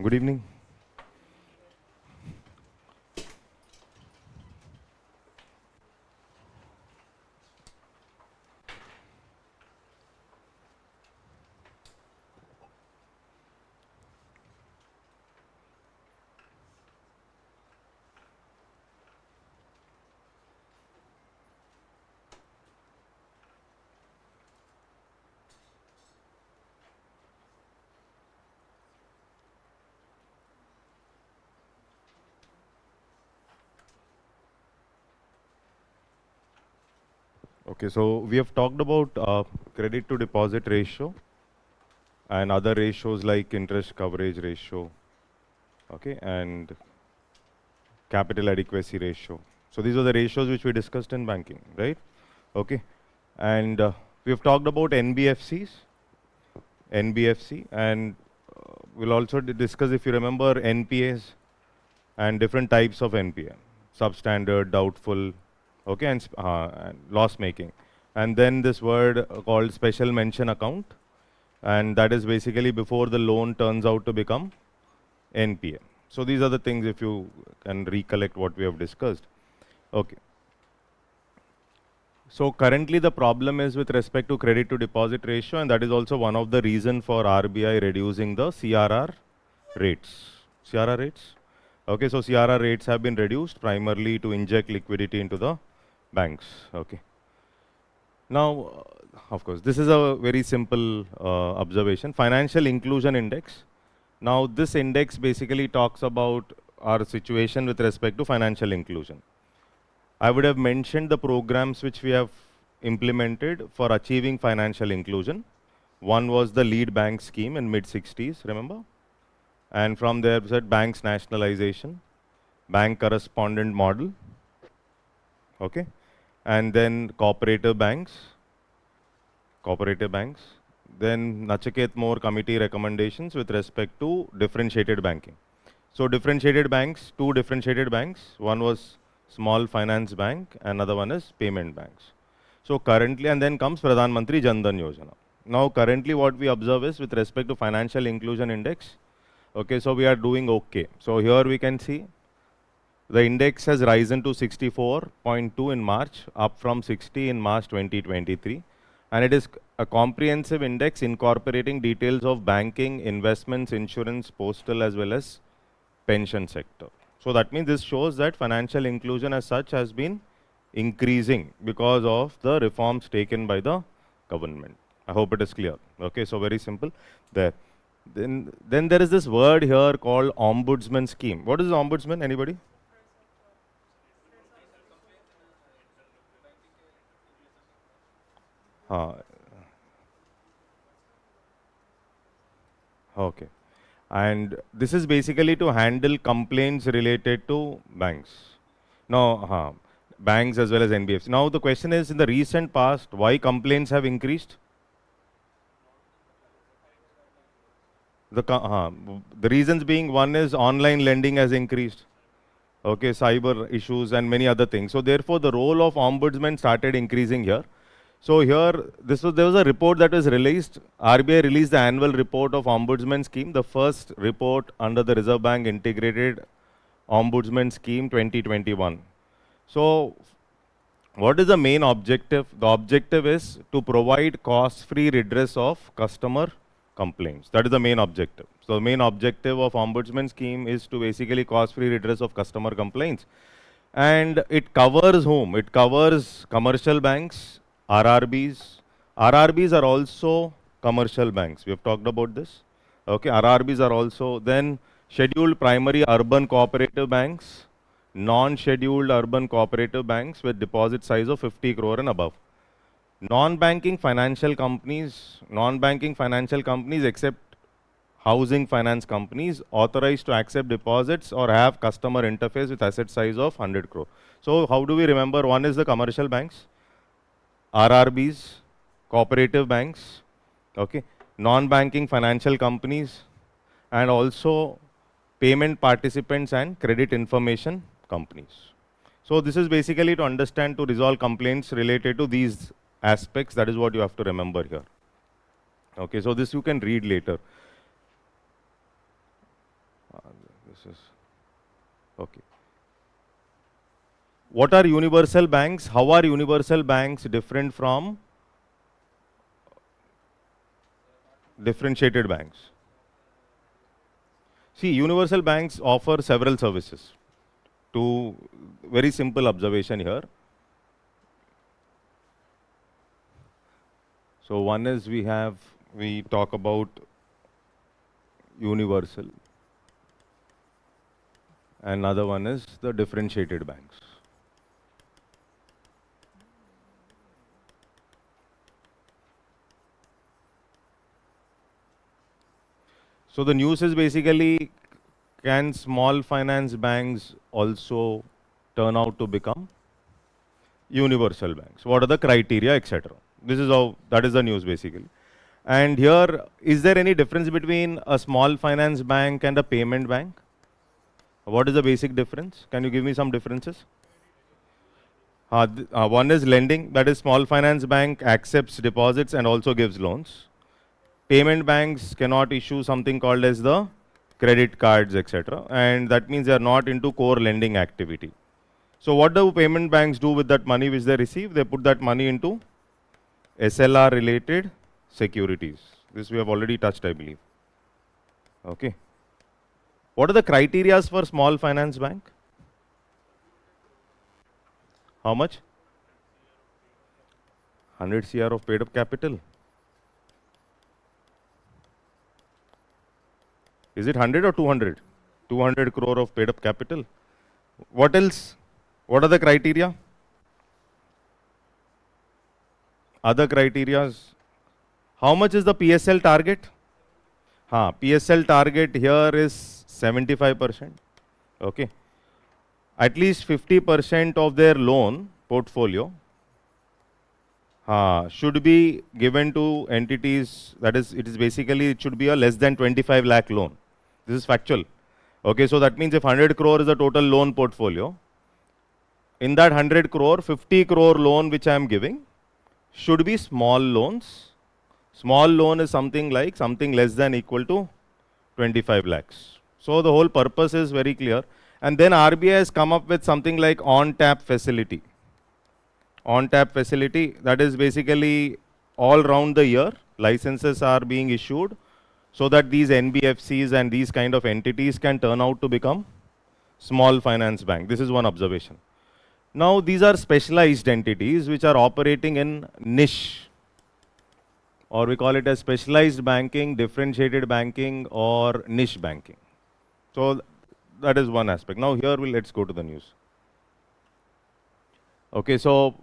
Good evening. Okay, so we have talked about credit to deposit ratio and other ratios like interest coverage ratio, okay, and capital adequacy ratio. So these are the ratios which we discussed in banking, right? Okay, and we have talked about NBFC, and we'll also discuss, if you remember, NPAs and different types of NPA, substandard, doubtful, okay, and loss making. And then this word called special mention account, and that is basically before the loan turns out to become NPA. So these are the things, if you can recollect what we have discussed. Okay. So currently the problem is with respect to credit to deposit ratio, and that is also one of the reason for RBI reducing the CRR rates. CRR rates? Okay, so CRR rates have been reduced primarily to inject liquidity into the banks. Okay. Now, of course, this is a very simple observation. Financial Inclusion Index. Now, this index basically talks about our situation with respect to financial inclusion. I would have mentioned the programs which we have implemented for achieving financial inclusion. One was the lead bank scheme in mid-60s, remember? And from there, we said banks nationalization, bank correspondent model, okay? And then cooperative banks. Then Nachiket More committee recommendations with respect to differentiated banking. So differentiated banks, two differentiated banks. One was small finance bank, another one is payment banks. So currently, and then comes Pradhan Mantri Jan Dhan Yojana. Now currently what we observe is with respect to financial inclusion index, okay, so we are doing okay. So here we can see the index has risen to 64.2 in March, up from 60 in March 2023. And it is a comprehensive index incorporating details of banking, investments, insurance, postal, as well as pension sector. So that means this shows that financial inclusion as such has been increasing because of the reforms taken by the government. I hope it is clear. Okay, so very simple there. Then there is this word here called ombudsman scheme. What is ombudsman? Anybody? Okay. And this is basically to handle complaints related to banks. Now, banks as well as NBFC. Now the question is, in the recent past, why complaints have increased? The reasons being, one is online lending has increased. Okay, cyber issues and many other things. So therefore, the role of ombudsman started increasing here. So here, there was a report that was released. RBI released the annual report of Ombudsman Scheme, the first report under the Reserve Bank Integrated Ombudsman Scheme 2021. So what is the main objective? The objective is to provide cost-free redress of customer complaints. That is the main objective. So the main objective of Ombudsman Scheme is to basically cost-free redress of customer complaints. And it covers whom? It covers commercial banks, RRBs. RRBs are also commercial banks. We have talked about this. Okay, RRBs are also then scheduled primary urban cooperative banks, non-scheduled urban cooperative banks with deposit size of 50 crore and above. Non-banking financial companies except housing finance companies authorized to accept deposits or have customer interface with asset size of 100 crore. So how do we remember? One is the commercial banks, RRBs, cooperative banks, okay, non-banking financial companies, and also payment participants and credit information companies. So this is basically to understand, to resolve complaints related to these aspects. That is what you have to remember here. Okay, so this you can read later. this is okay. What are universal banks? How are universal banks different from differentiated banks? See, universal banks offer several services. To very simple observation here. So one is we talk about universal. Another one is the differentiated banks. So the news is basically, can small finance banks also turn out to become universal banks? What are the criteria, etc.? This is how, that is the news basically. And here, is there any difference between a small finance bank and a payment bank? What is the basic difference? Can you give me some differences? One is lending, that is small finance bank accepts deposits and also gives loans. Payment banks cannot issue something called as the credit cards, etc. And that means they are not into core lending activity. So what do payment banks do with that money which they receive? They put that money into SLR related securities. This we have already touched, I believe. Okay. What are the criteria for small finance bank? How much? 100 CR of paid up capital. Is it 100 or 200? 200 crore of paid up capital. What else? What are the criteria? Other criterias. How much is the PSL target? PSL target here is 75%. Okay. At least 50% of their loan portfolio should be given to entities, that is, it should be a less than 25 lakh loan. This is factual. Okay, so that means if 100 crore is the total loan portfolio, in that 100 crore, 50 crore loan which I am giving should be small loans. Small loan is something less than equal to 25 lakhs. So the whole purpose is very clear. And then RBI has come up with something like on-tap facility. On-tap facility, that is basically all round the year, licenses are being issued so that these NBFCs and these kind of entities can turn out to become small finance bank. This is one observation. Now these are specialized entities which are operating in niche, or we call it as specialized banking, differentiated banking, or niche banking. So that is one aspect. Now here let's go to the news. Okay, so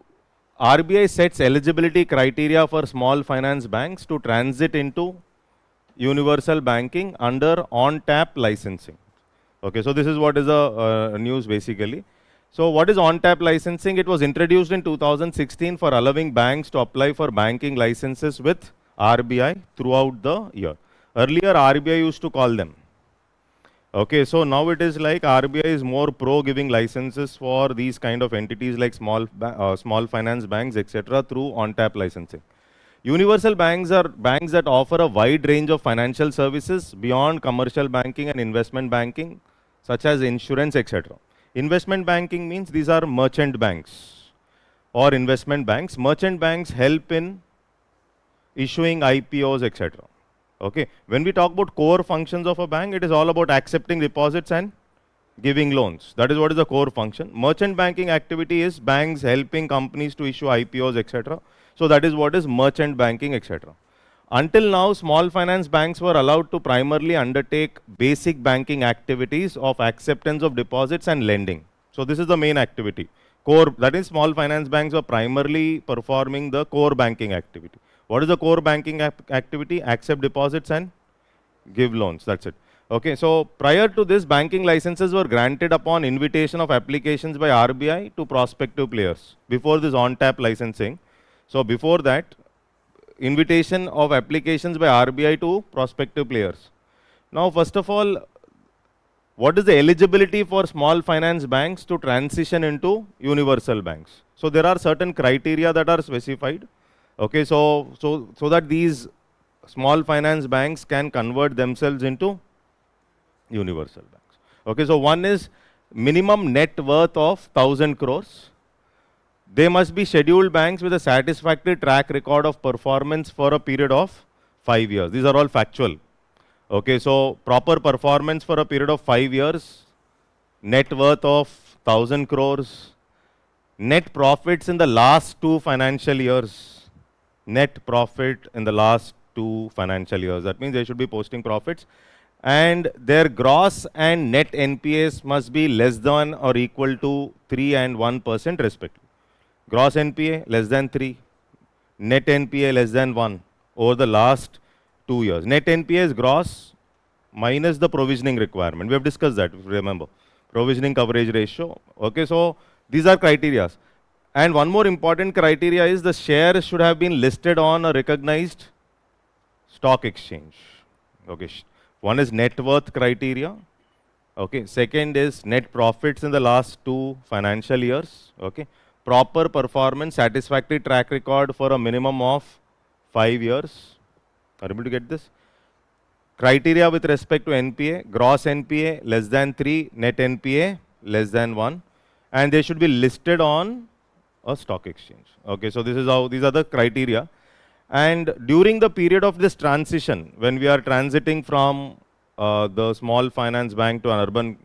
RBI sets eligibility criteria for small finance banks to transit into universal banking under on-tap licensing. Okay, so this is what is the news basically. So what is on-tap licensing? It was introduced in 2016 for allowing banks to apply for banking licenses with RBI throughout the year. Earlier RBI used to call them. Okay, so now it is like RBI is more pro giving licenses for these kind of entities like small finance banks, etc. through on-tap licensing. Universal banks are banks that offer a wide range of financial services beyond commercial banking and investment banking, such as insurance, etc. Investment banking means these are merchant banks or investment banks. Merchant banks help in issuing IPOs, etc. Okay. When we talk about core functions of a bank, it is all about accepting deposits and giving loans. That is what is the core function. Merchant banking activity is banks helping companies to issue IPOs, etc. So that is what is merchant banking, etc. Until now, small finance banks were allowed to primarily undertake basic banking activities of acceptance of deposits and lending. So this is the main activity. Core, that is, small finance banks are primarily performing the core banking activity. What is the core banking activity? Accept deposits and give loans. That's it. Okay, so prior to this, banking licenses were granted upon invitation of applications by RBI to prospective players before this on-tap licensing. So before that, invitation of applications by RBI to prospective players. Now, first of all, what is the eligibility for small finance banks to transition into universal banks? So there are certain criteria that are specified. Okay, so that these small finance banks can convert themselves into universal banks. Okay, so one is minimum net worth of 1000 crores. They must be scheduled banks with a satisfactory track record of performance for a period of 5 years. These are all factual. Okay, so proper performance for a period of 5 years, net worth of 1000 crores, net profits in the last 2 financial years, net profit in the last 2 financial years. That means they should be posting profits, and their gross and net NPAs must be less than or equal to 3 and 1% respectively. Gross NPA less than 3, net NPA less than 1 over the last 2 years. Net NPA is gross minus the provisioning requirement. We have discussed that, if you remember. Provisioning coverage ratio. Okay, so these are criteria. And one more important criteria is the share should have been listed on a recognized stock exchange. Okay, one is net worth criteria. Okay, second is net profits in the last 2 financial years. Okay, proper performance, satisfactory track record for a minimum of 5 years. Are you able to get this? Criteria with respect to NPA, gross NPA less than 3, net NPA less than 1, and they should be listed on a stock exchange. Okay, so this is how, these are the criteria. And during the period of this transition, when we are transiting from the small finance bank to an urban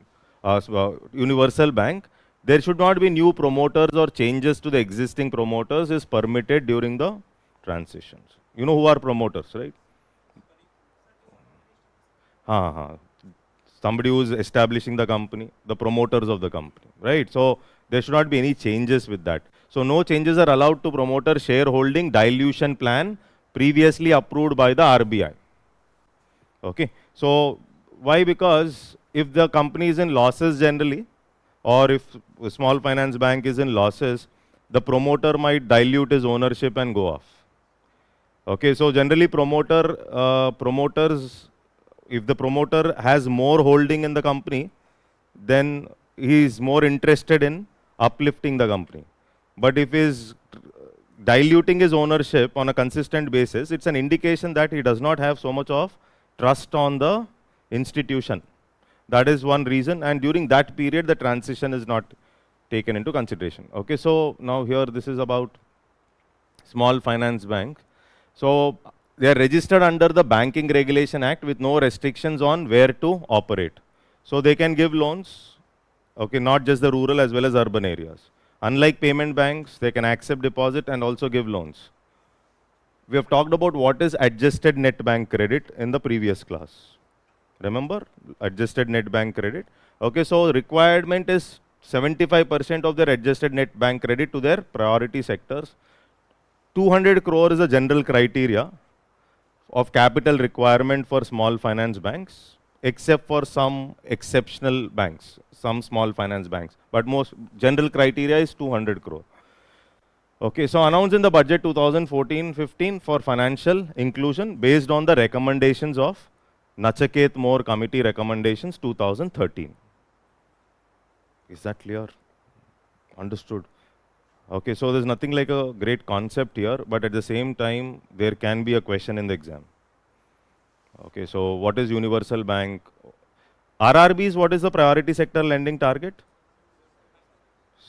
universal bank, there should not be new promoters or changes to the existing promoters is permitted during the transitions. You know who are promoters, right? Somebody who is establishing the company, the promoters of the company, right? So there should not be any changes with that. So no changes are allowed to promoter shareholding dilution plan previously approved by the RBI. Okay, so why? Because if the company is in losses generally, or if a small finance bank is in losses, the promoter might dilute his ownership and go off. Okay, so generally promoters, if the promoter has more holding in the company, then he is more interested in uplifting the company. But if he is diluting his ownership on a consistent basis, it's an indication that he does not have so much of trust on the institution. That is one reason, and during that period, the transition is not taken into consideration. Okay, so now here this is about small finance bank. So they are registered under the Banking Regulation Act with no restrictions on where to operate. So they can give loans, okay, not just the rural as well as urban areas. Unlike payment banks, they can accept deposit and also give loans. We have talked about what is adjusted net bank credit in the previous class. Remember, adjusted net bank credit. Okay, so requirement is 75% of their adjusted net bank credit to their priority sectors. 200 crore is a general criteria of capital requirement for small finance banks, except for some exceptional banks, some small finance banks. But most general criteria is 200 crore. Okay, so announced in the budget 2014-15 for financial inclusion based on the recommendations of Nachiket More Committee recommendations 2013. Is that clear? Understood? Okay, so there's nothing like a great concept here, but at the same time, there can be a question in the exam. Okay, so what is universal bank? RRBs, what is the priority sector lending target?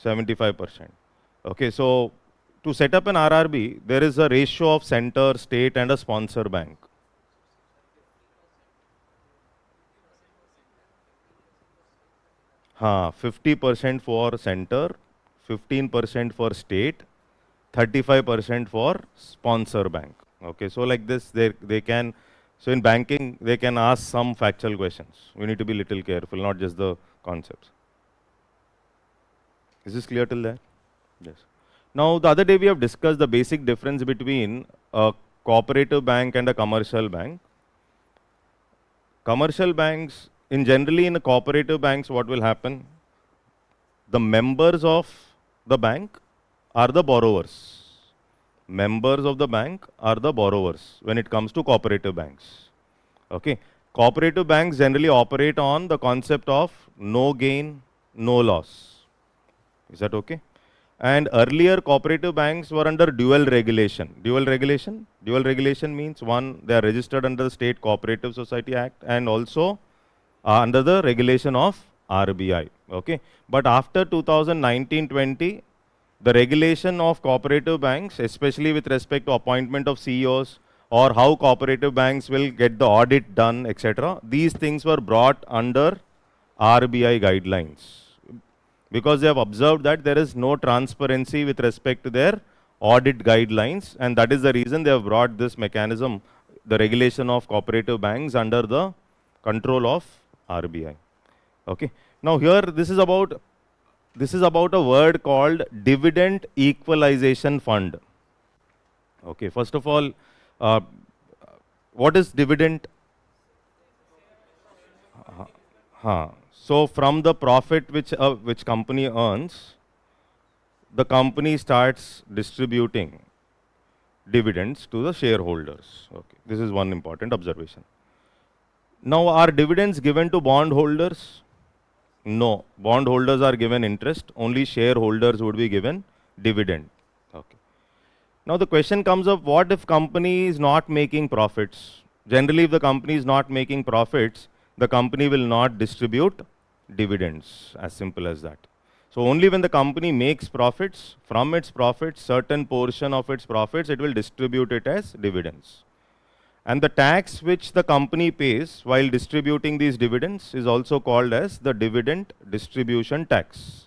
75%. Okay, so to set up an RRB, there is a ratio of center, state, and a sponsor bank. 50% for center, 15% for state, 35% for sponsor bank. Okay, so like this, they can, so in banking, they can ask some factual questions. We need to be little careful, not just the concepts. Is this clear till there? Yes. Now, the other day we have discussed the basic difference between a cooperative bank and a commercial bank. Commercial banks, generally in cooperative banks, what will happen? The members of the bank are the borrowers. Members of the bank are the borrowers when it comes to cooperative banks. Okay. Cooperative banks generally operate on the concept of no gain, no loss. Is that okay? And earlier cooperative banks were under dual regulation. Dual regulation? Dual regulation means one, they are registered under the State Cooperative Society Act and also under the regulation of RBI. Okay, but after 2019-20, the regulation of cooperative banks, especially with respect to appointment of CEOs or how cooperative banks will get the audit done, etc., these things were brought under RBI guidelines because they have observed that there is no transparency with respect to their audit guidelines, and that is the reason they have brought this mechanism, the regulation of cooperative banks, under the control of RBI. Okay. Now here this is about a word called dividend equalization fund. Okay. First of all, what is dividend? So from the profit which company earns, the company starts distributing dividends to the shareholders. Okay. This is one important observation. Now, are dividends given to bondholders? No. Bondholders are given interest. Only shareholders would be given dividend. Okay. Now, the question comes up, what if company is not making profits? Generally, if the company is not making profits, the company will not distribute dividends, as simple as that. So only when the company makes profits, from its profits, certain portion of its profits, it will distribute it as dividends. And the tax which the company pays while distributing these dividends is also called as the dividend distribution tax.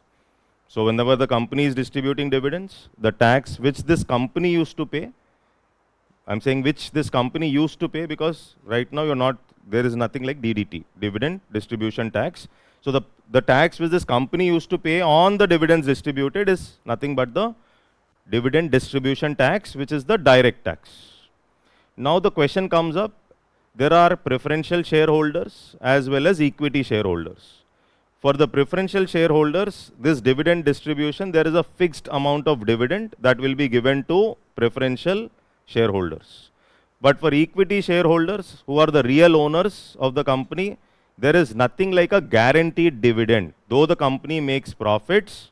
So whenever the company is distributing dividends, the tax which this company used to pay, I'm saying which this company used to pay because right now there is nothing like DDT, dividend distribution tax. So the tax which this company used to pay on the dividends distributed is nothing but the dividend distribution tax, which is the direct tax. Now the question comes up, there are preferential shareholders as well as equity shareholders. For the preferential shareholders, this dividend distribution, there is a fixed amount of dividend that will be given to preferential shareholders. But for equity shareholders, who are the real owners of the company, there is nothing like a guaranteed dividend. Though the company makes profits,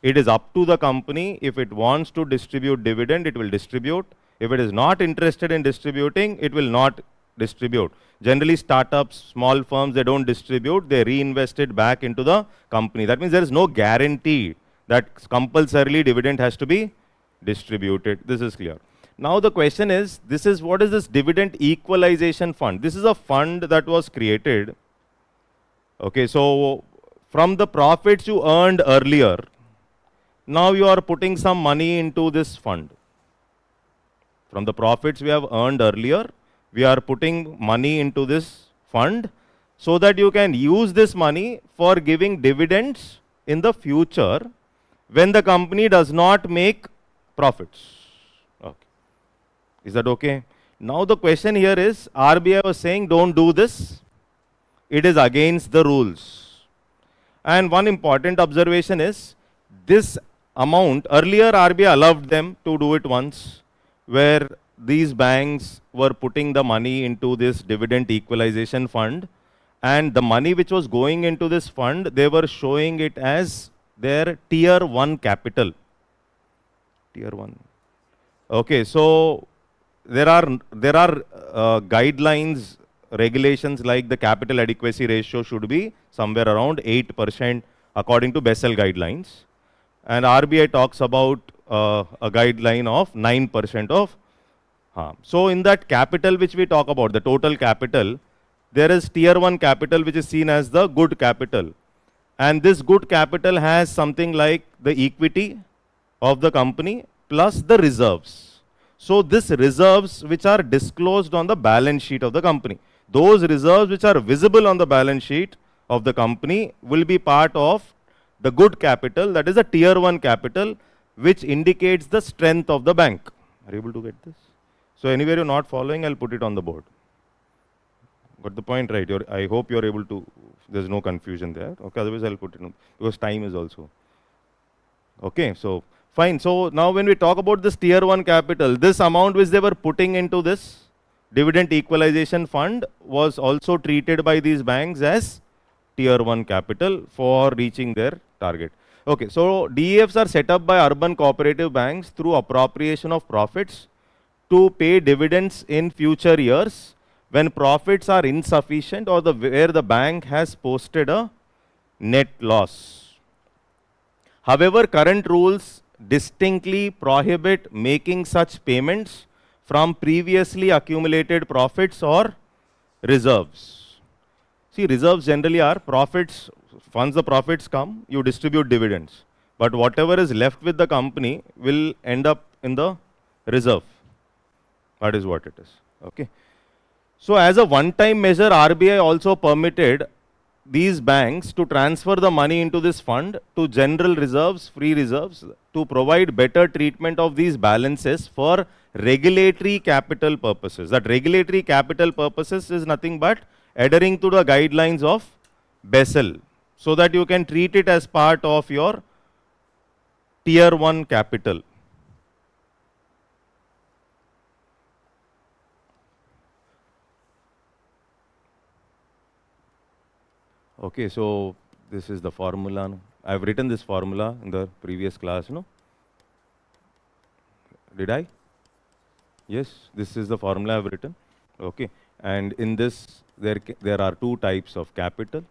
it is up to the company. If it wants to distribute dividend, it will distribute. If it is not interested in distributing, it will not distribute. Generally, startups, small firms, they don't distribute, they reinvest it back into the company. That means there is no guarantee that compulsorily dividend has to be distributed. This is clear. Now the question is, what is this dividend equalization fund? This is a fund that was created. Okay, so from the profits you earned earlier, now you are putting some money into this fund. From the profits we have earned earlier, we are putting money into this fund so that you can use this money for giving dividends in the future when the company does not make profits. Okay. Is that okay? Now the question here is, RBI was saying don't do this. It is against the rules. And one important observation is, this amount, earlier RBI allowed them to do it once, where these banks were putting the money into this dividend equalization fund, and the money which was going into this fund, they were showing it as their tier 1 capital. Tier 1. Okay, so there are guidelines, regulations like the capital adequacy ratio should be somewhere around 8% according to Basel guidelines. And RBI talks about a guideline of 9% of harm. So in that capital which we talk about, the total capital, there is tier 1 capital which is seen as the good capital. And this good capital has something like the equity of the company plus the reserves. So this reserves which are disclosed on the balance sheet of the company, those reserves which are visible on the balance sheet of the company will be part of the good capital, that is a tier 1 capital, which indicates the strength of the bank. Are you able to get this? So anywhere you're not following, I'll put it on the board. Got the point, right? I hope you're able to, there's no confusion there. Okay, otherwise I'll put it on, because time is also. Okay, so fine. So now when we talk about this tier 1 capital, this amount which they were putting into this dividend equalization fund was also treated by these banks as tier 1 capital for reaching their target. Okay, so DEFs are set up by urban cooperative banks through appropriation of profits to pay dividends in future years when profits are insufficient or where the bank has posted a net loss. However, current rules distinctly prohibit making such payments from previously accumulated profits or reserves. See, reserves generally are profits. Once the profits come, you distribute dividends. But whatever is left with the company will end up in the reserve. That is what it is. Okay. So as a one-time measure, RBI also permitted these banks to transfer the money into this fund to general reserves, free reserves, to provide better treatment of these balances for regulatory capital purposes. That regulatory capital purposes is nothing but adhering to the guidelines of Basel, so that you can treat it as part of your tier 1 capital. Okay, so this is the formula. I've written this formula in the previous class, no? Did I? Yes, this is the formula I've written. Okay, and in this, there are two types of capital.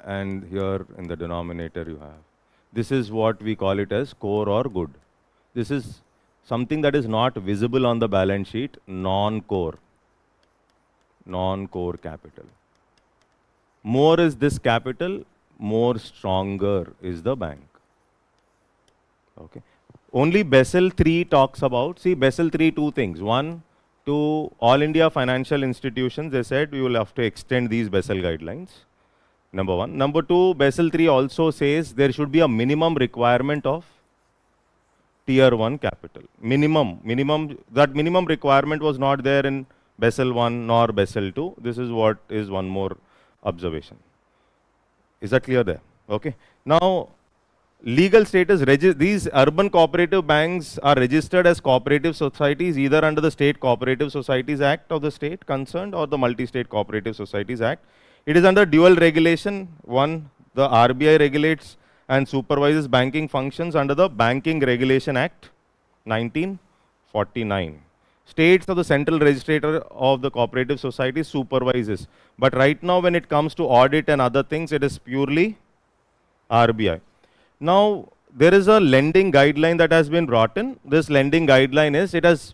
And here in the denominator you have. This is what we call it as core or good. This is something that is not visible on the balance sheet, non-core capital. More is this capital, more stronger is the bank. Okay. Only Basel 3 talks about, see Basel 3, two things. One, to all India financial institutions, they said we will have to extend these Basel guidelines. Number one. Number two, Basel 3 also says there should be a minimum requirement of tier 1 capital. That minimum requirement was not there in Basel 1 nor Basel 2. This is what is one more observation. Is that clear there? Okay. Now, legal status, these urban cooperative banks are registered as cooperative societies either under the State Cooperative Societies Act of the state concerned or the Multi-State Cooperative Societies Act. It is under dual regulation. One, the RBI regulates and supervises banking functions under the Banking Regulation Act 1949. States or the central registrator of the cooperative society supervises. But right now when it comes to audit and other things, it is purely RBI. Now, there is a lending guideline that has been brought in. This lending guideline is,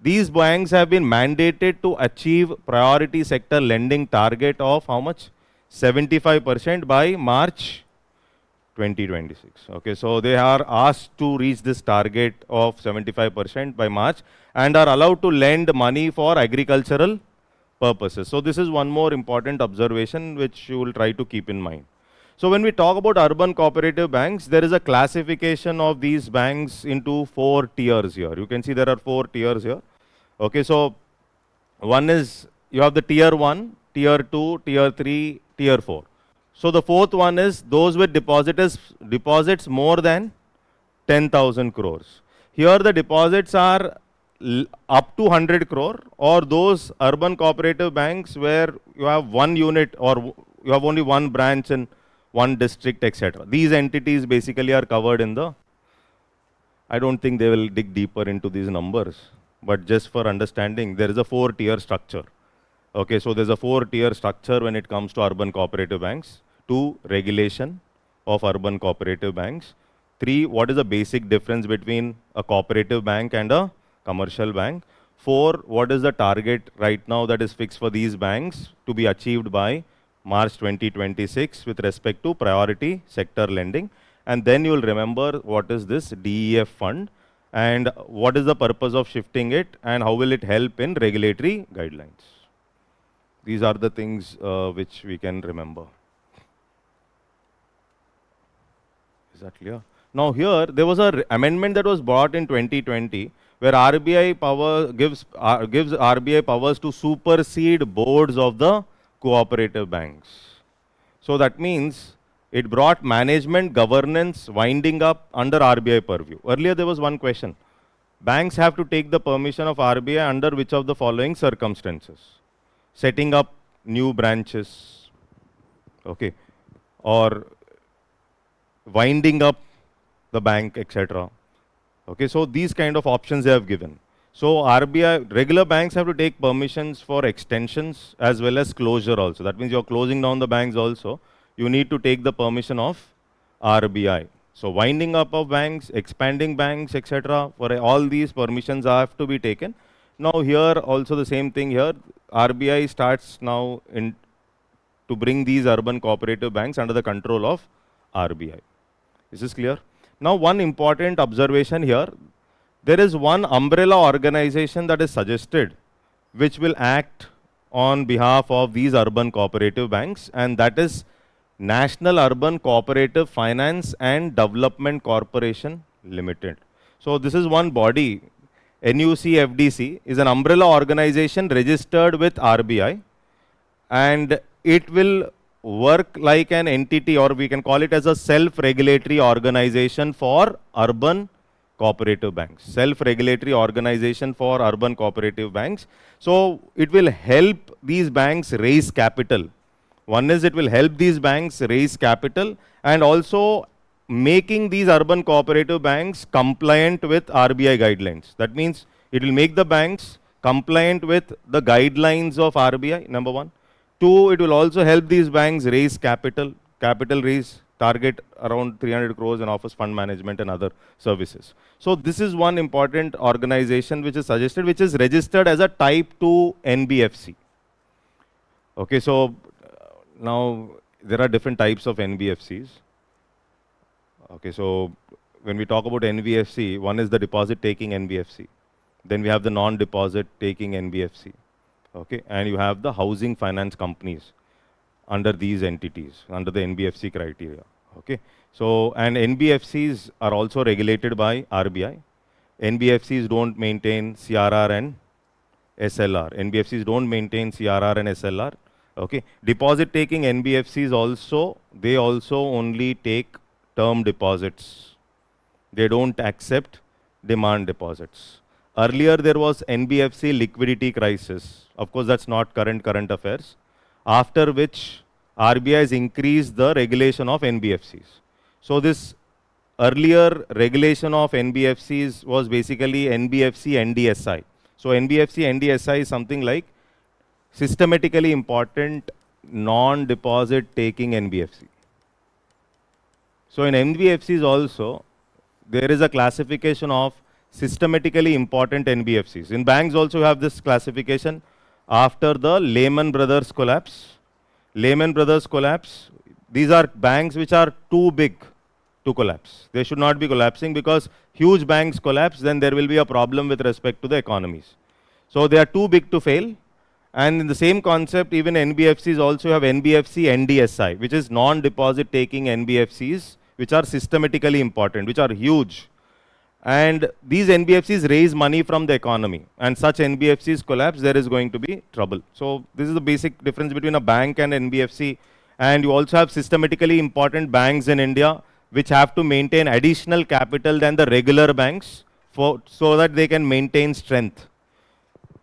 these banks have been mandated to achieve priority sector lending target of how much? 75% by March 2026. Okay, so they are asked to reach this target of 75% by March and are allowed to lend money for agricultural purposes. So this is one more important observation which you will try to keep in mind. So when we talk about urban cooperative banks, there is a classification of these banks into 4 tiers here. You can see there are 4 tiers here. Okay, so one is, you have the tier 1, tier 2, tier 3, tier 4. So the fourth one is those with deposits more than 10,000 crores. Here the deposits are up to 100 crore, or those urban cooperative banks where you have one unit or you have only one branch in one district, etc. These entities basically are covered in the, I don't think they will dig deeper into these numbers, but just for understanding, there is a 4-tier structure. Okay, so there's a 4-tier structure when it comes to urban cooperative banks. 2, regulation of urban cooperative banks. 3, what is the basic difference between a cooperative bank and a commercial bank? 4, what is the target right now that is fixed for these banks to be achieved by March 2026 with respect to priority sector lending? And then you will remember what is this DEF fund and what is the purpose of shifting it and how will it help in regulatory guidelines. These are the things which we can remember. Is that clear? Now here, there was an amendment that was brought in 2020 where RBI gives RBI powers to supersede boards of the cooperative banks. So that means it brought management governance winding up under RBI purview. Earlier there was one question. Banks have to take the permission of RBI under which of the following circumstances? Setting up new branches, okay, or winding up the bank, etc. Okay, so these kind of options they have given. So RBI, regular banks have to take permissions for extensions as well as closure also. That means you're closing down the banks also. You need to take the permission of RBI. So winding up of banks, expanding banks, etc. For all these permissions have to be taken. Now here also the same thing here. RBI starts now to bring these urban cooperative banks under the control of RBI. Is this clear? Now one important observation here. There is one umbrella organization that is suggested which will act on behalf of these urban cooperative banks, and that is National Urban Cooperative Finance and Development Corporation Limited. So this is one body. NUCFDC is an umbrella organization registered with RBI, and it will work like an entity, or we can call it as a self-regulatory organization for urban cooperative banks. Self-regulatory organization for urban cooperative banks. So it will help these banks raise capital. One is it will help these banks raise capital, and also making these urban cooperative banks compliant with RBI guidelines. That means it will make the banks compliant with the guidelines of RBI, number one. Two, it will also help these banks raise capital. Capital raise target around 300 crores and offers fund management and other services. So this is one important organization which is suggested, which is registered as a type 2 NBFC. Okay, so now there are different types of NBFCs. Okay, so when we talk about NBFC, one is the deposit taking NBFC. Then we have the non-deposit taking NBFC. Okay, and you have the housing finance companies under these entities, under the NBFC criteria. Okay, so and NBFCs are also regulated by RBI. NBFCs don't maintain CRR and SLR. NBFCs don't maintain CRR and SLR. Okay, deposit taking NBFCs also, they also only take term deposits. They don't accept demand deposits. Earlier there was NBFC liquidity crisis. Of course, that's not current affairs. After which RBI has increased the regulation of NBFCs. So this earlier regulation of NBFCs was basically NBFC NDSI. So NBFC NDSI is something like systematically important non-deposit taking NBFC. So in NBFCs also, there is a classification of systematically important NBFCs. In banks also you have this classification after the Lehman Brothers collapse. Lehman Brothers collapse, these are banks which are too big to collapse. They should not be collapsing, because huge banks collapse, then there will be a problem with respect to the economies. So they are too big to fail. And in the same concept, even NBFCs also have NBFC NDSI, which is non-deposit taking NBFCs, which are systematically important, which are huge. And these NBFCs raise money from the economy, and such NBFCs collapse, there is going to be trouble. So this is the basic difference between a bank and NBFC. And you also have systematically important banks in India, which have to maintain additional capital than the regular banks so that they can maintain strength.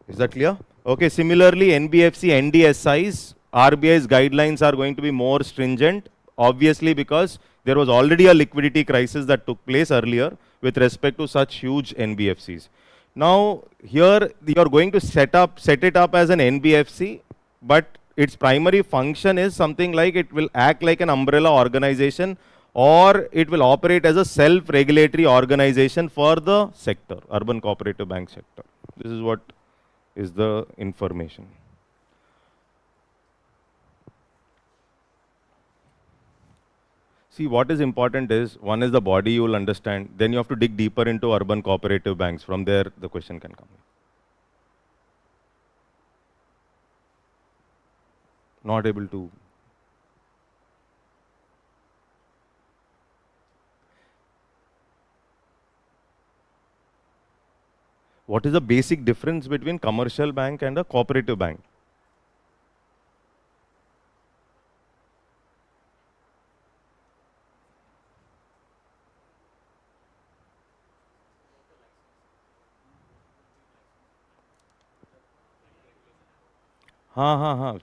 Is that clear? Okay, similarly, NBFC NDSIs, RBI's guidelines are going to be more stringent, obviously because there was already a liquidity crisis that took place earlier with respect to such huge NBFCs. Now, here you are going to set it up as an NBFC, but its primary function is something like it will act like an umbrella organization, or it will operate as a self-regulatory organization for the sector, urban cooperative bank sector. This is what is the information. See, what is important is, one is the body you will understand, then you have to dig deeper into urban cooperative banks. From there, the question can come. Not able to. What is the basic difference between commercial bank and a cooperative bank?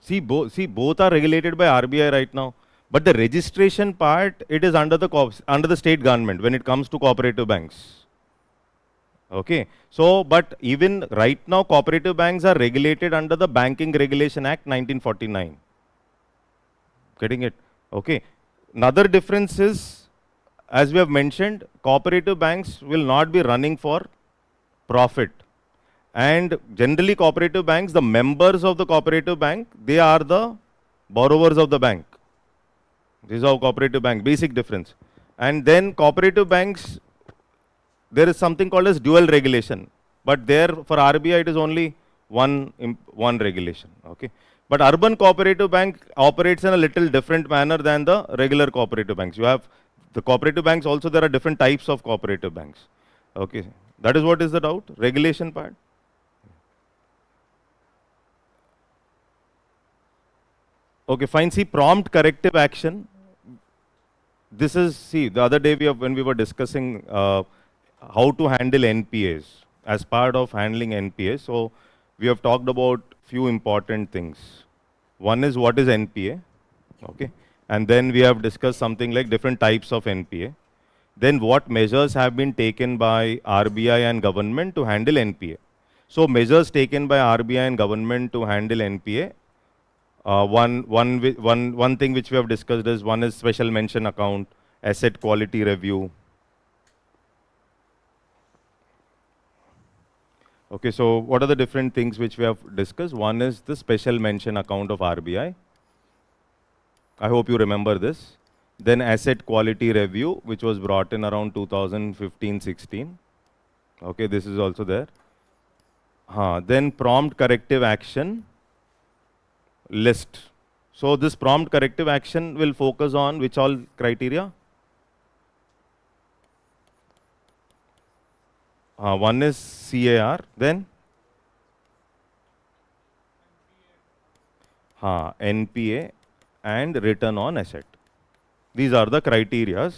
See, both are regulated by RBI right now. But the registration part, it is under the state government when it comes to cooperative banks. Okay, so but even right now, cooperative banks are regulated under the Banking Regulation Act 1949. Getting it? Okay. Another difference is, as we have mentioned, cooperative banks will not be running for profit. And generally, cooperative banks, the members of the cooperative bank, they are the borrowers of the bank. This is how cooperative bank, basic difference. And then cooperative banks, there is something called as dual regulation. But there for RBI, it is only one regulation. Okay. But urban cooperative bank operates in a little different manner than the regular cooperative banks. You have the cooperative banks also, there are different types of cooperative banks. Okay. That is what is the doubt? Regulation part. Okay, fine. See, prompt corrective action. This is, see, the other day when we were discussing how to handle NPAs as part of handling NPAs. So we have talked about few important things. One is what is NPA, okay, and then we have discussed something like different types of NPA. Then what measures have been taken by RBI and government to handle NPA. So measures taken by RBI and government to handle NPA. One thing which we have discussed is, one is special mention account, asset quality review. Okay, so what are the different things which we have discussed? One is the special mention account of RBI. I hope you remember this. Then asset quality review, which was brought in around 2015-16. Okay, this is also there. Then prompt corrective action list. So this prompt corrective action will focus on which all criteria? One is CAR, then NPA and return on asset. These are the criterias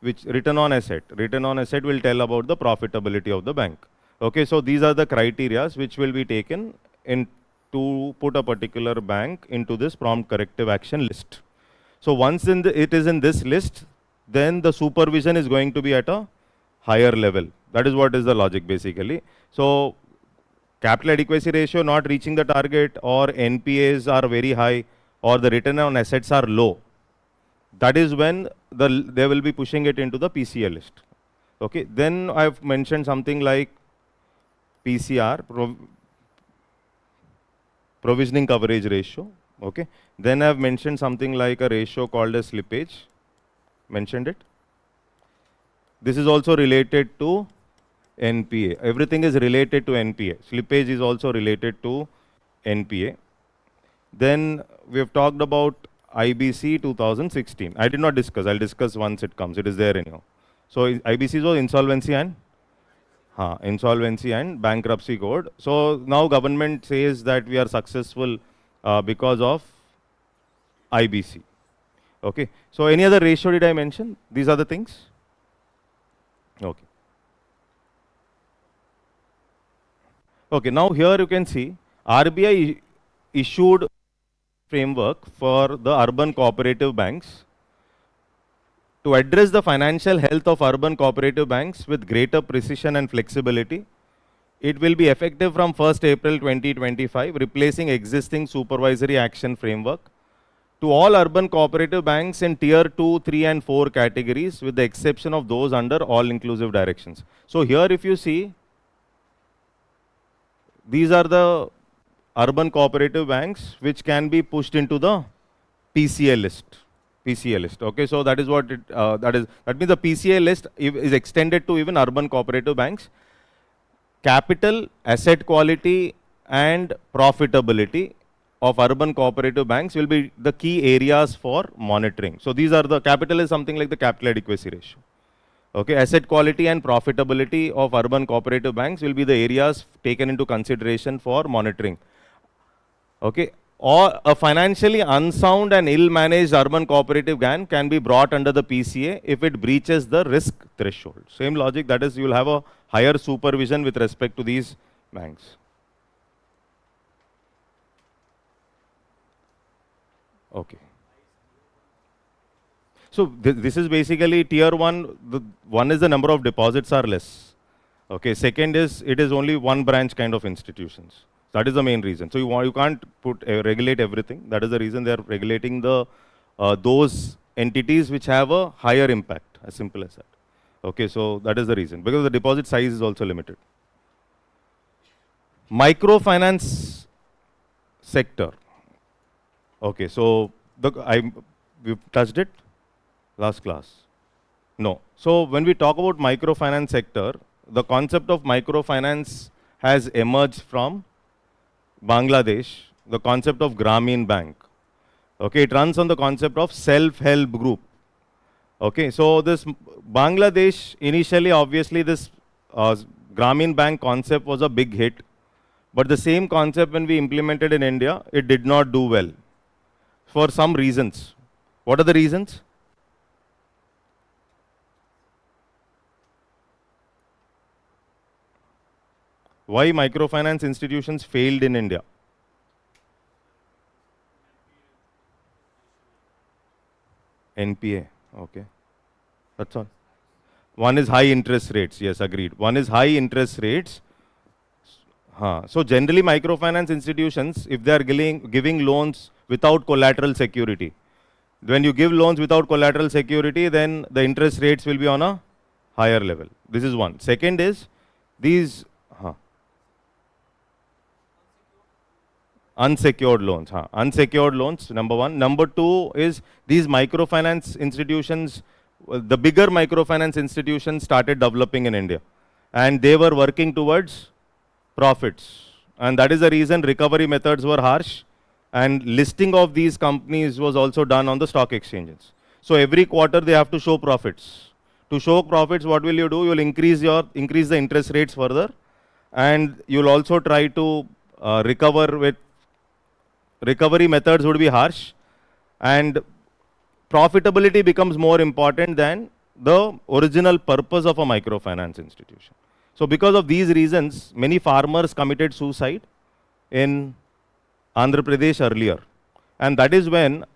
which return on asset. Return on asset will tell about the profitability of the bank. Okay, so these are the criterias which will be taken in to put a particular bank into this prompt corrective action list. So once it is in this list, then the supervision is going to be at a higher level. That is what is the logic basically. So capital adequacy ratio not reaching the target, or NPAs are very high, or the return on assets are low. That is when they will be pushing it into the PCA list. Okay, then I have mentioned something like PCR, provisioning coverage ratio. Okay, then I have mentioned something like a ratio called as slippage. Mentioned it. This is also related to NPA. Everything is related to NPA. Slippage is also related to NPA. Then we have talked about IBC 2016. I did not discuss. I'll discuss once it comes. It is there anyhow. So IBC was insolvency and bankruptcy code. So now government says that we are successful because of IBC. Okay. So any other ratio did I mention? These are the things. Okay. Okay. Now here you can see RBI issued framework for the urban cooperative banks to address the financial health of urban cooperative banks with greater precision and flexibility. It will be effective from 1st April 2025, replacing existing supervisory action framework to all urban cooperative banks in tier 2, 3 and 4 categories, with the exception of those under all-inclusive directions. So here if you see, these are the urban cooperative banks which can be pushed into the PCA list. PCA list. Okay, so that is what that means the PCA list is extended to even urban cooperative banks. Capital, asset quality and profitability of urban cooperative banks will be the key areas for monitoring. So these are the capital is something like the capital adequacy ratio. Okay, asset quality and profitability of urban cooperative banks will be the areas taken into consideration for monitoring. Okay, or a financially unsound and ill-managed urban cooperative bank can be brought under the PCA if it breaches the risk threshold. Same logic, that is, you will have a higher supervision with respect to these banks. Okay. So this is basically tier 1. One is the number of deposits are less. Okay, second is it is only one branch kind of institutions. That is the main reason. So you can't regulate everything. That is the reason they are regulating the those entities which have a higher impact. As simple as that. Okay, so that is the reason, because the deposit size is also limited. Microfinance sector. Okay, so we've touched it last class. No. So when we talk about microfinance sector, the concept of microfinance has emerged from Bangladesh, the concept of Grameen Bank. Okay, it runs on the concept of self-help group. Okay, so this Bangladesh, initially, obviously, this Grameen Bank concept was a big hit. But the same concept, when we implemented in India, it did not do well for some reasons. What are the reasons? Why microfinance institutions failed in India? NPA, okay. That's all. One is high interest rates, yes, agreed. One is high interest rates. So generally microfinance institutions, if they are giving loans without collateral security, when you give loans without collateral security, then the interest rates will be on a higher level. This is one. Second is these unsecured loans. Unsecured loans, number one. Number two is these microfinance institutions, the bigger microfinance institutions started developing in India, and they were working towards profits. And that is the reason recovery methods were harsh, and listing of these companies was also done on the stock exchanges. So every quarter they have to show profits. To show profits, what will you do? You will increase the interest rates further, and you will also try to recover with recovery methods would be harsh, and profitability becomes more important than the original purpose of a microfinance institution. So because of these reasons, many farmers committed suicide in Andhra Pradesh earlier. And that is when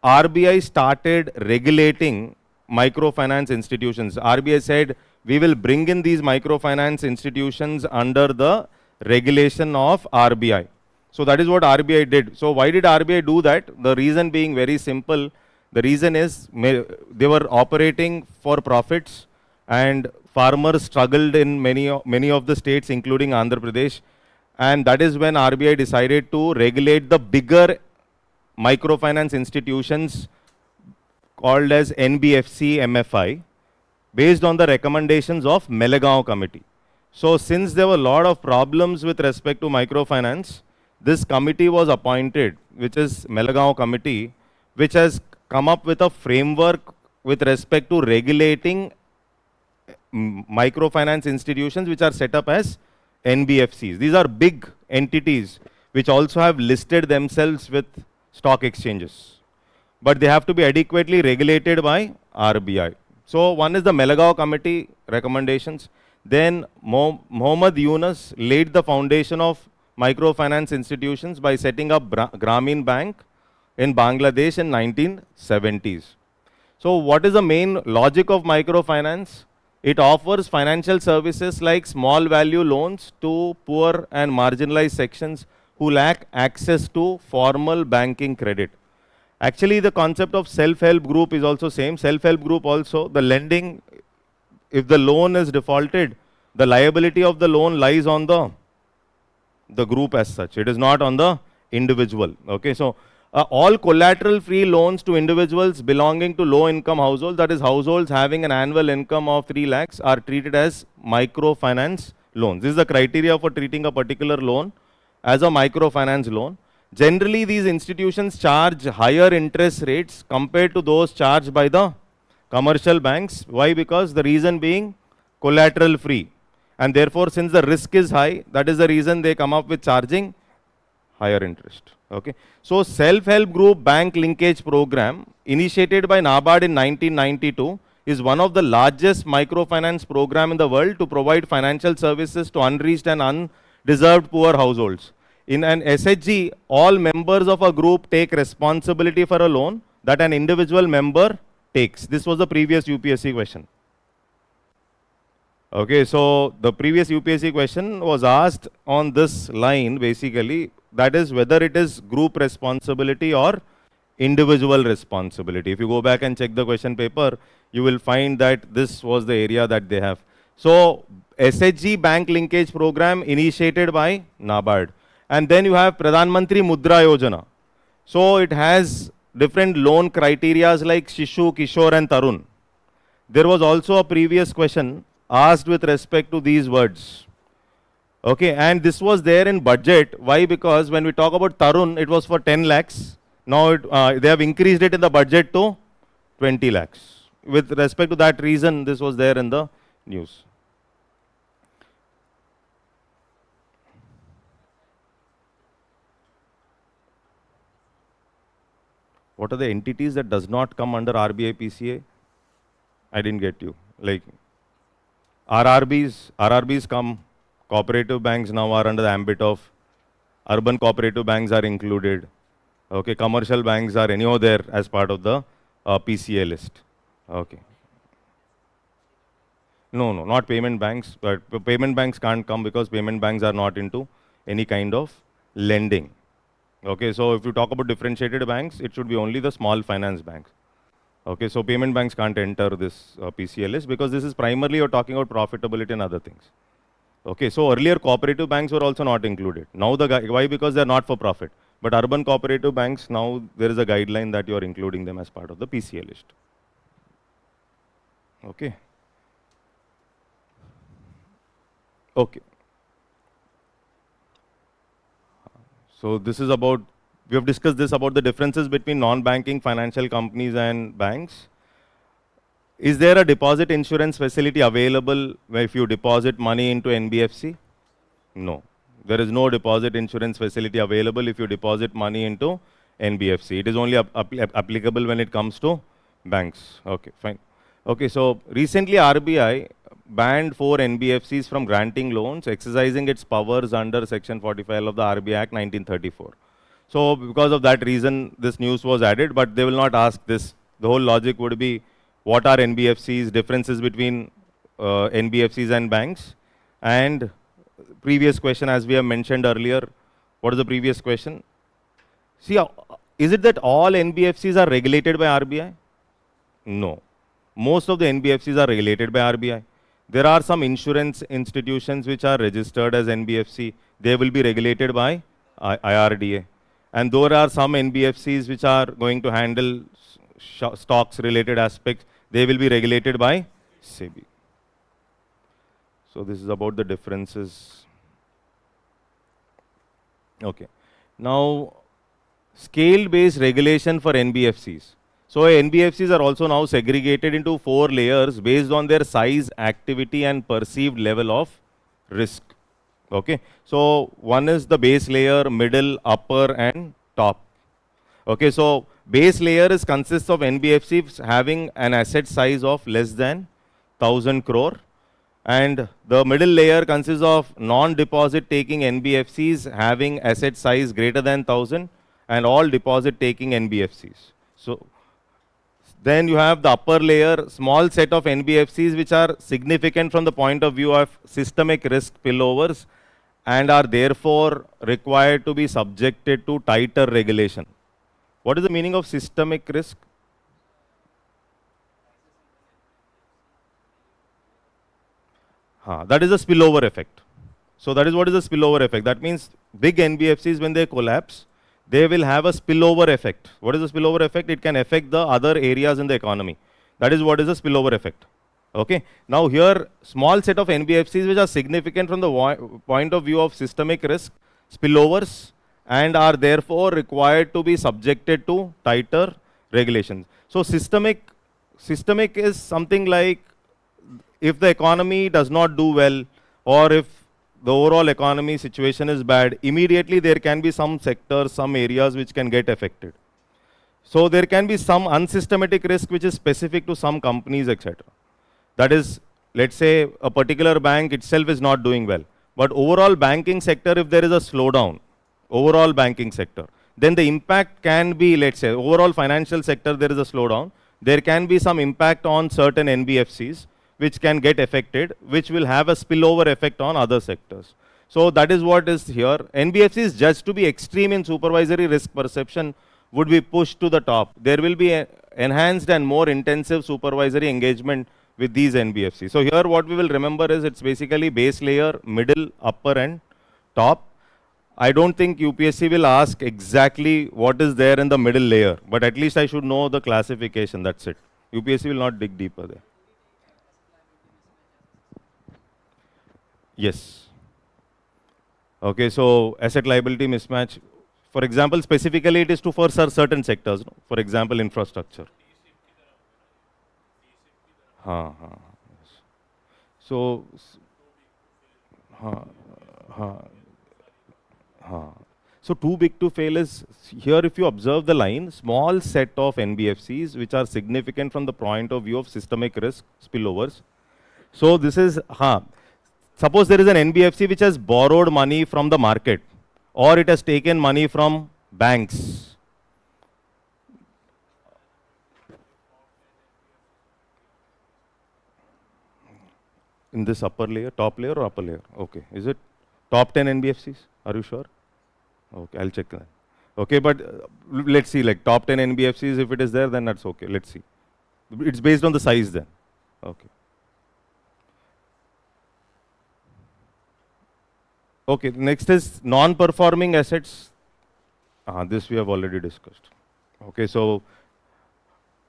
RBI started regulating microfinance institutions. RBI said, we will bring in these microfinance institutions under the regulation of RBI. So that is what RBI did. So why did RBI do that? The reason being very simple. The reason is they were operating for profits, and farmers struggled in many of the states, including Andhra Pradesh. And that is when RBI decided to regulate the bigger microfinance institutions called as NBFC MFI, based on the recommendations of Melagaon Committee. So since there were a lot of problems with respect to microfinance, this committee was appointed, which is Melagaon Committee, which has come up with a framework with respect to regulating microfinance institutions which are set up as NBFCs. These are big entities which also have listed themselves with stock exchanges, but they have to be adequately regulated by RBI. So one is the Melagaon Committee recommendations. Then Mohammad Yunus laid the foundation of microfinance institutions by setting up Grameen Bank in Bangladesh in 1970s. So what is the main logic of microfinance? It offers financial services like small value loans to poor and marginalized sections who lack access to formal banking credit. Actually, the concept of self-help group is also same. Self-help group also, the lending, if the loan is defaulted, the liability of the loan lies on the group as such. It is not on the individual. Okay, so all collateral-free loans to individuals belonging to low-income households, that is households having an annual income of 3 lakhs, are treated as microfinance loans. This is the criteria for treating a particular loan as a microfinance loan. Generally, these institutions charge higher interest rates compared to those charged by the commercial banks. Why? Because the reason being collateral-free. And therefore, since the risk is high, that is the reason they come up with charging higher interest. Okay. So self-help group bank linkage program initiated by NABARD in 1992 is one of the largest microfinance program in the world to provide financial services to unreached and undeserved poor households. In an SHG, all members of a group take responsibility for a loan that an individual member takes. This was the previous UPSC question. Okay, so the previous UPSC question was asked on this line basically, that is whether it is group responsibility or individual responsibility. If you go back and check the question paper, you will find that this was the area that they have. So SHG bank linkage program initiated by NABARD. And then you have Pradhan Mantri Mudra Yojana. So it has different loan criterias like Shishu, Kishore and Tarun. There was also a previous question asked with respect to these words. Okay, and this was there in budget. Why? Because when we talk about Tarun, it was for 10 lakhs. Now they have increased it in the budget to 20 lakhs. With respect to that reason, this was there in the news. What are the entities that does not come under RBI PCA? I didn't get you. Like RRBs come, cooperative banks now are under the ambit of, urban cooperative banks are included. Okay, commercial banks are anyhow there as part of the PCA list. Okay. No, not payment banks, but payment banks can't come because payment banks are not into any kind of lending. Okay, so if you talk about differentiated banks, it should be only the small finance banks. Okay, so payment banks can't enter this PCA list because this is primarily you're talking about profitability and other things. Okay, so earlier cooperative banks were also not included. Now why? Because they're not for profit. But urban cooperative banks, now there is a guideline that you are including them as part of the PCA list. Okay. Okay. So this is about, we have discussed this about the differences between non-banking financial companies and banks. Is there a deposit insurance facility available if you deposit money into NBFC? No. There is no deposit insurance facility available if you deposit money into NBFC. It is only applicable when it comes to banks. Okay, fine. Okay, so recently RBI banned 4 NBFCs from granting loans, exercising its powers under Section 45 of the RBI Act 1934. So because of that reason, this news was added, but they will not ask this. The whole logic would be, what are NBFCs, differences between NBFCs and banks? And previous question, as we have mentioned earlier, what is the previous question? See, is it that all NBFCs are regulated by RBI? No. Most of the NBFCs are regulated by RBI. There are some insurance institutions which are registered as NBFC. They will be regulated by IRDA. And there are some NBFCs which are going to handle stocks related aspects. They will be regulated by SEBI. So this is about the differences. Okay. Now, scale-based regulation for NBFCs. So NBFCs are also now segregated into 4 layers based on their size, activity and perceived level of risk. Okay. So one is the base layer, middle, upper and top. Okay. So base layer consists of NBFCs having an asset size of less than 1000 crore. And the middle layer consists of non-deposit taking NBFCs having asset size greater than 1000 and all deposit taking NBFCs. So then you have the upper layer, small set of NBFCs which are significant from the point of view of systemic risk spillovers and are therefore required to be subjected to tighter regulation. What is the meaning of systemic risk? That is a spillover effect. So that is what is a spillover effect. That means big NBFCs, when they collapse, they will have a spillover effect. What is a spillover effect? It can affect the other areas in the economy. That is what is a spillover effect. Okay. Now here, small set of NBFCs which are significant from the point of view of systemic risk, spillovers, and are therefore required to be subjected to tighter regulations. So systemic is something like, if the economy does not do well, or if the overall economy situation is bad, immediately there can be some sectors, some areas which can get affected. So there can be some unsystematic risk which is specific to some companies, etc. That is, let's say a particular bank itself is not doing well, but overall banking sector, if there is a slowdown, overall banking sector, then the impact can be, let's say, overall financial sector, there is a slowdown, there can be some impact on certain NBFCs, which can get affected, which will have a spillover effect on other sectors. So that is what is here. NBFCs, just to be extreme in supervisory risk perception, would be pushed to the top. There will be enhanced and more intensive supervisory engagement with these NBFCs. So here what we will remember is it's basically base layer, middle, upper and top. I don't think UPSC will ask exactly what is there in the middle layer, but at least I should know the classification, that's it. UPSC will not dig deeper there. Yes. Okay, so asset liability mismatch. For example, specifically it is to for certain sectors. No? For example, infrastructure. So, so too big to fail is here. If you observe the line, small set of NBFCs which are significant from the point of view of systemic risk spillovers. So this is suppose there is an NBFC which has borrowed money from the market, or it has taken money from banks. In this upper layer, top layer or upper layer? Okay, is it top 10 NBFCs? Are you sure? Okay, I'll check that. Okay, but let's see, like top 10 NBFCs, if it is there, then that's okay. Let's see. It's based on the size then. Okay. Okay, next is non-performing assets. This we have already discussed. Okay, so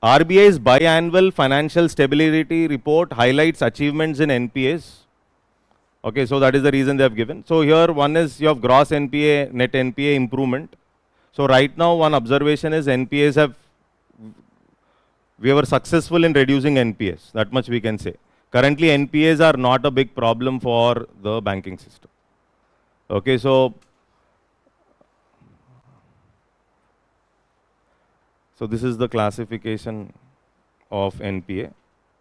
RBI's biannual financial stability report highlights achievements in NPAs. Okay, so that is the reason they have given. So here one is you have gross NPA, net NPA improvement. So right now one observation is we were successful in reducing NPAs, that much we can say. Currently NPAs are not a big problem for the banking system. Okay, so this is the classification of NPA,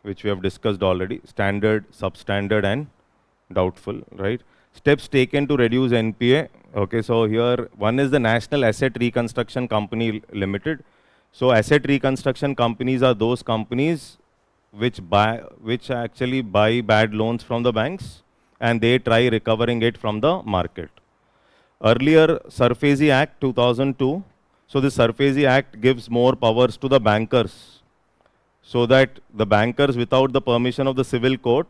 which we have discussed already, standard, substandard and doubtful, right? Steps taken to reduce NPA. Okay, so here one is the National Asset Reconstruction Company Limited. So asset reconstruction companies are those companies which actually buy bad loans from the banks and they try recovering it from the market. Earlier, SARFAESI Act 2002. So the SARFAESI Act gives more powers to the bankers, so that the bankers, without the permission of the civil court,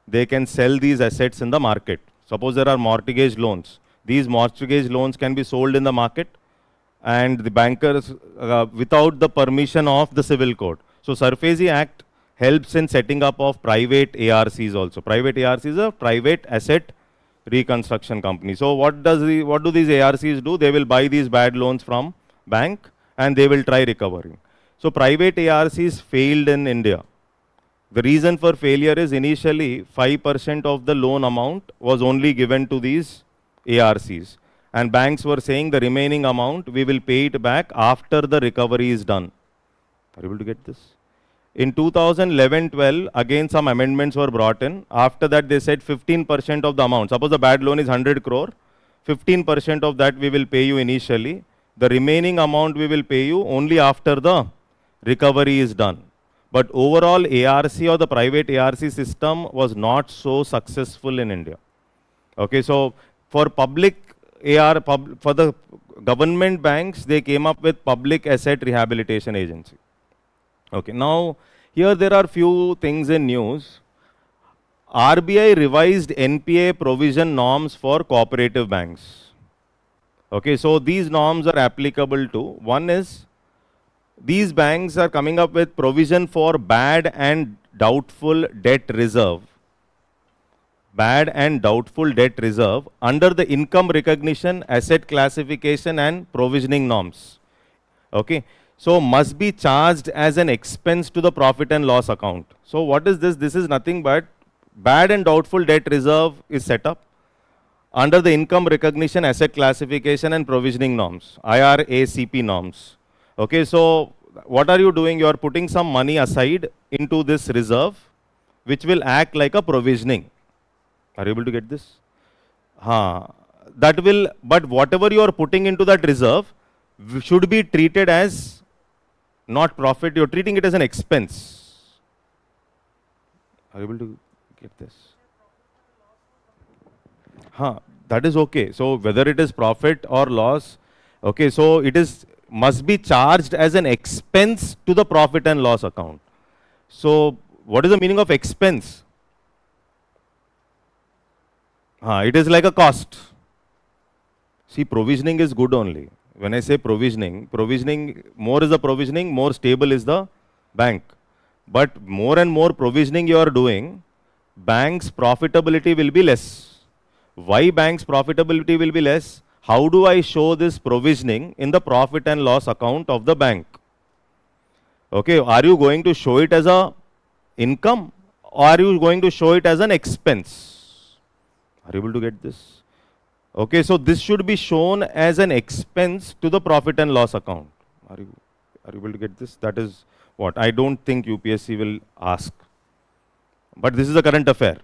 they can sell these assets in the market. Suppose there are mortgage loans. These mortgage loans can be sold in the market, and the bankers without the permission of the civil court. So SARFAESI Act helps in setting up of private ARCs also. Private ARCs is a private asset reconstruction company. So what do these ARCs do? They will buy these bad loans from bank and they will try recovering. So private ARCs failed in India. The reason for failure is initially 5% of the loan amount was only given to these ARCs. And banks were saying the remaining amount we will pay it back after the recovery is done. Are you able to get this? In 2011-12, again some amendments were brought in. After that they said 15% of the amount. Suppose the bad loan is 100 crore, 15% of that we will pay you initially. The remaining amount we will pay you only after the recovery is done. But overall ARC or the private ARC system was not so successful in India. Okay, so for public for the government banks, they came up with Public Asset Rehabilitation Agency. Okay, now here there are few things in news. RBI revised NPA provision norms for cooperative banks. Okay, so these norms are applicable to, one is, these banks are coming up with provision for bad and doubtful debt reserve. Bad and doubtful debt reserve under the income recognition, asset classification and provisioning norms. Okay, so must be charged as an expense to the profit and loss account. So what is this? This is nothing but bad and doubtful debt reserve is set up under the income recognition, asset classification and provisioning norms, IRACP norms. Okay, so what are you doing? You are putting some money aside into this reserve, which will act like a provisioning. Are you able to get this? That will, but whatever you are putting into that reserve should be treated as not profit. You are treating it as an expense. Are you able to get this? Huh, that is okay. So whether it is profit or loss, okay, so it is must be charged as an expense to the profit and loss account. So what is the meaning of expense? It is like a cost. See, provisioning is good only. When I say provisioning, more is the provisioning, more stable is the bank. But more and more provisioning you are doing, bank's profitability will be less. Why bank's profitability will be less? How do I show this provisioning in the profit and loss account of the bank? Okay, are you going to show it as a income or are you going to show it as an expense? Are you able to get this? Okay, so this should be shown as an expense to the profit and loss account. Are you able to get this? That is what I don't think UPSC will ask. But this is a current affair.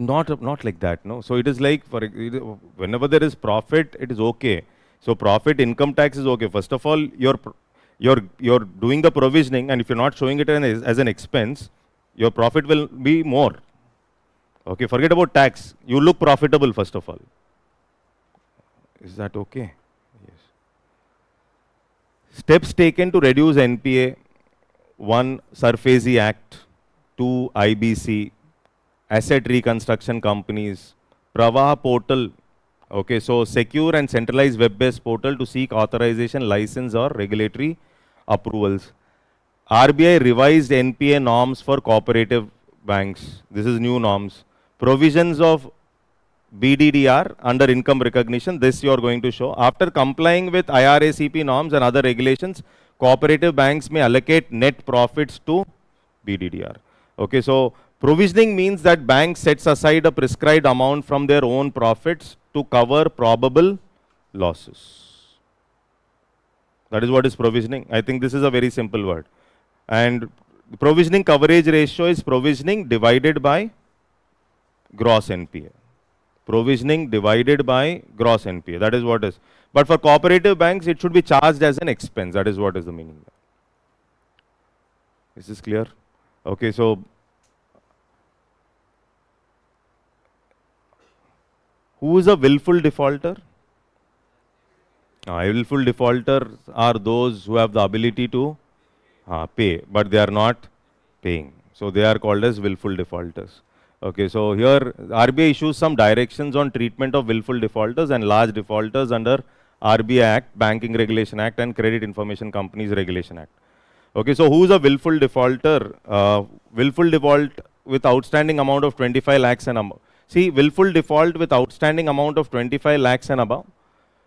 Not like that, no. So it is like whenever there is profit, it is okay. So profit income tax is okay. First of all, you're doing the provisioning, and if you're not showing it as an expense, your profit will be more. Okay, forget about tax. You look profitable first of all. Is that okay? Yes. Steps taken to reduce NPA. 1. Surface Act. 2. IBC. Asset reconstruction companies. Pravaha portal. Okay, so secure and centralized web-based portal to seek authorization, license or regulatory approvals. RBI revised NPA norms for cooperative banks. This is new norms. Provisions of BDDR under income recognition, this you are going to show. After complying with IRACP norms and other regulations, cooperative banks may allocate net profits to BDDR. Okay, so provisioning means that bank sets aside a prescribed amount from their own profits to cover probable losses. That is what is provisioning. I think this is a very simple word. And provisioning coverage ratio is provisioning divided by gross NPA. Provisioning divided by gross NPA. That is what is. But for cooperative banks, it should be charged as an expense. That is what is the meaning. Is this clear? Okay, so who is a willful defaulter? Willful defaulters are those who have the ability to pay, but they are not paying. So they are called as willful defaulters. Okay, so here RBI issues some directions on treatment of willful defaulters and large defaulters under RBI Act, Banking Regulation Act and Credit Information Companies Regulation Act. Okay, so who is a willful defaulter? Willful default with outstanding amount of 25 lakhs and above. See, willful default with outstanding amount of 25 lakhs and above.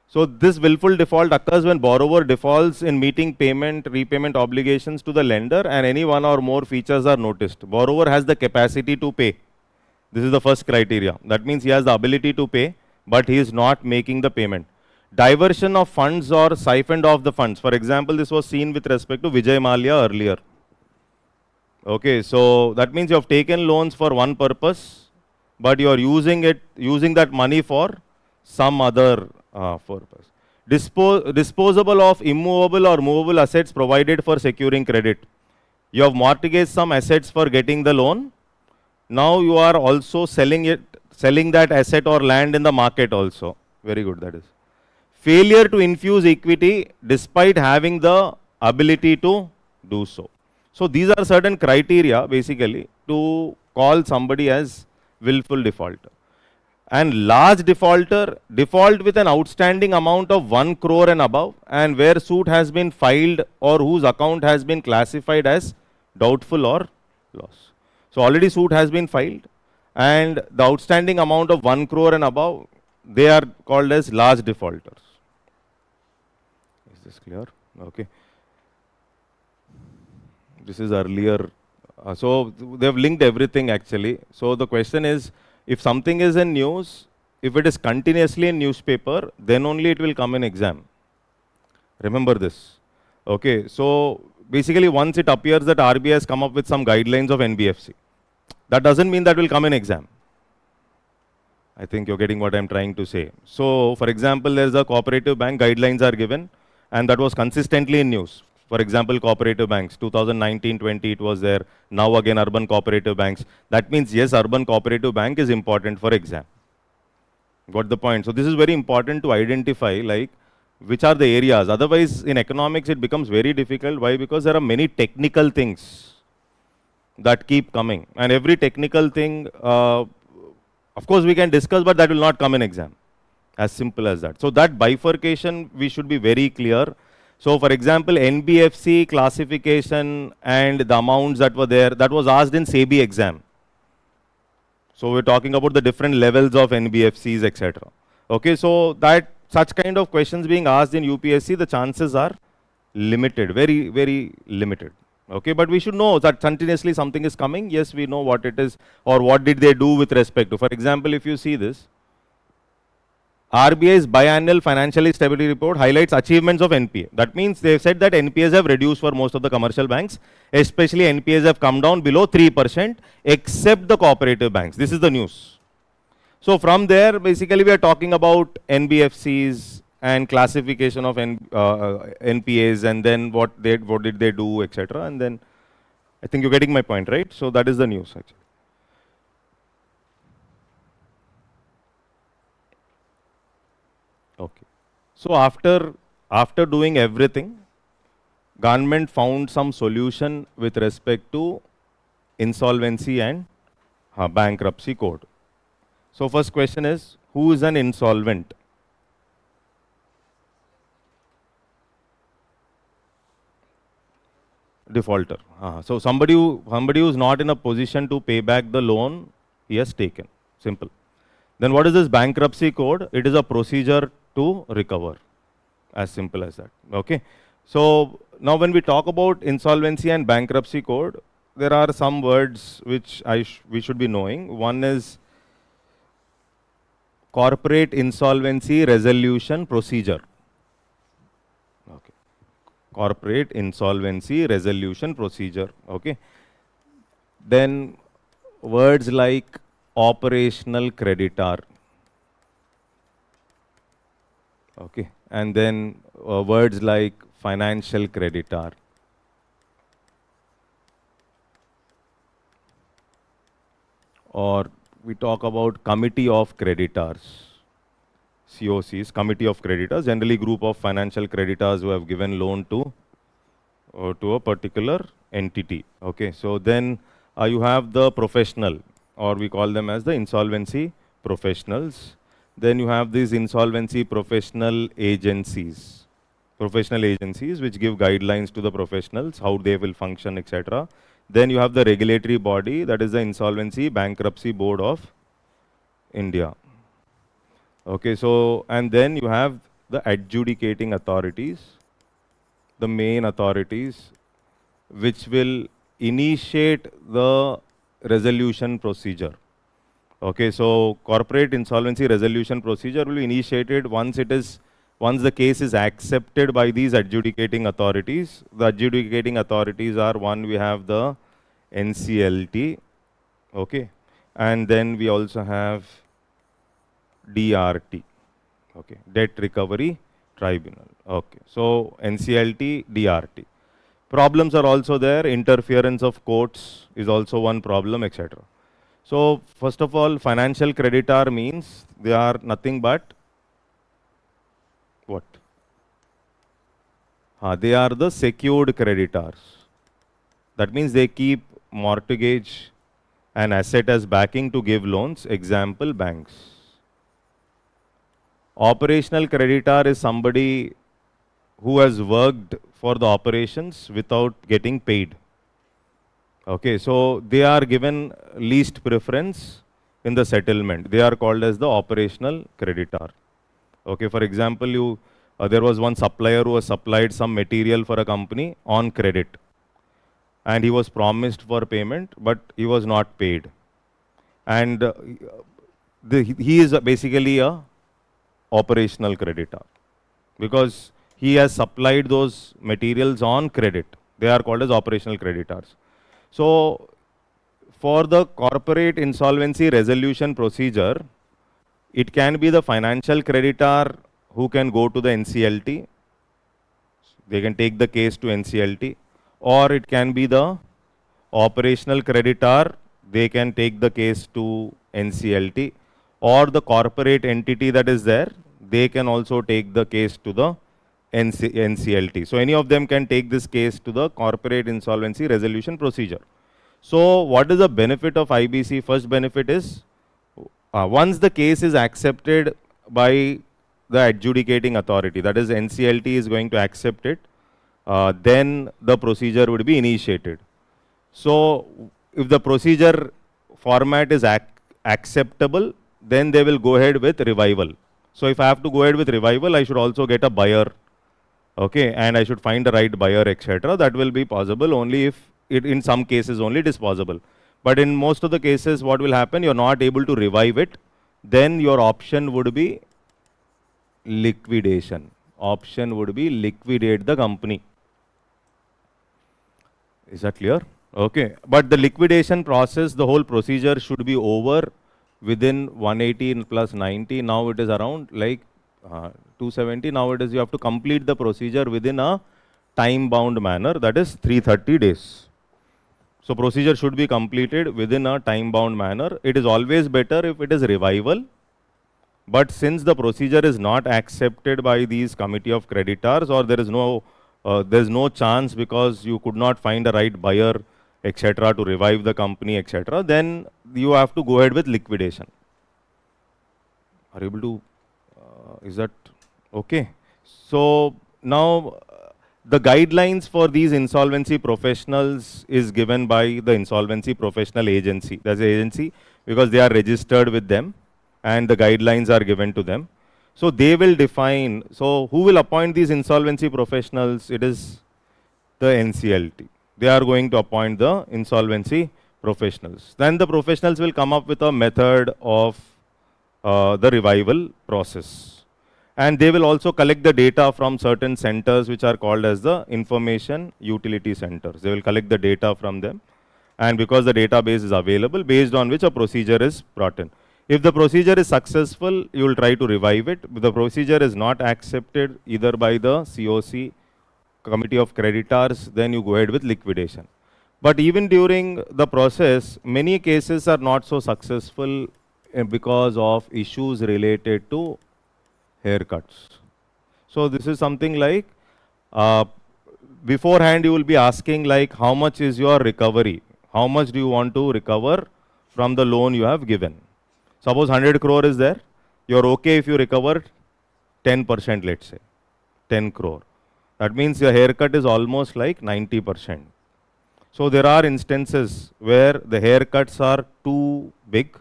So this willful default occurs when borrower defaults in meeting repayment obligations to the lender and any one or more features are noticed. Borrower has the capacity to pay. This is the first criteria. That means he has the ability to pay, but he is not making the payment. Diversion of funds or siphoned off the funds. For example, this was seen with respect to Vijay Mallya earlier. Okay, so that means you have taken loans for one purpose, but you are using that money for some other purpose. Disposable of immovable or movable assets provided for securing credit. You have mortgaged some assets for getting the loan. Now you are also selling that asset or land in the market also. Very good, that is. Failure to infuse equity despite having the ability to do so. So these are certain criteria basically to call somebody as willful defaulter. And large defaulter, default with an outstanding amount of 1 crore and above, and where suit has been filed or whose account has been classified as doubtful or loss. So already suit has been filed, and the outstanding amount of 1 crore and above, they are called as large defaulters. Is this clear? Okay. This is earlier. So they have linked everything actually. So the question is, if something is in news, if it is continuously in newspaper, then only it will come in exam. Remember this. Okay, so basically once it appears that RBI has come up with some guidelines of NBFC, that doesn't mean that will come in exam. I think you're getting what I'm trying to say. So for example, there's a cooperative bank, guidelines are given, and that was consistently in news. For example, cooperative banks, 2019-20 it was there. Now again urban cooperative banks. That means yes, urban cooperative bank is important for exam. Got the point? So this is very important to identify like which are the areas. Otherwise in economics it becomes very difficult. Why? Because there are many technical things that keep coming. And every technical thing, of course we can discuss, but that will not come in exam. As simple as that. So that bifurcation we should be very clear. So for example, NBFC classification and the amounts that were there, that was asked in SEBI exam. So we're talking about the different levels of NBFCs, etc. Okay, so that such kind of questions being asked in UPSC, the chances are limited, very, very limited. Okay, but we should know that continuously something is coming. Yes, we know what it is or what did they do with respect to. For example, if you see this, RBI's biannual financial stability report highlights achievements of NPA. That means they've said that NPAs have reduced for most of the commercial banks, especially NPAs have come down below 3% except the cooperative banks. This is the news. So from there, basically we are talking about NBFCs and classification of NPAs and then what did they do, etc. And then I think you're getting my point, right? So that is the news actually. Okay. So after doing everything, government found some solution with respect to insolvency and bankruptcy code. So first question is, who is an insolvent? Defaulter. So somebody who is not in a position to pay back the loan he has taken. Simple. Then what is this bankruptcy code? It is a procedure to recover. As simple as that. Okay. So now when we talk about insolvency and bankruptcy code, there are some words which we should be knowing. One is corporate insolvency resolution procedure. Okay. Corporate insolvency resolution procedure. Okay. Then words like operational creditor. Okay, and then words like financial creditor. Or we talk about committee of creditors. COCs, committee of creditors, generally group of financial creditors who have given loan to a particular entity. Okay, so then you have the professional, or we call them as the insolvency professionals. Then you have these insolvency professional agencies which give guidelines to the professionals, how they will function, etc. Then you have the regulatory body, that is the Insolvency Bankruptcy Board of India. Okay, so and then you have the adjudicating authorities, the main authorities which will initiate the resolution procedure. Okay, so corporate insolvency resolution procedure will be initiated once the case is accepted by these adjudicating authorities. The adjudicating authorities are, one, we have the NCLT, okay, and then we also have DRT, okay, Debt Recovery Tribunal. Okay, so NCLT, DRT. Problems are also there. Interference of courts is also one problem, etc. So first of all, financial creditor means they are nothing but what? They are the secured creditors. That means they keep mortgage and asset as backing to give loans. Example, banks. Operational creditor is somebody who has worked for the operations without getting paid. Okay, so they are given least preference in the settlement. They are called as the operational creditor. Okay, for example, there was one supplier who has supplied some material for a company on credit, and he was promised for payment, but he was not paid. And he is basically a operational creditor because he has supplied those materials on credit. They are called as operational creditors. So for the corporate insolvency resolution procedure, it can be the financial creditor who can go to the NCLT. They can take the case to NCLT, or it can be the operational creditor, they can take the case to NCLT, or the corporate entity that is there, they can also take the case to the NCLT. So any of them can take this case to the corporate insolvency resolution procedure. So what is the benefit of IBC? First benefit is once the case is accepted by the adjudicating authority, that is NCLT is going to accept it, then the procedure would be initiated. So if the procedure format is acceptable, then they will go ahead with revival. So if I have to go ahead with revival, I should also get a buyer, okay, and I should find the right buyer, etc. That will be possible only if it, in some cases only it is possible. But in most of the cases, what will happen? You're not able to revive it. Then your option would be liquidation. Option would be liquidate the company. Is that clear? Okay. But the liquidation process, the whole procedure should be over within 180 plus 90. Now it is around like 270. Now it is you have to complete the procedure within a time bound manner, that is 330 days. So procedure should be completed within a time bound manner. It is always better if it is revival. But since the procedure is not accepted by these committee of creditors, or there is no chance because you could not find a right buyer, etc., to revive the company, etc., then you have to go ahead with liquidation. Are you able to? Is that okay? So now the guidelines for these insolvency professionals is given by the insolvency professional agency. That's the agency because they are registered with them and the guidelines are given to them. So they will define, so who will appoint these insolvency professionals? It is the NCLT. They are going to appoint the insolvency professionals. Then the professionals will come up with a method of the revival process. And they will also collect the data from certain centers which are called as the information utility centers. They will collect the data from them. And because the database is available, based on which a procedure is brought in. If the procedure is successful, you will try to revive it. If the procedure is not accepted either by the COC, committee of creditors, then you go ahead with liquidation. But even during the process, many cases are not so successful because of issues related to haircuts. So this is something like beforehand you will be asking like how much is your recovery? How much do you want to recover from the loan you have given? Suppose 100 crore is there. You're okay if you recover 10%, let's say, 10 crore. That means your haircut is almost like 90%. So there are instances where the haircuts are too big,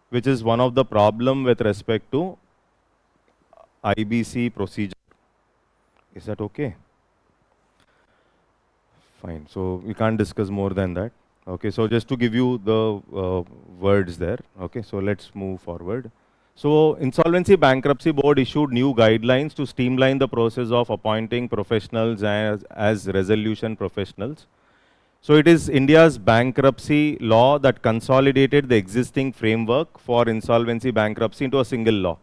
which is one of the problem with respect to IBC procedure. Is that okay? Fine. So we can't discuss more than that. Okay. So just to give you the words there. Okay. So let's move forward. So Insolvency Bankruptcy Board issued new guidelines to streamline the process of appointing professionals as resolution professionals. So it is India's bankruptcy law that consolidated the existing framework for insolvency bankruptcy into a single law.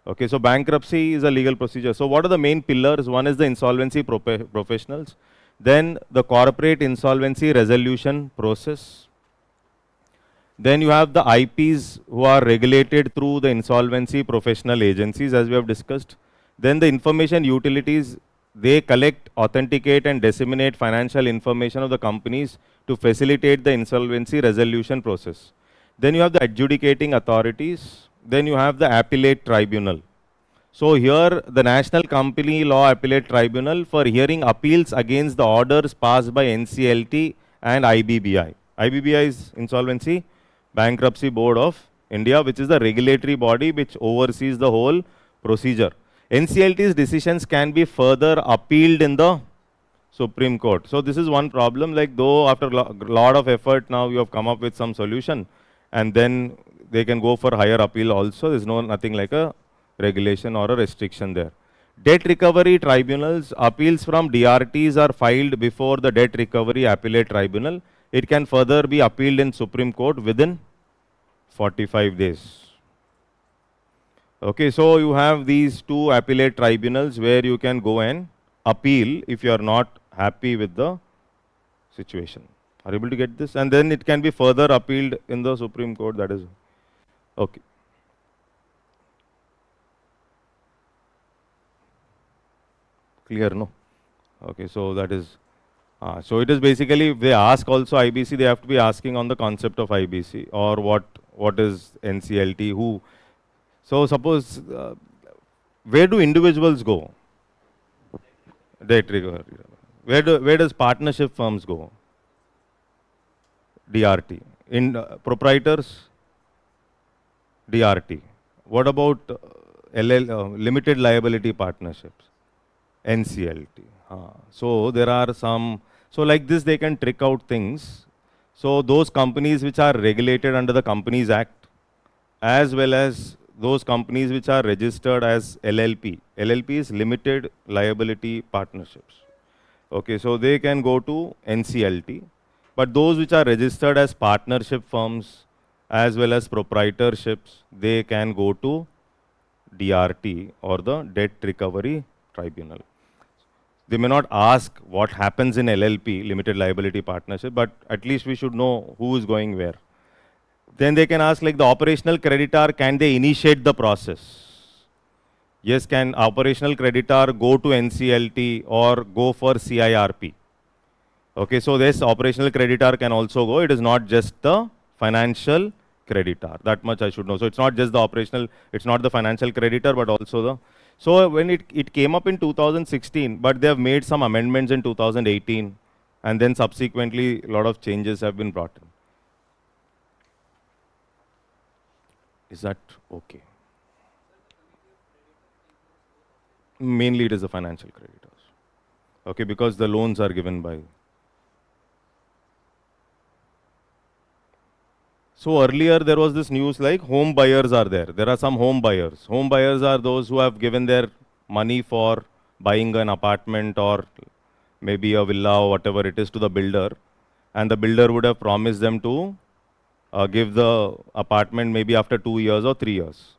Okay, so bankruptcy is a legal procedure. So what are the main pillars? One is the insolvency professionals, then the corporate insolvency resolution process. Then you have the IPs who are regulated through the insolvency professional agencies, as we have discussed. Then the information utilities, they collect, authenticate and disseminate financial information of the companies to facilitate the insolvency resolution process. Then you have the adjudicating authorities. Then you have the appellate tribunal. So here the National Company Law Appellate Tribunal for hearing appeals against the orders passed by NCLT and IBBI. IBBI is Insolvency Bankruptcy Board of India, which is the regulatory body which oversees the whole procedure. NCLT's decisions can be further appealed in the Supreme Court. So this is one problem, like though after a lot of effort now you have come up with some solution and then they can go for higher appeal also. There is nothing like a regulation or a restriction there. Debt recovery tribunals, appeals from DRTs are filed before the Debt Recovery Appellate Tribunal. It can further be appealed in Supreme Court within 45 days. Okay, so you have these two appellate tribunals where you can go and appeal if you are not happy with the situation. Are you able to get this? And then it can be further appealed in the Supreme Court. That is okay. Clear, no? Okay, so that is. So it is basically, if they ask also IBC, they have to be asking on the concept of IBC or what is NCLT, who. So suppose, where do individuals go? Debt recovery. Where does partnership firms go? DRT. In proprietors, DRT. What about limited liability partnerships? NCLT. So there are some, so like this they can trick out things. So those companies which are regulated under the Companies Act, as well as those companies which are registered as LLP. LLP is limited liability partnerships. Okay, so they can go to NCLT. But those which are registered as partnership firms as well as proprietorships, they can go to DRT or the Debt Recovery Tribunal. They may not ask what happens in LLP, limited liability partnership, but at least we should know who is going where. Then they can ask, like, the operational creditor, can they initiate the process? Yes, can operational creditor go to NCLT or go for CIRP? Okay, so this operational creditor can also go. It is not just the financial creditor. That much I should know. So it's not just the operational, it's not the financial creditor, but also the. So when it came up in 2016, but they have made some amendments in 2018, and then subsequently a lot of changes have been brought in. Is that okay? Mainly it is the financial creditors. Okay, because the loans are given by. So earlier there was this news like home buyers are there. There are some home buyers. Home buyers are those who have given their money for buying an apartment or maybe a villa or whatever it is to the builder. And the builder would have promised them to give the apartment maybe after 2 years or 3 years.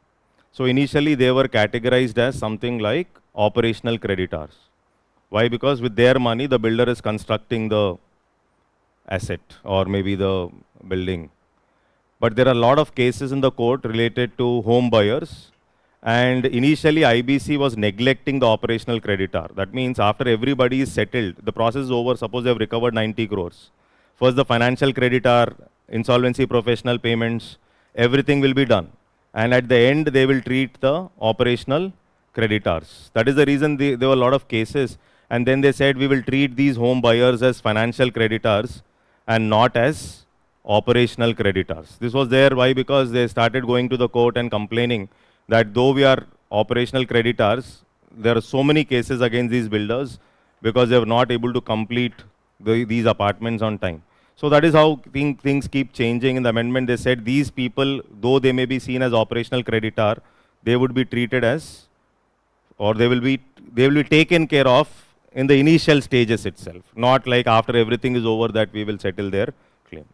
So initially they were categorized as something like operational creditors. Why? Because with their money the builder is constructing the asset or maybe the building. But there are a lot of cases in the court related to home buyers. And initially IBC was neglecting the operational creditor. That means after everybody is settled, the process is over. Suppose they have recovered 90 crores. First the financial creditor, insolvency professional payments, everything will be done. And at the end, they will treat the operational creditors. That is the reason there were a lot of cases. And then they said, we will treat these home buyers as financial creditors and not as operational creditors. This was there. Why? Because they started going to the court and complaining that though we are operational creditors, there are so many cases against these builders because they were not able to complete these apartments on time. So that is how things keep changing. In the amendment, they said these people, though they may be seen as operational creditor, they would be treated as, or they will be taken care of in the initial stages itself, not like after everything is over that we will settle their claim.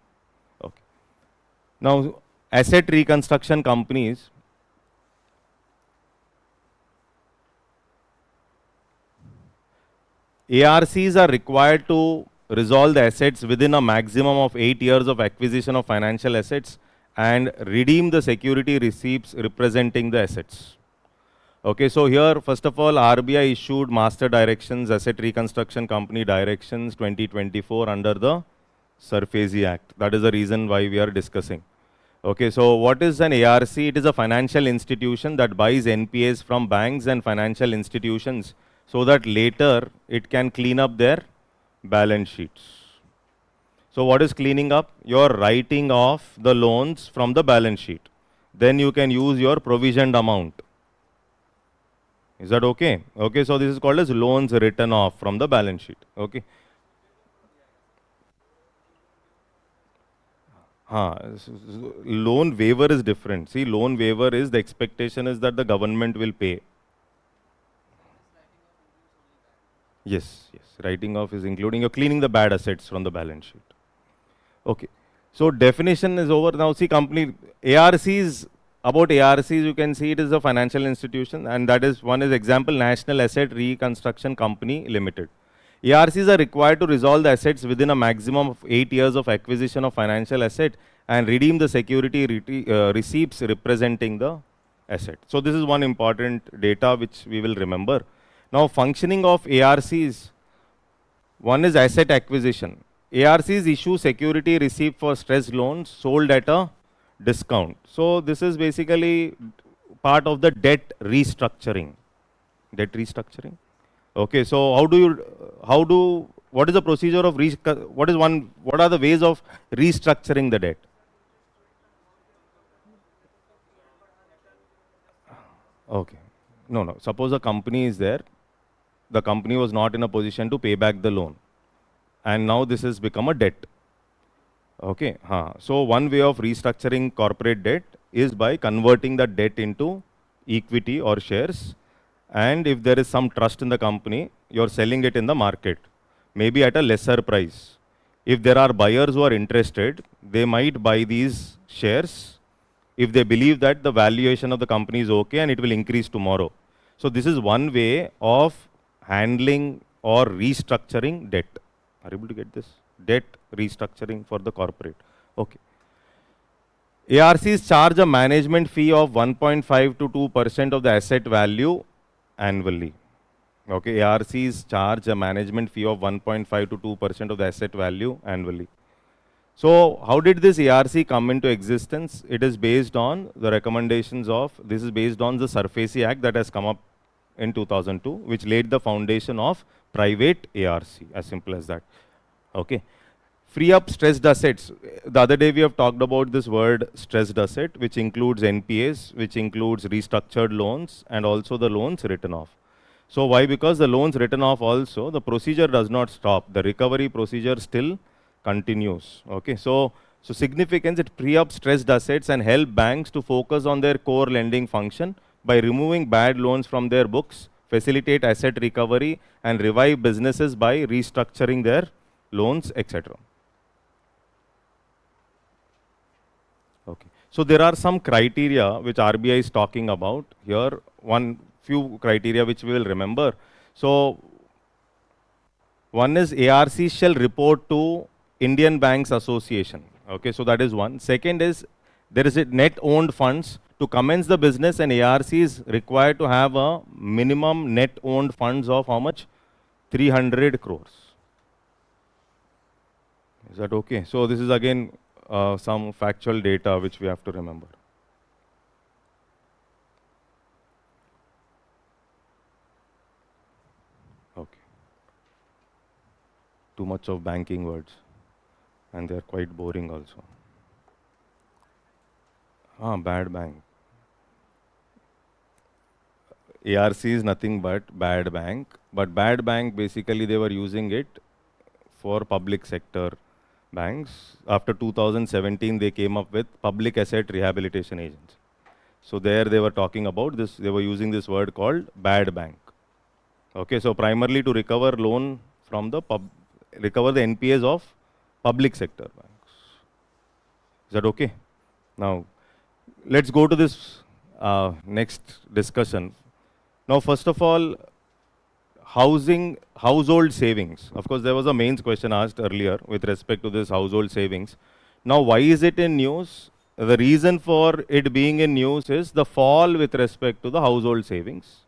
Okay. Now, asset reconstruction companies, ARCs are required to resolve the assets within a maximum of 8 years of acquisition of financial assets and redeem the security receipts representing the assets. Okay, so here, first of all, RBI issued Master Directions, Asset Reconstruction Company Directions 2024 under the SARFAESI Act. That is the reason why we are discussing. Okay, so what is an ARC? It is a financial institution that buys NPAs from banks and financial institutions so that later it can clean up their balance sheets. So what is cleaning up? You're writing off the loans from the balance sheet. Then you can use your provisioned amount. Is that okay? Okay, so this is called as loans written off from the balance sheet. Okay. Loan waiver is different. See, loan waiver is the expectation is that the government will pay. Yes, yes. Writing off is including you're cleaning the bad assets from the balance sheet. Okay. So definition is over. Now see company ARCs About ARCs, you can see it is a financial institution, and that is one is example National Asset Reconstruction Company Limited. ARCs are required to resolve the assets within a maximum of 8 years of acquisition of financial asset and redeem the security receipts representing the asset. So this is one important data which we will remember. Now functioning of ARCs, one is asset acquisition. ARCs issue security receipt for stressed loans sold at a discount. So this is basically part of the debt restructuring. Debt restructuring. Okay, so what is the procedure of, what are the ways of restructuring the debt? Okay, no, suppose a company is there, the company was not in a position to pay back the loan, and now this has become a debt. Okay, so one way of restructuring corporate debt is by converting the debt into equity or shares, and if there is some trust in the company, you're selling it in the market, maybe at a lesser price. If there are buyers who are interested, they might buy these shares if they believe that the valuation of the company is okay and it will increase tomorrow. So this is one way of handling or restructuring debt. Are you able to get this? Debt restructuring for the corporate. Okay. ARCs charge a management fee of 1.5 to 2% of the asset value annually. Okay, ARCs charge a management fee of 1.5 to 2% of the asset value annually. So how did this ARC come into existence? It is based on the recommendations of, this is based on the SURFACI Act that has come up in 2002, which laid the foundation of private ARC, as simple as that. Okay. Free up stressed assets. The other day we have talked about this word stressed asset, which includes NPAs, which includes restructured loans, and also the loans written off. So why? Because the loans written off also, the procedure does not stop. The recovery procedure still continues. Okay. So significance, it free up stressed assets and help banks to focus on their core lending function by removing bad loans from their books, facilitate asset recovery, and revive businesses by restructuring their loans, etc. Okay. So there are some criteria which RBI is talking about here. Few criteria which we will remember. So one is ARC shall report to Indian Banks Association. Okay, so that is one. Second is there is a net owned funds. To commence the business, an ARC is required to have a minimum net owned funds of how much? 300 crores. Is that okay? So this is again some factual data which we have to remember. Okay. Too much of banking words, and they are quite boring also. Bad bank. ARC is nothing but bad bank, but bad bank basically they were using it for public sector banks. After 2017, they came up with public asset rehabilitation agency. So there they were talking about this, they were using this word called bad bank. Okay, so primarily to recover loan from the recover the NPAs of public sector banks. Is that okay? Now, let's go to this next discussion. Now, first of all, household savings. Of course, there was a mains question asked earlier with respect to this household savings. Now, why is it in news? The reason for it being in news is the fall with respect to the household savings.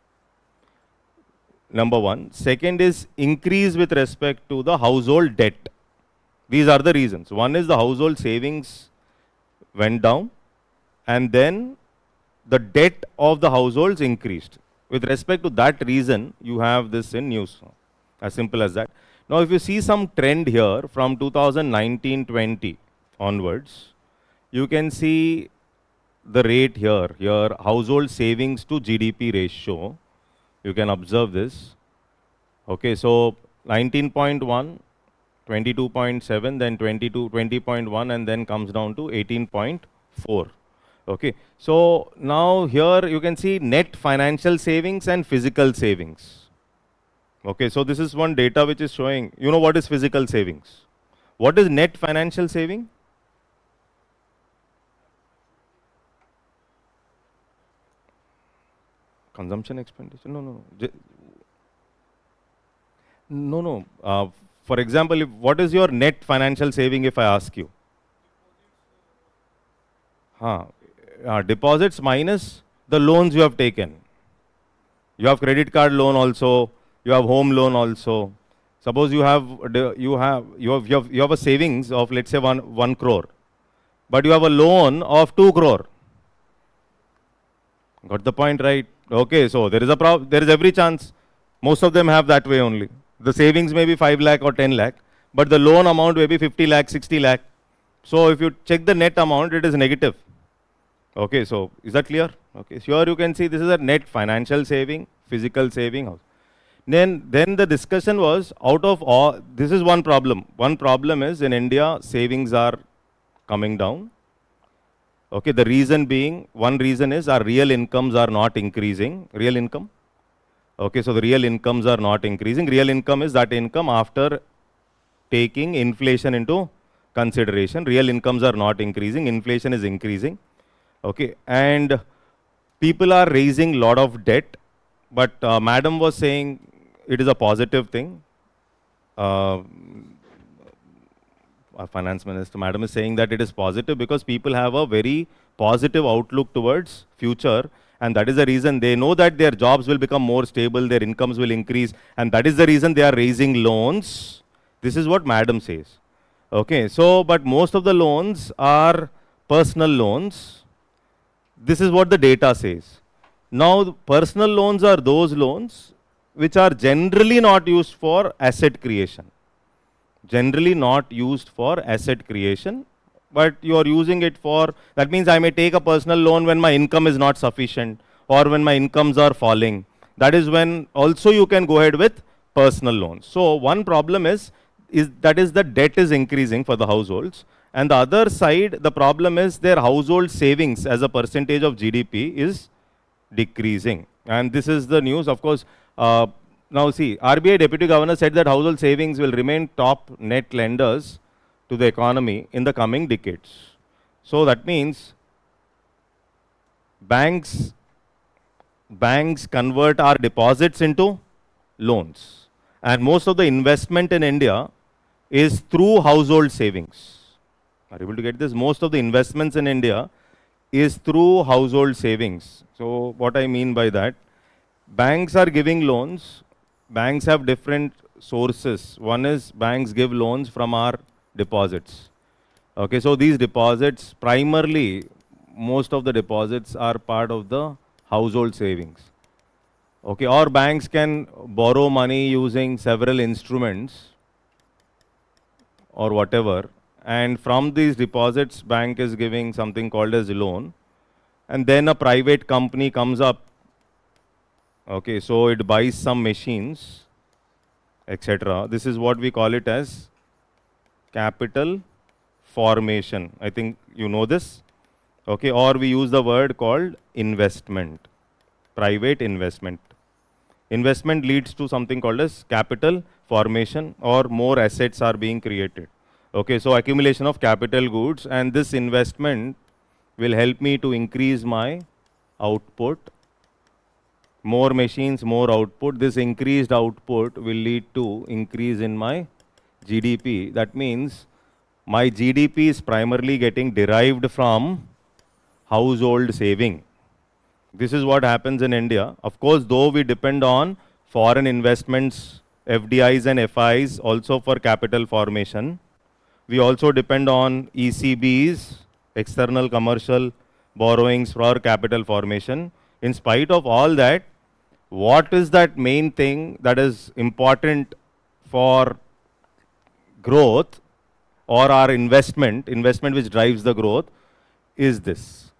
Number one. Second is increase with respect to the household debt. These are the reasons. One is the household savings went down, and then the debt of the households increased. With respect to that reason, you have this in news. As simple as that. Now, if you see some trend here from 2019-20 onwards, you can see the rate here. Here, household savings to GDP ratio. You can observe this. Okay, so 19.1, 22.7, then 20.1, and then comes down to 18.4. Okay, so now here you can see net financial savings and physical savings. Okay, so this is one data which is showing, you know what is physical savings? What is net financial saving? Consumption expenditure? No, no, no. No, no. For example, what is your net financial saving if I ask you? Deposits minus the loans you have taken. You have credit card loan also. You have home loan also. Suppose you have a savings of, let's say, one crore, but you have a loan of 2 crore. Got the point, right? Okay, so there is a problem. There is every chance. Most of them have that way only. The savings may be 5 lakh or 10 lakh, but the loan amount may be 50 lakh, 60 lakh. So if you check the net amount, it is negative. Okay, so is that clear? Okay, so here you can see this is a net financial saving, physical saving. Then the discussion was, out of all, this is one problem. One problem is in India, savings are coming down. Okay, the reason being, one reason is our real incomes are not increasing. Real income. Okay, so the real incomes are not increasing. Real income is that income after taking inflation into consideration. Real incomes are not increasing. Inflation is increasing. Okay, and people are raising lot of debt, but madam was saying it is a positive thing. Our finance minister, madam, is saying that it is positive because people have a very positive outlook towards future, and that is the reason they know that their jobs will become more stable, their incomes will increase, and that is the reason they are raising loans. This is what madam says. Okay, so but most of the loans are personal loans. This is what the data says. Now, personal loans are those loans which are generally not used for asset creation. Generally not used for asset creation, but you are using it for, that means I may take a personal loan when my income is not sufficient or when my incomes are falling. That is when also you can go ahead with personal loans. So one problem is that the debt is increasing for the households, and the other side, the problem is their household savings as a percentage of GDP is decreasing. And this is the news, of course. Now see, RBI Deputy Governor said that household savings will remain top net lenders to the economy in the coming decades. So that means banks convert our deposits into loans. And most of the investment in India is through household savings. Are you able to get this? Most of the investments in India is through household savings. So what I mean by that, banks are giving loans. Banks have different sources. One is banks give loans from our deposits. Okay, so these deposits, primarily, most of the deposits are part of the household savings. Okay, or banks can borrow money using several instruments or whatever, and from these deposits, bank is giving something called as loan, and then a private company comes up. Okay, so it buys some machines, etc. This is what we call it as capital formation. I think you know this. Okay, or we use the word called investment, private investment. Investment leads to something called as capital formation, or more assets are being created. Okay, so accumulation of capital goods, and this investment will help me to increase my output. More machines, more output. This increased output will lead to increase in my GDP. That means my GDP is primarily getting derived from household saving. This is what happens in India. Of course, though we depend on foreign investments, FDIs and FIs also for capital formation, we also depend on ECBs, external commercial borrowings for capital formation. In spite of all that, what is that main thing that is important for growth or our investment which drives the growth is this.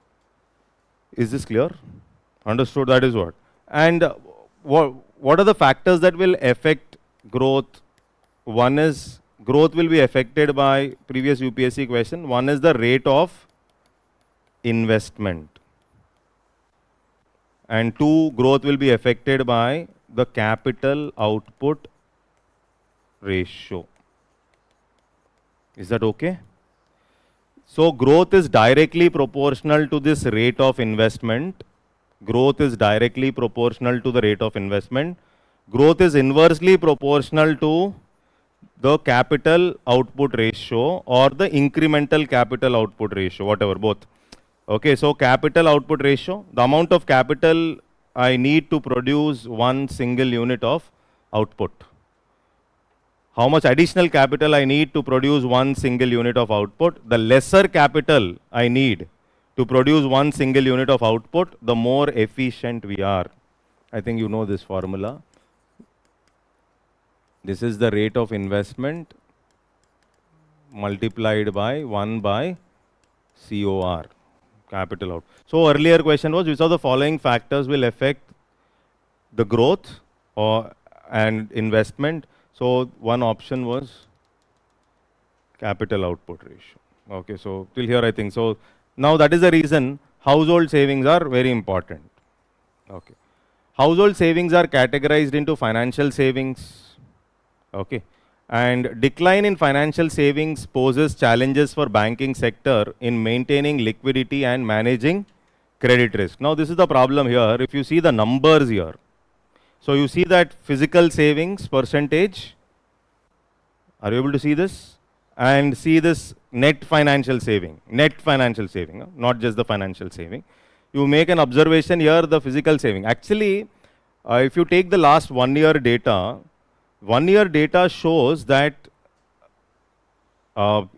Is this clear? Understood? That is what. And what are the factors that will affect growth? One is growth will be affected by previous UPSC question. One is the rate of investment. And two, growth will be affected by the capital output ratio. Is that okay? So growth is directly proportional to this rate of investment, Growth is directly proportional to the rate of investment. Growth is inversely proportional to the capital output ratio or the incremental capital output ratio, whatever, both. Okay, so capital output ratio, the amount of capital I need to produce one single unit of output. How much additional capital I need to produce one single unit of output. The lesser capital I need to produce one single unit of output, the more efficient we are. I think you know this formula. This is the rate of investment multiplied by 1 by COR, capital out. So earlier question was, which of the following factors will affect the growth and investment? So one option was capital output ratio. Okay, so till here I think. So now that is the reason household savings are very important. Okay. Household savings are categorized into financial savings. Okay. And decline in financial savings poses challenges for banking sector in maintaining liquidity and managing credit risk. Now this is the problem here. If you see the numbers here, so you see that physical savings percentage, are you able to see this? And see this net financial saving, not just the financial saving. You make an observation here, the physical saving. Actually, if you take the last 1 year data, 1 year data shows that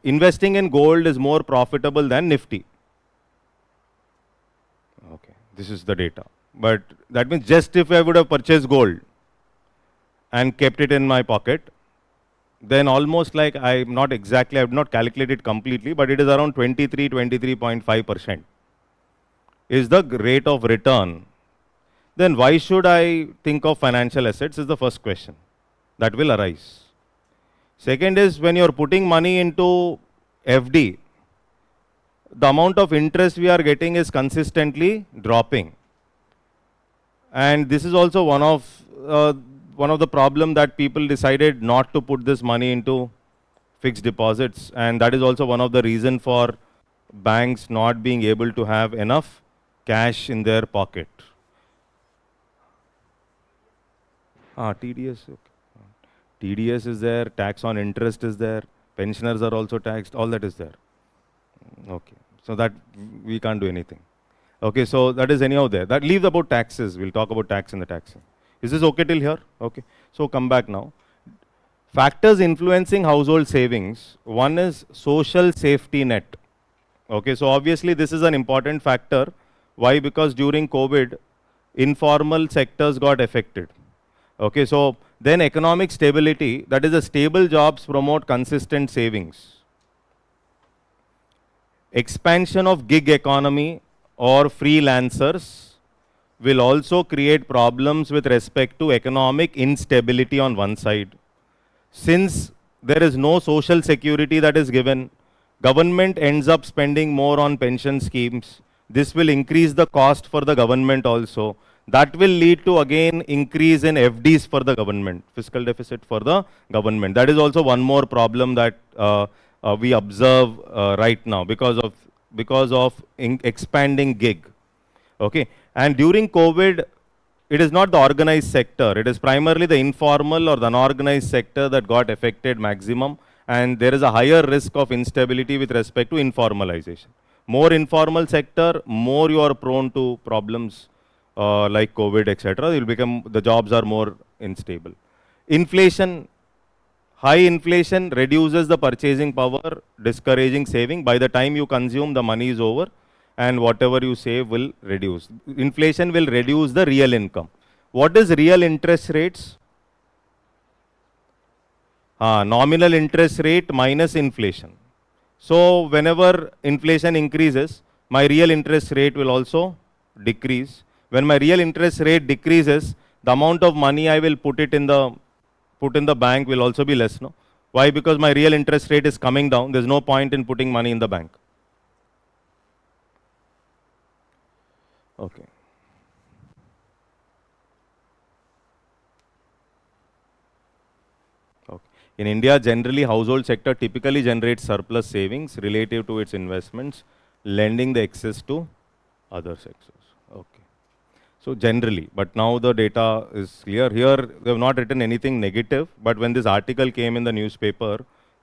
investing in gold is more profitable than Nifty. Okay, this is the data. But that means just if I would have purchased gold and kept it in my pocket, then almost like I'm not exactly, I have not calculated completely, but it is around 23.5% is the rate of return. Then why should I think of financial assets is the first question that will arise. Second is when you're putting money into FD, the amount of interest we are getting is consistently dropping. And this is also one of the problem that people decided not to put this money into fixed deposits, and that is also one of the reason for banks not being able to have enough cash in their pocket. TDS, okay. TDS is there, tax on interest is there, pensioners are also taxed, all that is there. Okay, so that we can't do anything. Okay, so that is anyhow there. That leaves about taxes. We'll talk about tax in the taxing. Is this okay till here? Okay, so come back now. Factors influencing household savings. One is social safety net. Okay, so obviously this is an important factor. Why? Because during COVID, informal sectors got affected. Okay, so then economic stability, that is, a stable jobs promote consistent savings. Expansion of gig economy or freelancers will also create problems with respect to economic instability on one side. Since there is no social security that is given, government ends up spending more on pension schemes. This will increase the cost for the government also. That will lead to again increase in FDs for the government, fiscal deficit for the government. That is also one more problem that we observe right now because of expanding gig. Okay, and during COVID, it is not the organized sector. It is primarily the informal or the unorganized sector that got affected maximum, and there is a higher risk of instability with respect to informalization. More informal sector, more you are prone to problems like COVID, etc. The jobs are more unstable. Inflation, high inflation reduces the purchasing power, discouraging saving. By the time you consume, the money is over, and whatever you save will reduce. Inflation will reduce the real income. What is real interest rates? Nominal interest rate minus inflation. So whenever inflation increases, my real interest rate will also decrease. When my real interest rate decreases, the amount of money I will put in the bank will also be less. No? Why? Because my real interest rate is coming down. There's no point in putting money in the bank. Okay. In India, generally, household sector typically generates surplus savings relative to its investments, lending the excess to other sectors. Okay. So generally, but now the data is clear. Here, they have not written anything negative, but when this article came in the newspaper,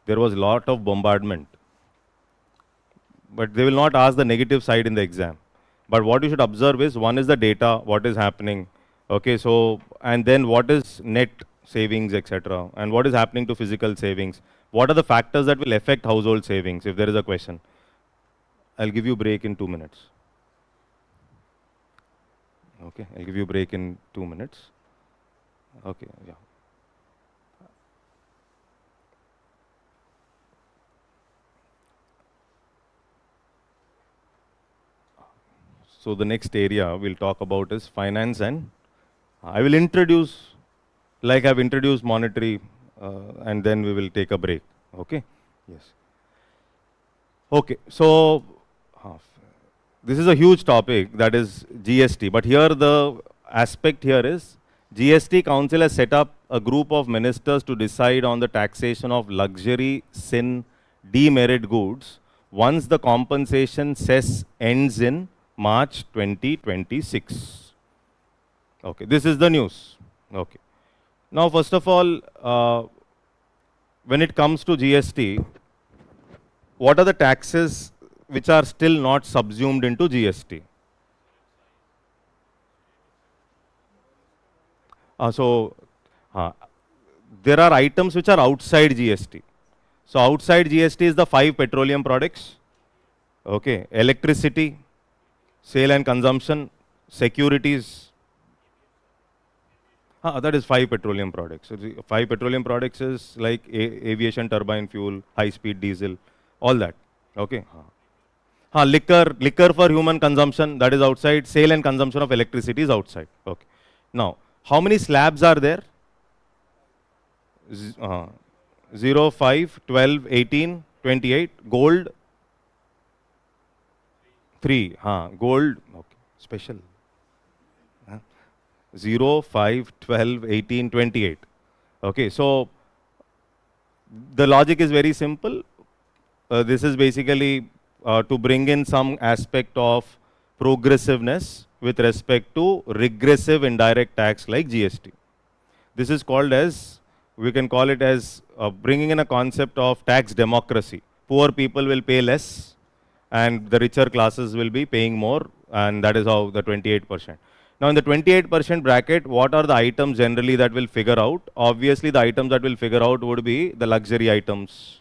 there was a lot of bombardment. But they will not ask the negative side in the exam. But what you should observe is, one is the data, what is happening, okay, so, and then what is net savings, etc., and what is happening to physical savings. What are the factors that will affect household savings, if there is a question. I'll give you a break in 2 minutes. Okay, I'll give you a break in 2 minutes. Okay, yeah. So the next area we'll talk about is finance, and I will introduce, like I've introduced monetary, and then we will take a break. Okay, yes. Okay, so this is a huge topic, that is GST, but here the aspect here is GST Council has set up a group of ministers to decide on the taxation of luxury, sin, demerit goods once the compensation cess ends in March 2026. Okay, this is the news. Okay. Now, first of all, when it comes to GST, what are the taxes which are still not subsumed into GST? There are items which are outside GST. So outside GST is the 5 petroleum products, okay, electricity, sale and consumption, securities. That is 5 petroleum products. So 5 petroleum products is like aviation turbine fuel, high-speed diesel, all that. Okay. Liquor for human consumption, that is outside. Sale and consumption of electricity is outside. Okay. Now, how many slabs are there? 0, 5, 12, 18, 28. Gold? 3. Gold, okay, special. 0, 5, 12, 18, 28. Okay, so the logic is very simple. This is basically to bring in some aspect of progressiveness with respect to regressive indirect tax like GST. This is called as, we can call it as bringing in a concept of tax democracy. Poor people will pay less and the richer classes will be paying more, and that is how the 28%. Now in the 28% bracket, what are the items generally that will figure out? Obviously the items that will figure out would be the luxury items,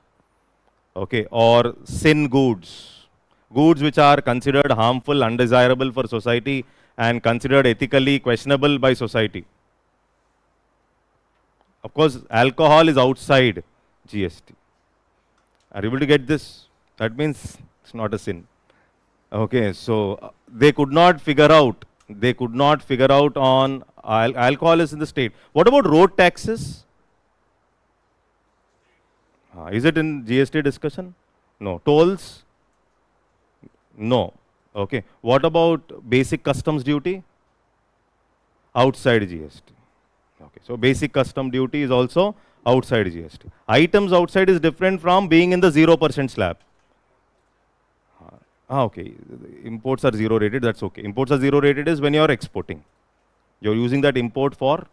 okay, or sin goods, goods which are considered harmful, undesirable for society and considered ethically questionable by society. Of course, alcohol is outside GST. Are you able to get this? That means it's not a sin. Okay, so they could not figure out on alcohol is in the state. What about road taxes? Is it in GST discussion? No. Tolls? No. Okay. What about basic customs duty? Outside GST. Okay. So basic custom duty is also outside GST. Items outside is different from being in the 0% slab. Okay. Imports are 0 rated, that's okay. Imports are 0 rated is when you are exporting. You're using that import for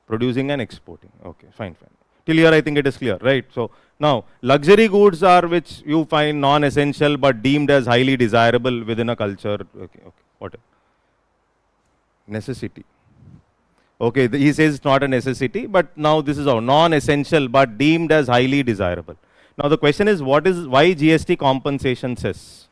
producing and exporting. Okay, fine. Till here I think it is clear, right? So now luxury goods are which you find non-essential but deemed as highly desirable within a culture. Okay. What? Necessity. Okay, he says it's not a necessity, but now this is our non-essential but deemed as highly desirable. Now the question is, why GST compensation cess?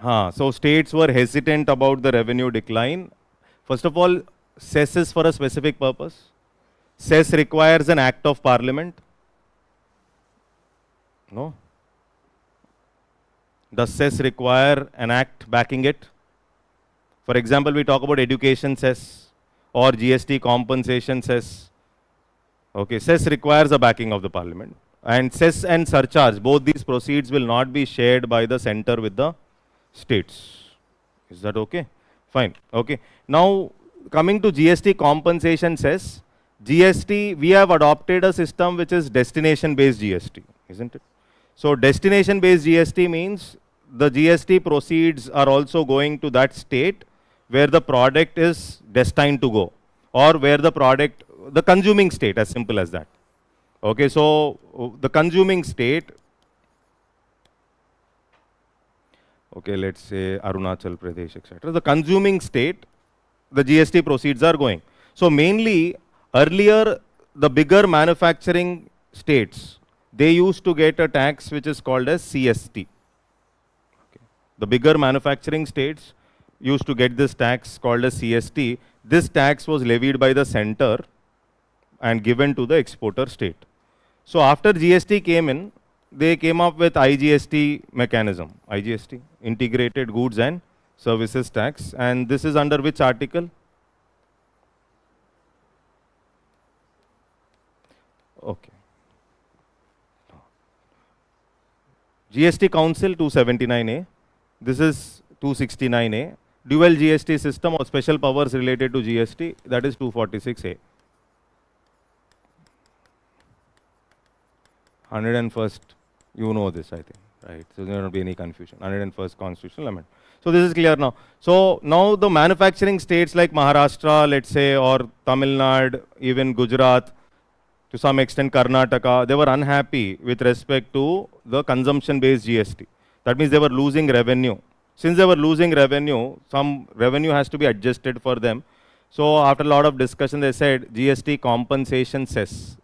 So states were hesitant about the revenue decline. First of all, cess is for a specific purpose. Cess requires an act of parliament. No? Does cess require an act backing it? For example, we talk about education cess or GST compensation cess. Okay, cess requires a backing of the parliament. And cess and surcharge, both these proceeds will not be shared by the center with the states. Is that okay? Fine. Okay. Now, coming to GST compensation cess, GST, we have adopted a system which is destination-based GST, isn't it? So, destination-based GST means the GST proceeds are also going to that state where the product is destined to go, or where the product, the consuming state, as simple as that. Okay, so the consuming state, okay, let's say Arunachal Pradesh, etc. The consuming state, the GST proceeds are going. So mainly earlier, the bigger manufacturing states, they used to get a tax which is called as CST. Okay. The bigger manufacturing states used to get this tax called as CST. This tax was levied by the center and given to the exporter state. So after GST came in, they came up with IGST mechanism. IGST, Integrated Goods and Services Tax. And this is under which article? Okay. GST Council 279A. This is 269A. Dual GST system or special powers related to GST, that is 246A. 101st, you know this, I think, right? So there will not be any confusion. 101st Constitutional Amendment. So this is clear now. So now the manufacturing states like Maharashtra, let's say, or Tamil Nadu, even Gujarat, to some extent Karnataka, they were unhappy with respect to the consumption-based GST. That means they were losing revenue. Since they were losing revenue, some revenue has to be adjusted for them. So after a lot of discussion, they said GST compensation cess.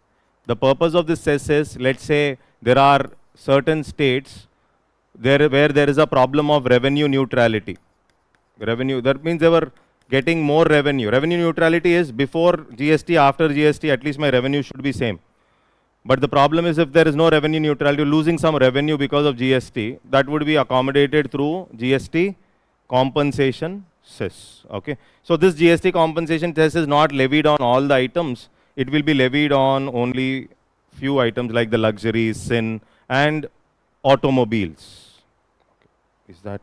The purpose of this cess is, let's say there are certain states where there is a problem of revenue neutrality. Revenue, that means they were getting more revenue. Revenue neutrality is before GST, after GST, at least my revenue should be same. But the problem is if there is no revenue neutrality, you're losing some revenue because of GST, that would be accommodated through GST compensation cess. Okay. So this GST compensation cess is not levied on all the items. It will be levied on only few items like the luxuries, sin, and automobiles. Is that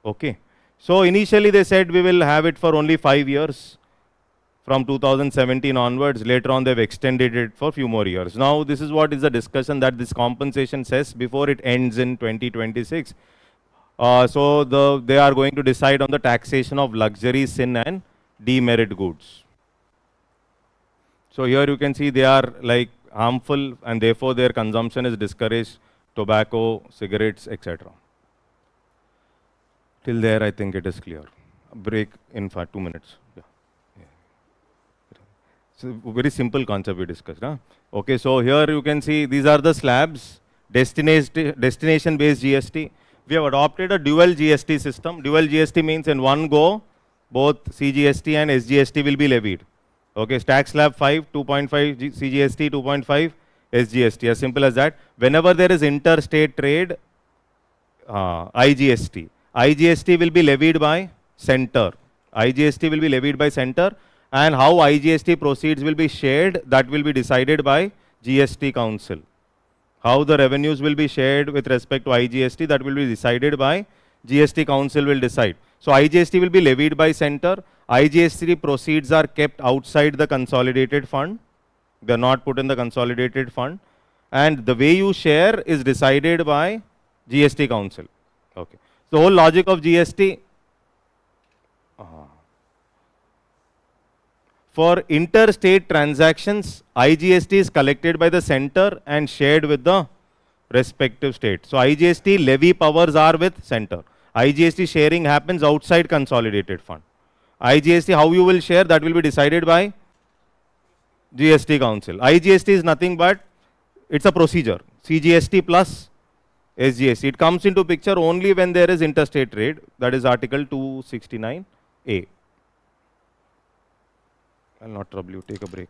okay? So initially they said we will have it for only 5 years from 2017 onwards. Later on they've extended it for a few more years. Now this is what is the discussion that this compensation says before it ends in 2026. So they are going to decide on the taxation of luxury, sin, and demerit goods. So here you can see they are like harmful and therefore their consumption is discouraged, tobacco, cigarettes, etc. Till there I think it is clear. Break in 2 minutes. Yeah. So very simple concept we discussed. Huh? Okay, so here you can see these are the slabs, destination based GST. We have adopted a dual GST system. Dual GST means in one go, both CGST and SGST will be levied. Okay, tax slab 5, 2.5 CGST, 2.5 SGST, as simple as that. Whenever there is interstate trade, IGST. IGST will be levied by center. IGST will be levied by center, and how IGST proceeds will be shared, that will be decided by GST Council. How the revenues will be shared with respect to IGST, that will be decided by GST Council will decide. So IGST will be levied by center. IGST proceeds are kept outside the consolidated fund. They are not put in the consolidated fund. And the way you share is decided by GST Council. Okay. The whole logic of GST, for interstate transactions, IGST is collected by the center and shared with the respective state. So IGST levy powers are with center. IGST sharing happens outside consolidated fund. IGST, how you will share, that will be decided by GST Council. IGST is nothing but, it's a procedure. CGST plus SGST. It comes into picture only when there is interstate trade, that is Article 269A. I'll not trouble you, take a break.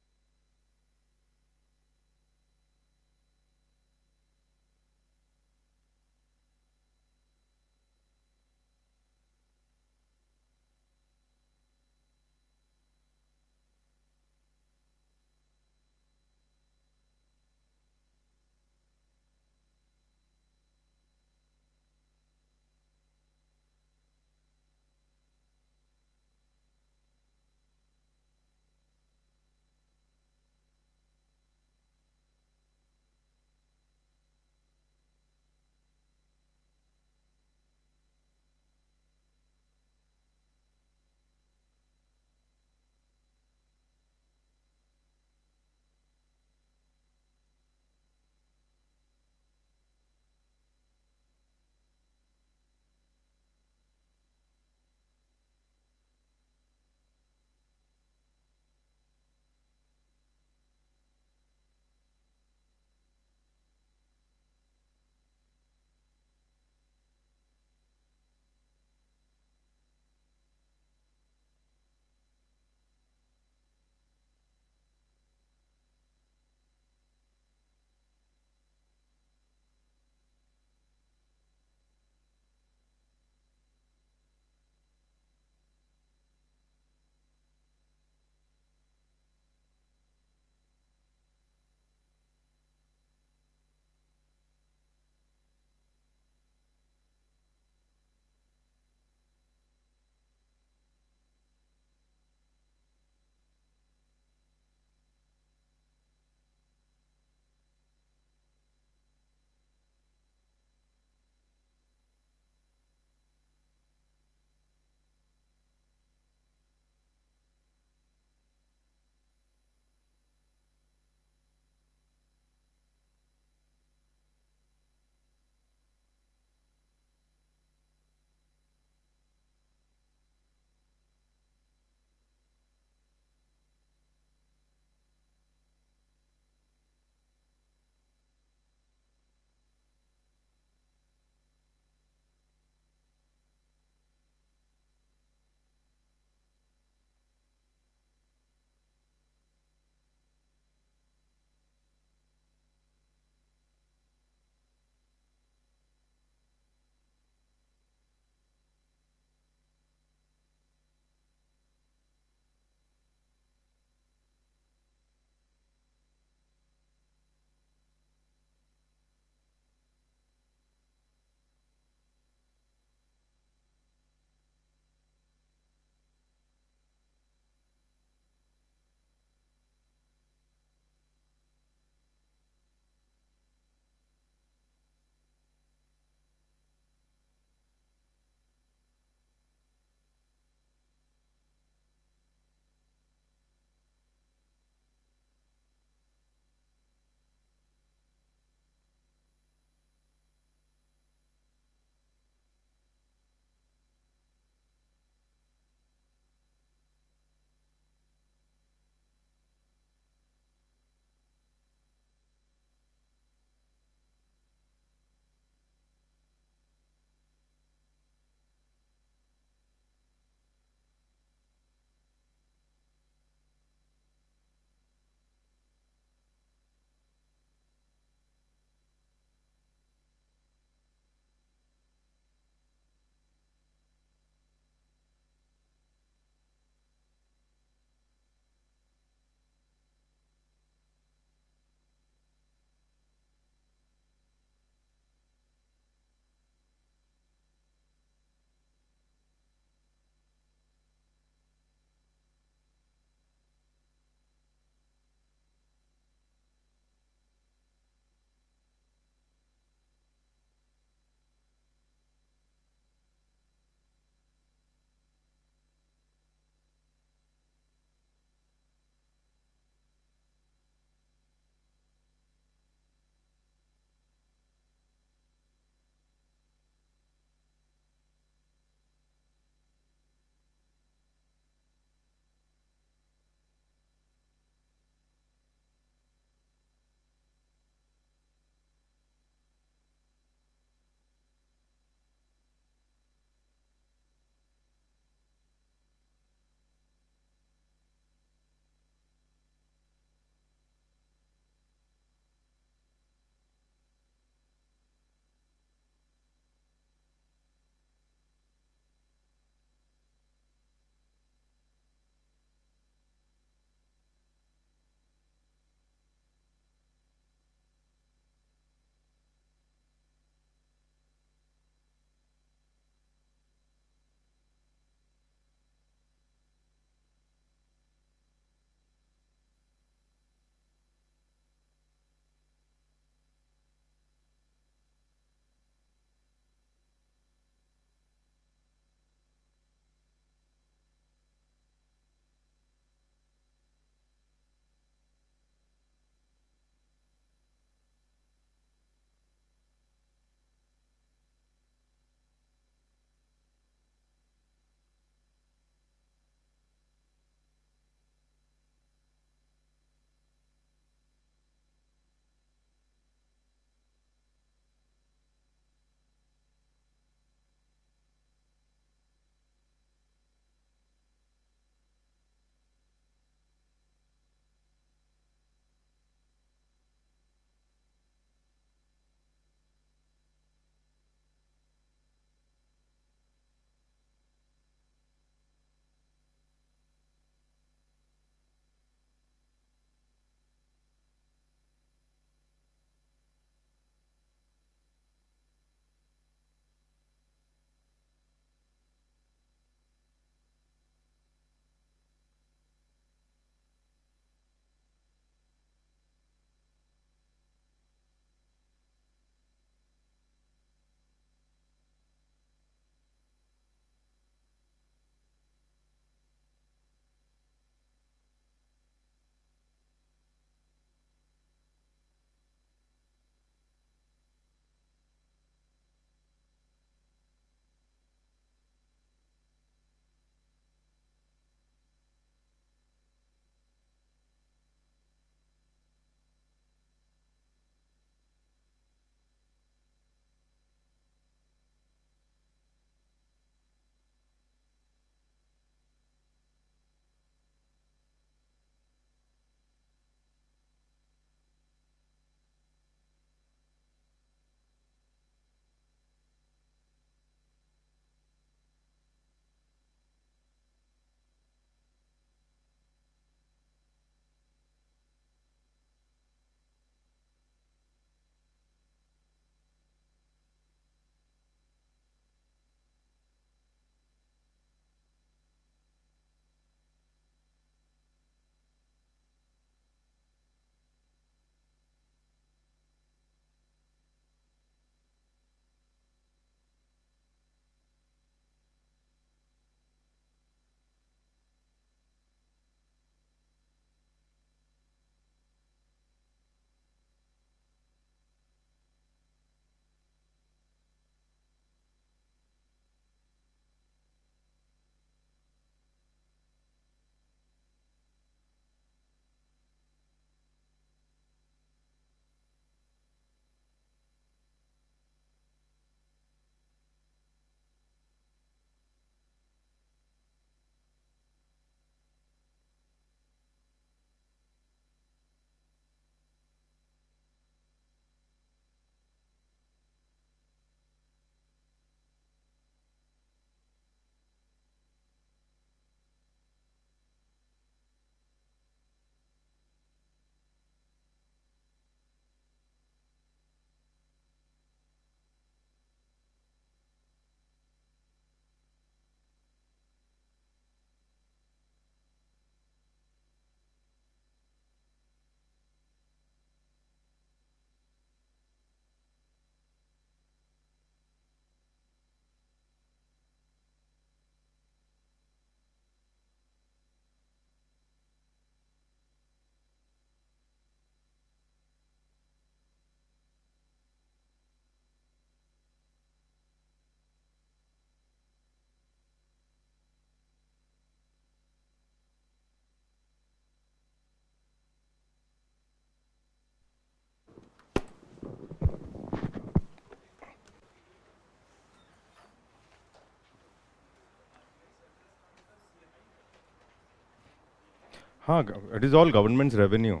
It is all government's revenue.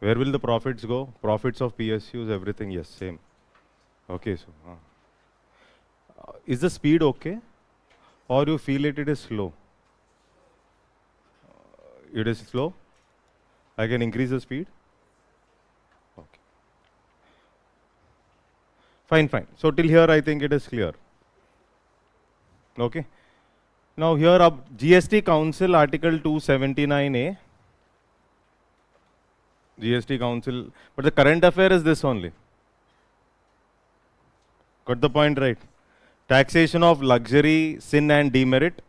Where will the profits go? Profits of PSUs, everything, yes, same. Okay, so is the speed okay, or you feel it is slow? It is slow. I can increase the speed. Okay. Fine, fine. So till here, I think it is clear. Okay. Now here, GST Council Article 279A. GST Council, but the current affair is this only. Got the point right? Taxation of luxury, sin and demerit,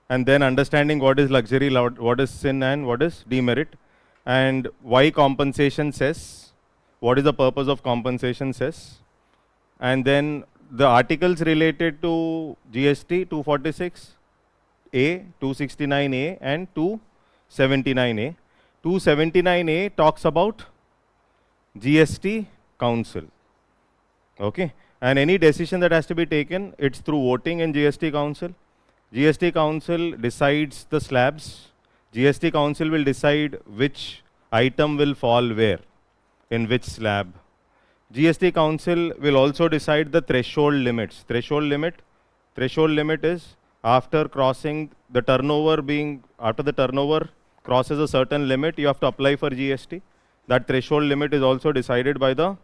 and then understanding what is luxury, what is sin and what is demerit, and why compensation cess, what is the purpose of compensation cess, and then the articles related to GST 246A, 269A and 279A. 279A talks about GST Council. Okay, and any decision that has to be taken, it's through voting in GST Council. GST Council decides the slabs. GST Council will decide which item will fall where, in which slab. GST Council will also decide the threshold limits. Threshold limit is after crossing the turnover after the turnover crosses a certain limit, you have to apply for GST. That threshold limit is also decided by the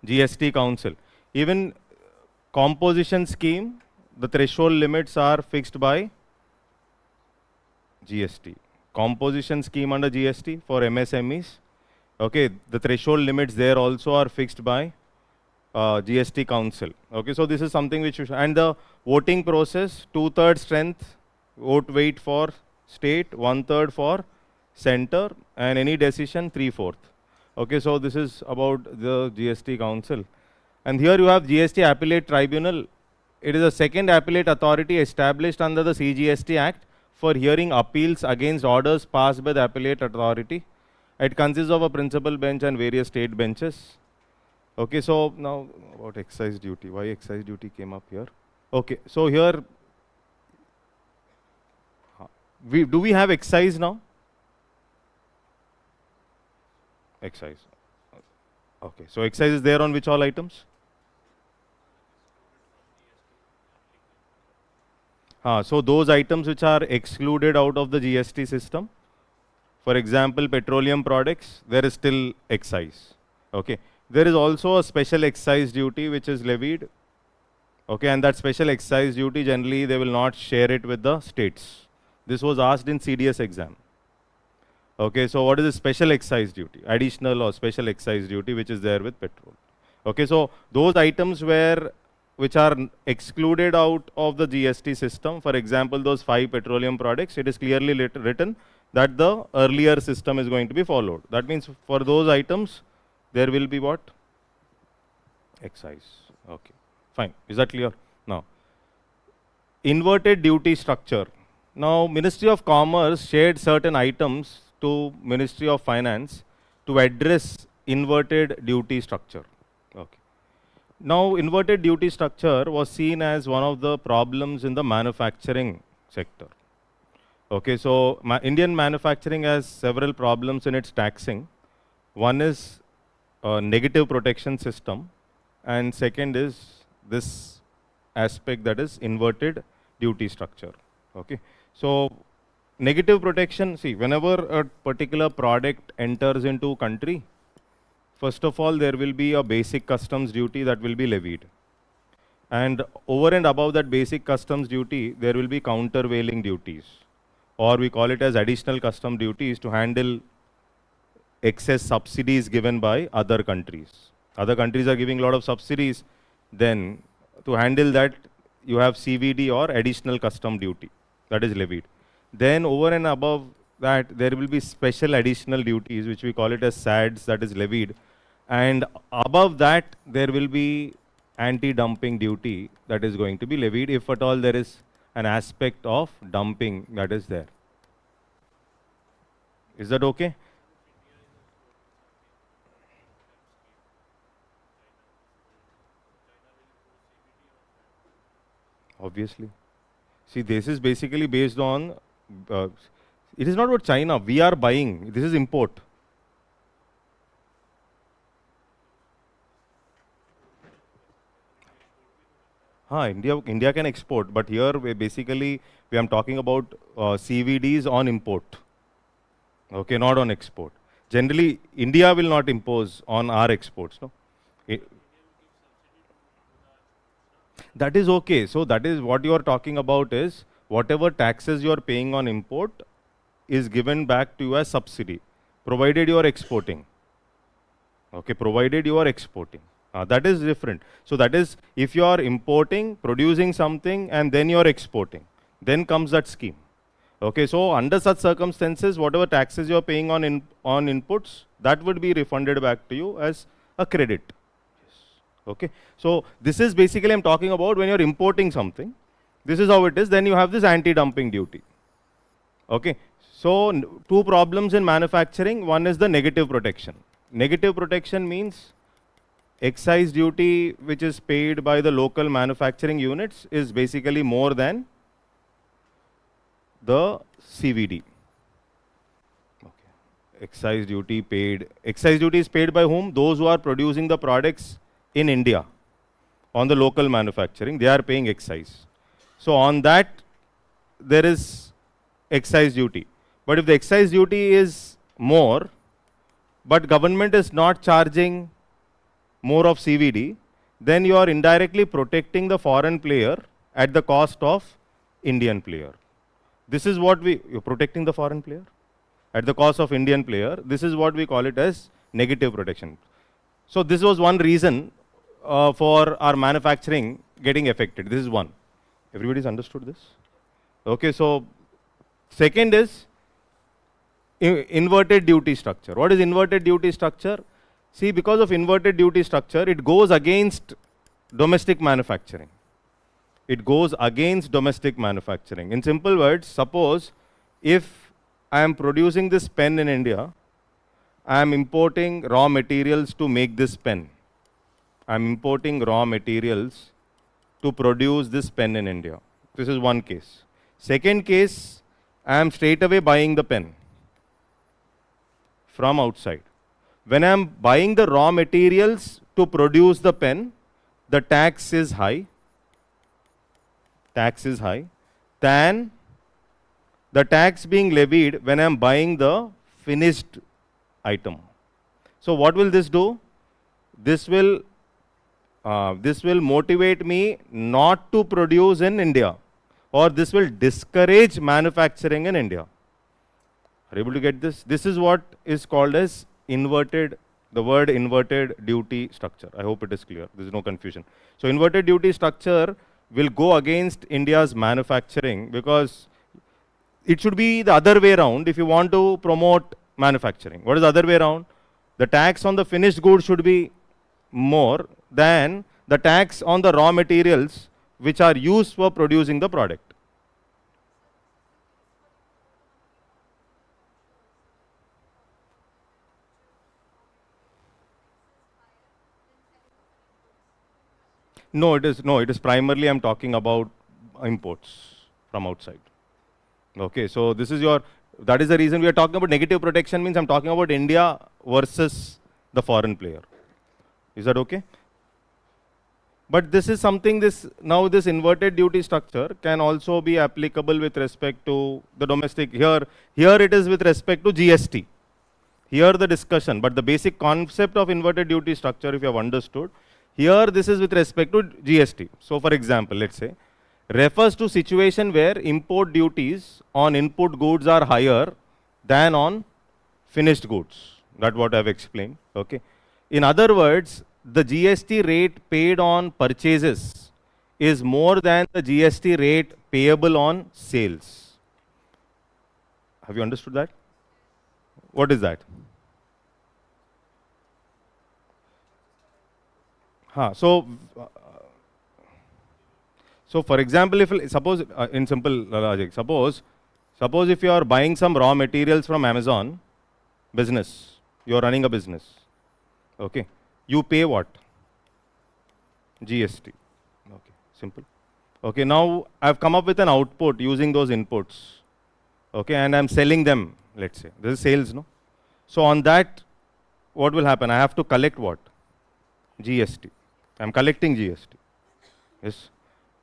GST Council. Even composition scheme, the threshold limits are fixed by GST. Composition scheme under GST for MSMEs. Okay, the threshold limits there also are fixed by GST Council. Okay, so this is something which and the voting process, 2/3 strength vote weight for state, 1/3 for center, and any decision 3/4. Okay, so this is about the GST Council. And here you have GST Appellate Tribunal. It is a second appellate authority established under the CGST Act for hearing appeals against orders passed by the appellate authority. It consists of a principal bench and various state benches. Okay, so now about excise duty. Why excise duty came up here? Okay, so here, do we have excise now? Excise. Okay, so excise is there on which all items? So those items which are excluded out of the GST system, for example, petroleum products, there is still excise. Okay, there is also a special excise duty which is levied. Okay, and that special excise duty generally they will not share it with the states. This was asked in CDS exam. Okay, so what is the special excise duty? Additional or special excise duty which is there with petrol. Okay, so those items which are excluded out of the GST system, for example, those 5 petroleum products, it is clearly written that the earlier system is going to be followed. That means for those items, there will be what? Excise. Okay, fine. Is that clear? Now, inverted duty structure. Now, Ministry of Commerce shared certain items to Ministry of Finance to address inverted duty structure. Okay. Now, inverted duty structure was seen as one of the problems in the manufacturing sector. Okay, so Indian manufacturing has several problems in its taxing. One is a negative protection system, and second is this aspect, that is inverted duty structure. Okay, so negative protection, see, whenever a particular product enters into country, first of all, there will be a basic customs duty that will be levied. And over and above that basic customs duty, there will be countervailing duties, or we call it as additional custom duties to handle excess subsidies given by other countries. Other countries are giving a lot of subsidies, then to handle that, you have CVD or additional custom duty that is levied. Then over and above that, there will be special additional duties, which we call it as SADs, that is levied. And above that, there will be anti-dumping duty that is going to be levied if at all there is an aspect of dumping that is there. Is that okay? Obviously. See, this is basically based on It is not about China. We are buying. This is import. India can export, but here we am talking about CVDs on import. Okay, not on export. Generally, India will not impose on our exports. No, that is okay. So that is what you are talking about is whatever taxes you are paying on import is given back to you as subsidy, provided you are exporting. Okay, provided you are exporting. That is different. So that is if you are importing, producing something, and then you are exporting, then comes that scheme. Okay, so under such circumstances, whatever taxes you are paying on inputs, that would be refunded back to you as a credit. Okay, so this is basically I'm talking about when you're importing something. This is how it is. Then you have this anti-dumping duty. Okay, so two problems in manufacturing. One is the negative protection. Negative protection means excise duty which is paid by the local manufacturing units is basically more than the CVD. Okay. Excise duty paid. Excise duty is paid by whom? Those who are producing the products in India on the local manufacturing, they are paying excise. So on that, there is excise duty. But if the excise duty is more, but government is not charging more of CVD, then you are indirectly protecting the foreign player at the cost of Indian player. This is what you're protecting the foreign player at the cost of Indian player. This is what we call it as negative protection. So this was one reason for our manufacturing getting affected. This is one. Everybody's understood this? Okay, so second is inverted duty structure. What is inverted duty structure? See, because of inverted duty structure, it goes against domestic manufacturing. It goes against domestic manufacturing. In simple words, suppose if I am producing this pen in India, I am importing raw materials to make this pen. I am importing raw materials to produce this pen in India. This is one case. Second case, I am straight away buying the pen from outside. When I am buying the raw materials to produce the pen, the tax is high. Tax is high than the tax being levied when I am buying the finished item. So what will this do? This will motivate me not to produce in India, or this will discourage manufacturing in India. Are you able to get this? This is what is called as inverted, the word inverted duty structure. I hope it is clear. There is no confusion. So inverted duty structure will go against India's manufacturing because it should be the other way around if you want to promote manufacturing. What is the other way around? The tax on the finished goods should be more than the tax on the raw materials which are used for producing the product. No, it is primarily I'm talking about imports from outside. Okay, so this is that is the reason we are talking about negative protection means I'm talking about India versus the foreign player. Is that okay? But this is something this inverted duty structure can also be applicable with respect to the domestic. Here it is with respect to GST. Here the discussion, but the basic concept of inverted duty structure, if you have understood, here this is with respect to GST. So for example, let's say, refers to situation where import duties on input goods are higher than on finished goods. That's what I've explained. Okay. In other words, the GST rate paid on purchases is more than the GST rate payable on sales. Have you understood that? What is that? So for example, if suppose in simple logic, suppose if you are buying some raw materials from Amazon business, you are running a business. Okay, you pay what? GST. Okay, simple. Okay, now I've come up with an output using those inputs. Okay, and I'm selling them, let's say. This is sales, no? So on that, what will happen? I have to collect what? GST. I'm collecting GST. Yes.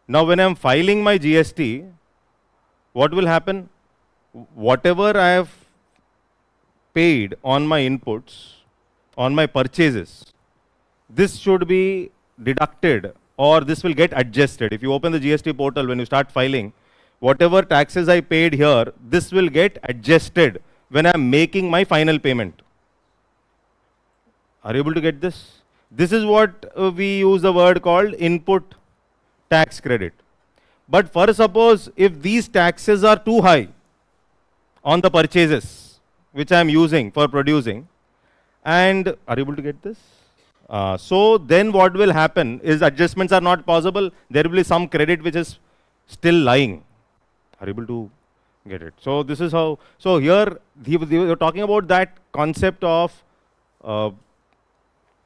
Now when I'm filing my GST, what will happen? Whatever I have paid on my inputs, on my purchases, this should be deducted or this will get adjusted. If you open the GST portal, when you start filing, whatever taxes I paid here, this will get adjusted when I'm making my final payment. Are you able to get this? This is what we use the word called input tax credit. But for suppose if these taxes are too high on the purchases which I am using for producing, and are you able to get this? So then what will happen is adjustments are not possible. There will be some credit which is still lying. Are you able to get it? So this is how. So here they were talking about that concept of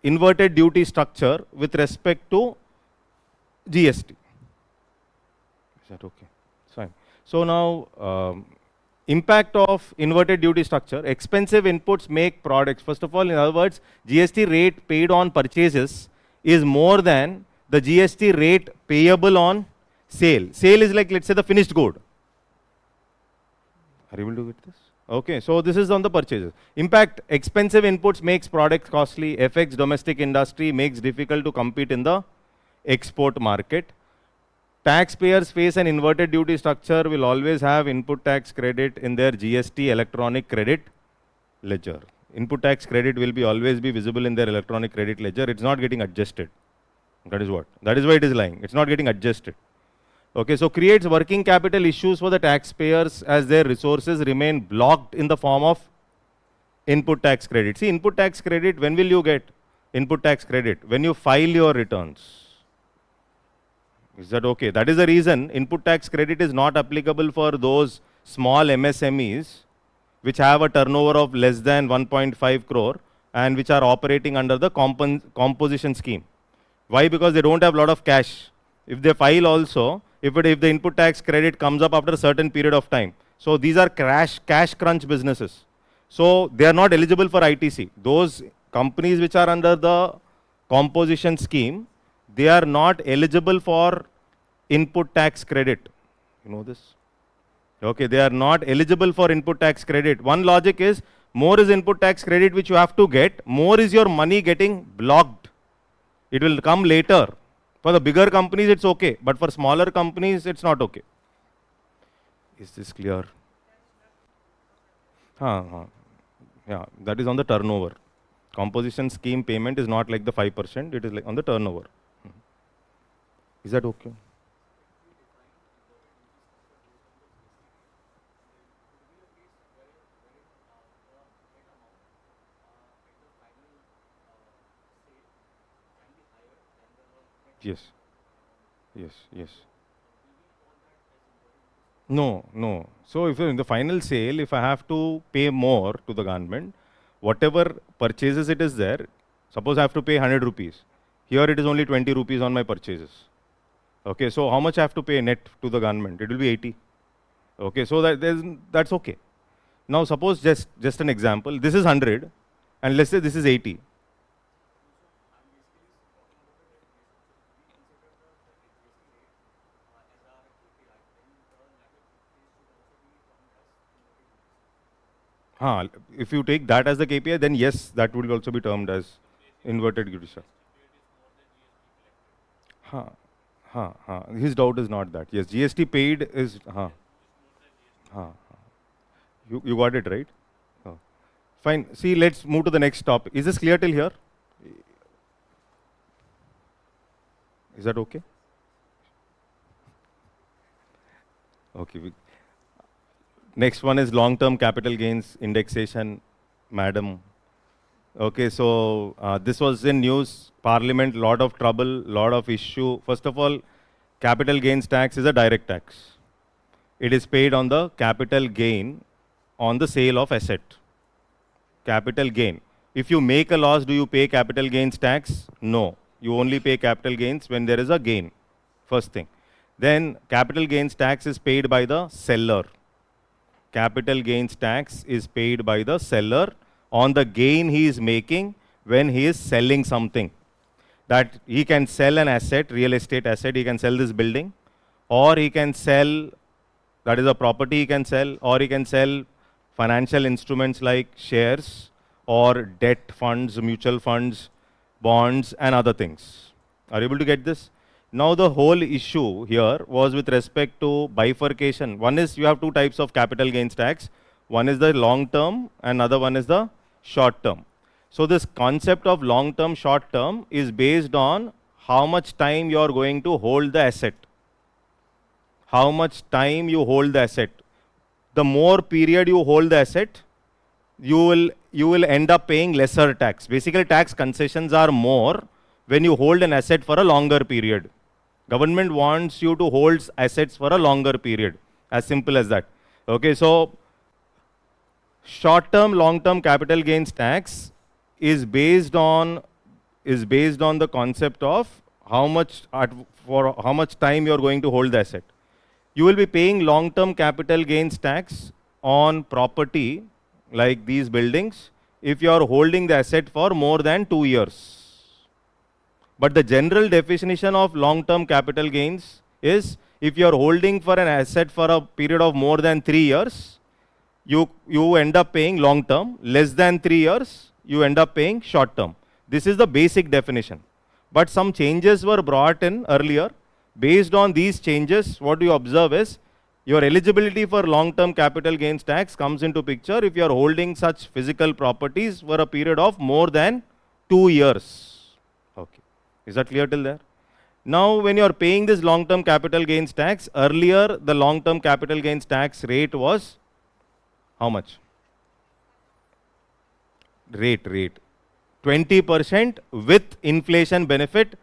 inverted duty structure with respect to GST. Is that okay? Fine. So now impact of inverted duty structure. Expensive inputs make products. First of all, in other words, GST rate paid on purchases is more than the GST rate payable on sale. Sale is like, let's say, the finished good. Are you able to get this? Okay, so this is on the purchases. Impact, expensive inputs makes products costly, affects domestic industry, makes difficult to compete in the export market. Taxpayers face an inverted duty structure, will always have input tax credit in their GST electronic credit ledger. Input tax credit will be always be visible in their electronic credit ledger. It's not getting adjusted. That is what? That is why it is lying. It's not getting adjusted. Okay, so creates working capital issues for the taxpayers as their resources remain blocked in the form of input tax credit. See, input tax credit, when will you get input tax credit? When you file your returns. Is that okay? That is the reason input tax credit is not applicable for those small MSMEs which have a turnover of less than 1.5 crore and which are operating under the composition scheme. Why? Because they don't have a lot of cash. If they file also, if the input tax credit comes up after a certain period of time. So these are cash crunch businesses. So they are not eligible for ITC. Those companies which are under the composition scheme, they are not eligible for input tax credit. You know this? Okay, they are not eligible for input tax credit. One logic is, more is input tax credit which you have to get, more is your money getting blocked. It will come later. For the bigger companies, it's okay, but for smaller companies, it's not okay. Is this clear? Yeah, that is on the turnover. Composition scheme payment is not like the 5%, it is like on the turnover. Is that okay? Yes, yes. No. So if in the final sale, if I have to pay more to the government, whatever purchases it is there, suppose I have to pay 100 rupees. Here it is only 20 rupees on my purchases. Okay, so how much I have to pay net to the government? It will be 80. Okay, so that's okay. Now suppose just an example, this is 100 and let's say this is 80. If you take that as the KPI, then yes, that would also be termed as inverted duty structure. His doubt is not that. Yes, GST paid is. You got it right. Fine. See, let's move to the next topic. Is this clear till here? Is that okay? Okay. Next one is long-term capital gains indexation, madam. Okay, so this was in news, Parliament, lot of trouble, lot of issue. First of all, capital gains tax is a direct tax. It is paid on the capital gain on the sale of asset. Capital gain. If you make a loss, do you pay capital gains tax? No. You only pay capital gains when there is a gain. First thing. Then capital gains tax is paid by the seller. capital gains tax is paid by the seller on the gain he is making when he is selling something. That he can sell an asset, real estate asset, he can sell this building, or he can sell, that is a property he can sell, or he can sell financial instruments like shares or debt funds, mutual funds, bonds and other things. Are you able to get this? Now the whole issue here was with respect to bifurcation. One is you have two types of capital gains tax. One is the long term and another one is the short term. So this concept of long term, short term is based on how much time you are going to hold the asset. How much time you hold the asset. The more period you hold the asset, you will end up paying lesser tax. Basically, tax concessions are more when you hold an asset for a longer period. Government wants you to hold assets for a longer period. As simple as that. Okay, so short-term, long-term capital gains tax is based on the concept of how much time you are going to hold the asset. You will be paying long-term capital gains tax on property like these buildings if you are holding the asset for more than 2 years. But the general definition of long-term capital gains is if you are holding for an asset for a period of more than 3 years, you end up paying long-term. Less than 3 years, you end up paying short-term. This is the basic definition. But some changes were brought in earlier. Based on these changes, what you observe is your eligibility for long-term capital gains tax comes into picture if you are holding such physical properties for a period of more than 2 years. Okay. Is that clear till there? Now, when you are paying this long-term capital gains tax, earlier the long-term capital gains tax rate was how much? Rate. 20% with inflation benefit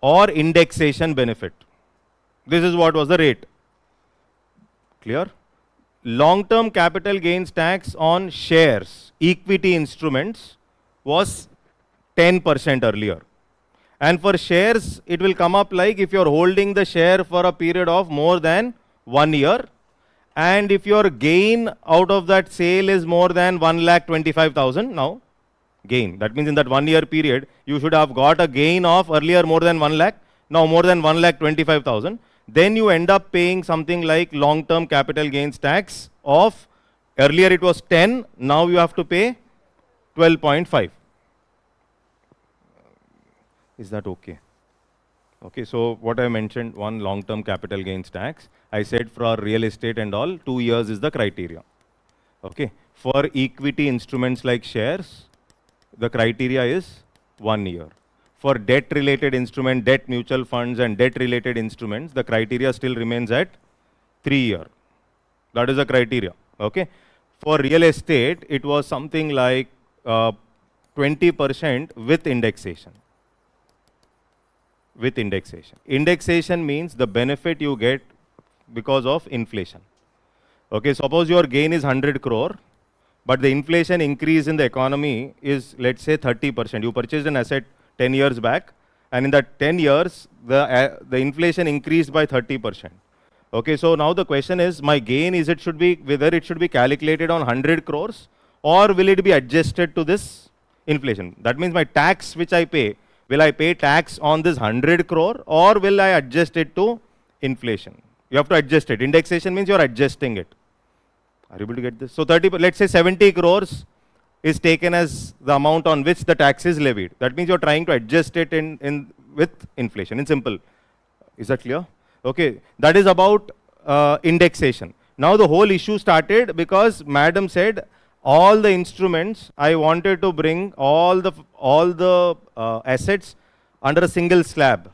or indexation benefit. This is what was the rate. Clear? Long-term capital gains tax on shares, equity instruments was 10% earlier. And for shares, it will come up like if you are holding the share for a period of more than 1 year, and if your gain out of that sale is more than 1,25,000 now, gain. That means in that 1 year period, you should have got a gain of earlier more than 1 lakh, now more than 1,25,000. Then you end up paying something like long-term capital gains tax of, earlier it was 10, now you have to pay 12.5. Is that okay? Okay, so what I mentioned, one long-term capital gains tax. I said for real estate and all, 2 years is the criteria. Okay, for equity instruments like shares, the criteria is 1 year. For debt-related instrument, debt mutual funds and debt-related instruments, the criteria still remains at 3 years. That is the criteria. Okay. For real estate, it was something like 20% with indexation. With indexation. Indexation means the benefit you get because of inflation. Okay, suppose your gain is 100 crore, but the inflation increase in the economy is, let's say, 30%. You purchased an asset 10 years back, and in that 10 years, the inflation increased by 30%. Okay, so now the question is, my gain is whether it should be calculated on 100 crores or will it be adjusted to this inflation? That means my tax which I pay, will I pay tax on this 100 crore or will I adjust it to inflation? You have to adjust it. Indexation means you are adjusting it. Are you able to get this? So let's say 70 crores is taken as the amount on which the tax is levied. That means you are trying to adjust it with inflation, in simple. Is that clear? Okay, that is about indexation. Now the whole issue started because madam said all the instruments, I wanted to bring all the assets under a single slab,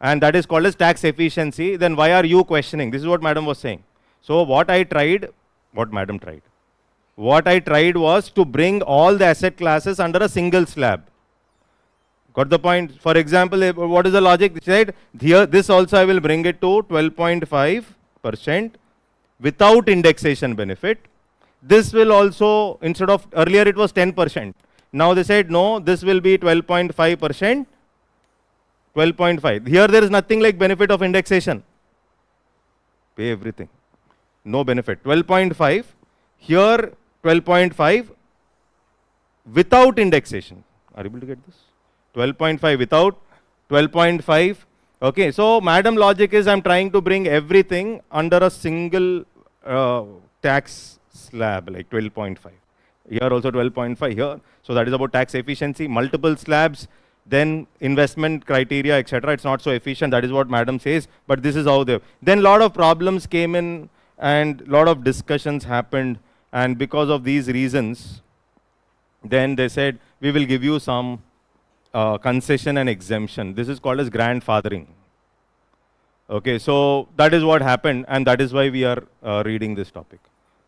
and that is called as tax efficiency. Then why are you questioning? This is what madam was saying. So what I tried was to bring all the asset classes under a single slab. Got the point? For example, what is the logic? They said, here, this also I will bring it to 12.5% without indexation benefit. This will also, instead of, earlier it was 10%. Now they said, no, this will be 12.5%, 12.5. Here there is nothing like benefit of indexation. Pay everything. no benefit. 12.5, here 12.5 without indexation. Are you able to get this? 12.5 without, 12.5. Okay, so madam logic is I'm trying to bring everything under a single tax slab, like 12.5. Here also 12.5 here. So that is about tax efficiency, multiple slabs, then investment criteria, etc. It's not so efficient. That is what madam says. But this is how they. Then a lot of problems came in and a lot of discussions happened. And because of these reasons, then they said, we will give you some concession and exemption. This is called as grandfathering. Okay, so that is what happened, and that is why we are reading this topic.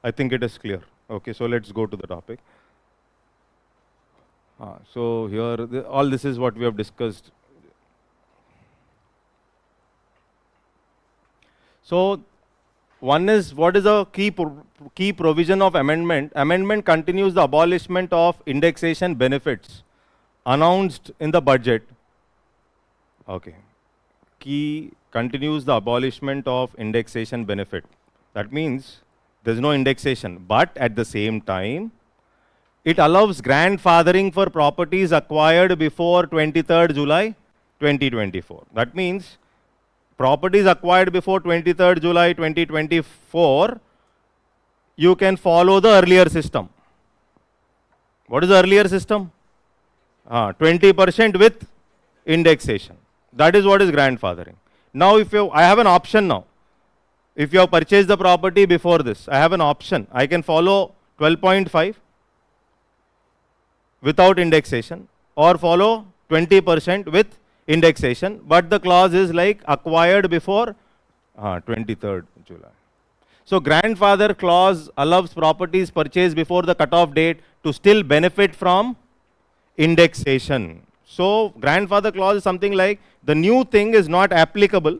I think it is clear. Okay, so let's go to the topic. So here, all this is what we have discussed. So one is, what is a key provision of amendment? Amendment continues the abolishment of indexation benefits announced in the budget. Okay. Key continues the abolishment of indexation benefit. That means there's no indexation, but at the same time, it allows grandfathering for properties acquired before 23rd July 2024. That means properties acquired before 23rd July 2024, you can follow the earlier system. What is the earlier system? 20% with indexation. That is what is grandfathering. Now, I have an option now. If you have purchased the property before this, I have an option. I can follow 12.5 without indexation, or follow 20% with indexation, but the clause is like acquired before 23rd July. So grandfather clause allows properties purchased before the cutoff date to still benefit from indexation. So grandfather clause is something like the new thing is not applicable.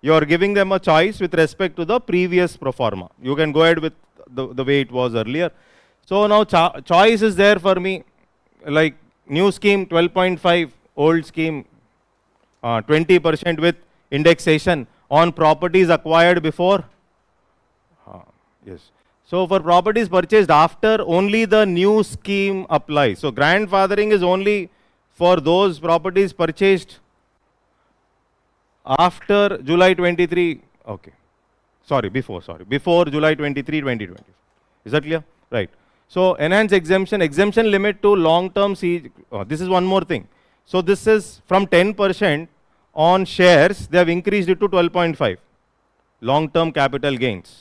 You are giving them a choice with respect to the previous pro forma. You can go ahead with the way it was earlier. So now choice is there for me, like new scheme 12.5, old scheme 20% with indexation on properties acquired before. Yes. So for properties purchased after, only the new scheme applies. So grandfathering is only for those properties purchased after July 23. Okay. Before July 23, 2020. Is that clear? Right. So enhanced exemption limit to long-term siege. This is one more thing. So this is from 10% on shares, they have increased it to 12.5. Long-term capital gains.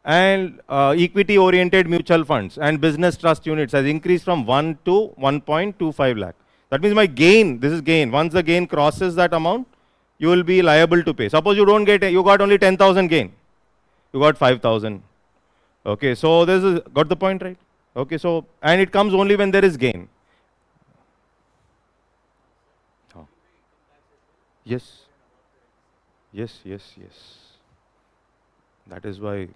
And equity-oriented mutual funds and business trust units has increased from 1 to 1.25 lakh. That means my gain, this is gain. Once the gain crosses that amount, you will be liable to pay. Suppose you don't get, you got only 10,000 gain. You got 5,000. Okay, so this is, got the point, right? Okay, so, and it comes only when there is gain. Yes. That is why you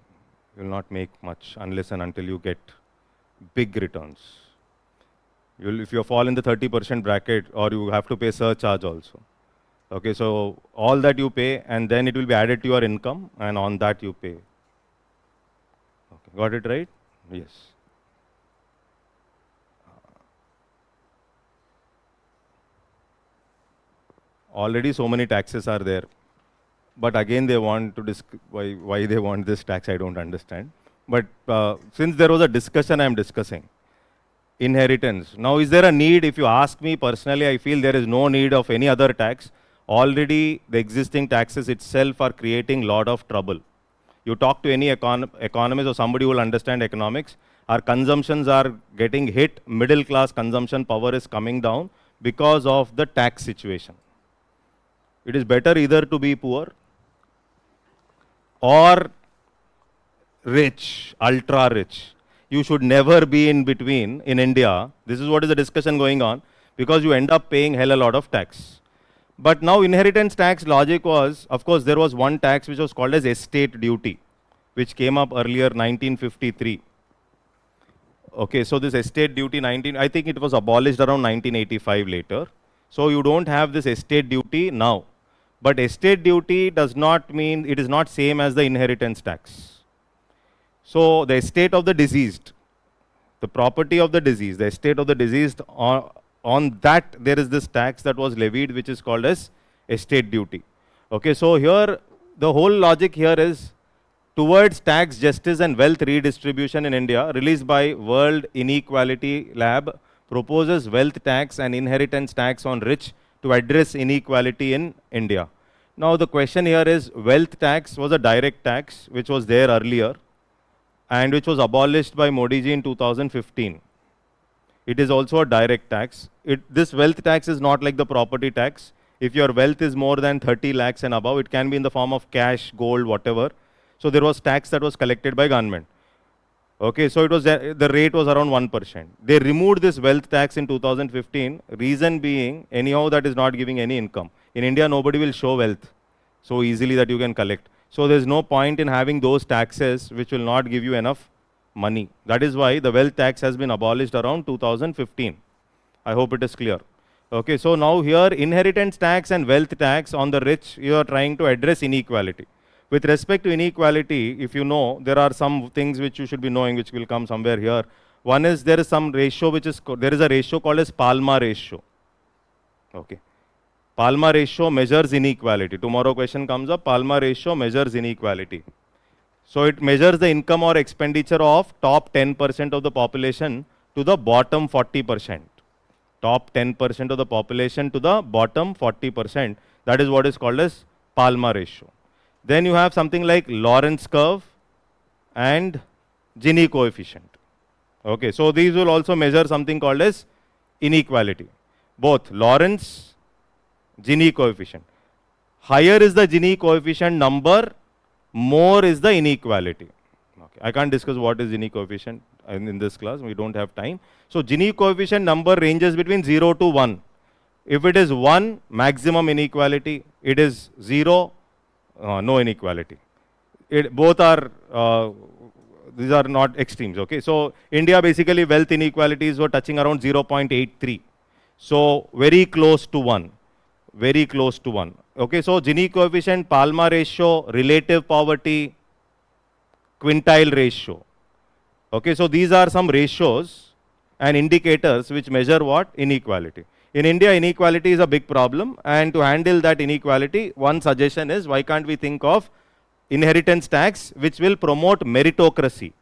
will not make much unless and until you get big returns. If you fall in the 30% bracket, or you have to pay surcharge also. Okay, so all that you pay, and then it will be added to your income, and on that you pay. Okay, got it right? Yes. Already so many taxes are there, but again they want to why they want this tax, I don't understand. But since there was a discussion, I am discussing inheritance. Now, is there a need? If you ask me personally, I feel there is no need of any other tax. Already the existing taxes itself are creating lot of trouble. You talk to any economist or somebody who will understand economics, our consumptions are getting hit, middle class consumption power is coming down because of the tax situation. It is better either to be poor or rich, ultra rich. You should never be in between in India. This is what is the discussion going on, because you end up paying hell a lot of tax. But now inheritance tax logic was, of course, there was one tax which was called as estate duty, which came up earlier, 1953. Okay, so this estate duty, I think it was abolished around 1985 later. So you don't have this estate duty now. But estate duty does not mean, it is not same as the inheritance tax. So the estate of the deceased, the property of the deceased, the estate of the deceased, on that there is this tax that was levied, which is called as estate duty. Okay, so here the whole logic here is towards tax justice and wealth redistribution in India, released by World Inequality Lab, proposes wealth tax and inheritance tax on rich to address inequality in India. Now the question here is, wealth tax was a direct tax which was there earlier and which was abolished by Modi ji in 2015. It is also a direct tax. This wealth tax is not like the property tax. If your wealth is more than 30 lakhs and above, it can be in the form of cash, gold, whatever. So there was tax that was collected by government. Okay, so it was the rate was around 1%. They removed this wealth tax in 2015. Reason being, anyhow, that is not giving any income. In India, nobody will show wealth so easily that you can collect. So there is no point in having those taxes which will not give you enough money. That is why the wealth tax has been abolished around 2015. I hope it is clear. Okay, so now here inheritance tax and wealth tax on the rich, you are trying to address inequality. With respect to inequality, if you know, there are some things which you should be knowing, which will come somewhere here. One is there is some ratio which is, there is a ratio called as Palma ratio. Okay. Palma ratio measures inequality. Tomorrow question comes up, Palma ratio measures inequality. So it measures the income or expenditure of top 10% of the population to the bottom 40%. Top 10% of the population to the bottom 40%. That is what is called as Palma ratio. Then you have something like Lorentz curve and Gini coefficient. Okay, so these will also measure something called as inequality. Both Lorentz, Gini coefficient. Higher is the Gini coefficient number, more is the inequality. Okay. I can't discuss what is Gini coefficient in this class, we don't have time. So Gini coefficient number ranges between 0 to 1. If it is 1, maximum inequality. It is 0, no inequality. Both are, these are not extremes. Okay, so India basically wealth inequalities were touching around 0.83. So very close to 1. Very close to 1. Okay, so Gini coefficient, Palma ratio, relative poverty, quintile ratio. Okay, so these are some ratios and indicators which measure what? Inequality. In India, inequality is a big problem, and to handle that inequality, one suggestion is, why can't we think of inheritance tax which will promote meritocracy?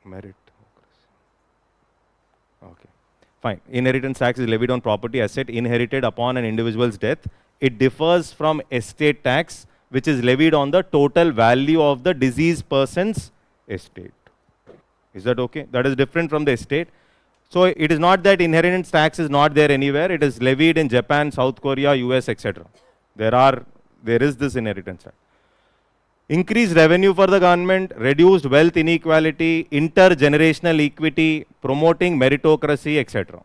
Meritocracy. Okay. Fine. Inheritance tax is levied on property asset inherited upon an individual's death. It differs from estate tax, which is levied on the total value of the deceased person's estate. Is that okay? That is different from the estate. So it is not that inheritance tax is not there anywhere. It is levied in Japan, South Korea, US, etc. There is this inheritance tax. Increased revenue for the government, reduced wealth inequality, intergenerational equity, promoting meritocracy, etc.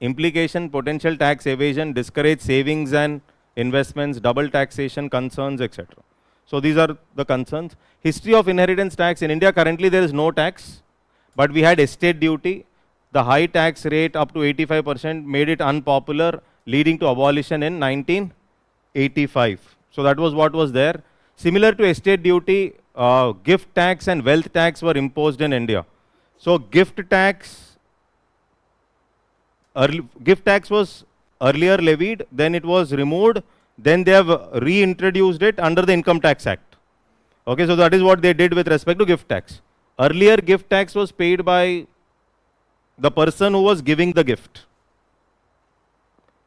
Implication, potential tax evasion, discourage savings and investments, double taxation concerns, etc. So these are the concerns. History of inheritance tax in India, currently there is no tax, but we had estate duty. The high tax rate up to 85% made it unpopular, leading to abolition in 1985. So that was what was there. Similar to estate duty, gift tax and wealth tax were imposed in India. So gift tax was earlier levied, then it was removed, then they have reintroduced it under the Income Tax Act. Okay, so that is what they did with respect to gift tax. Earlier gift tax was paid by the person who was giving the gift.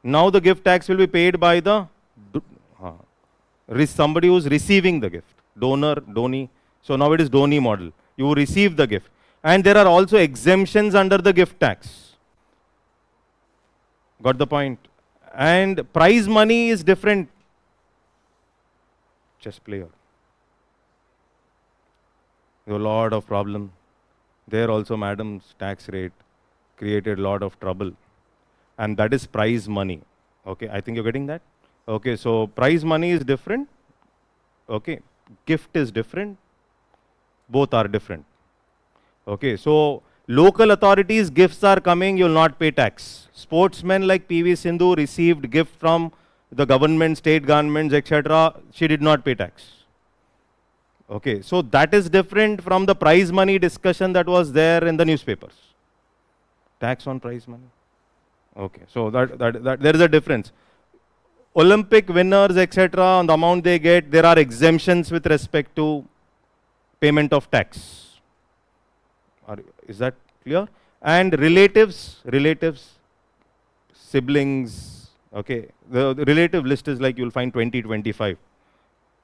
Now the gift tax will be paid by the somebody who is receiving the gift. Donor, donee. So now it is donee model. You receive the gift. And there are also exemptions under the gift tax. Got the point? And prize money is different. Chess player. There are a lot of problem. There also madam's tax rate created a lot of trouble. And that is prize money. Okay, I think you're getting that? Okay, so prize money is different. Okay, gift is different. Both are different. Okay, so local authorities, gifts are coming, you will not pay tax. Sportsmen like PV Sindhu received gift from the government, state governments, etc. She did not pay tax. Okay, so that is different from the prize money discussion that was there in the newspapers. Tax on prize money. Okay, so that there is a difference. Olympic winners, etc., on the amount they get, there are exemptions with respect to payment of tax. Is that clear? And relatives, siblings, okay. The relative list is like you'll find 20, 25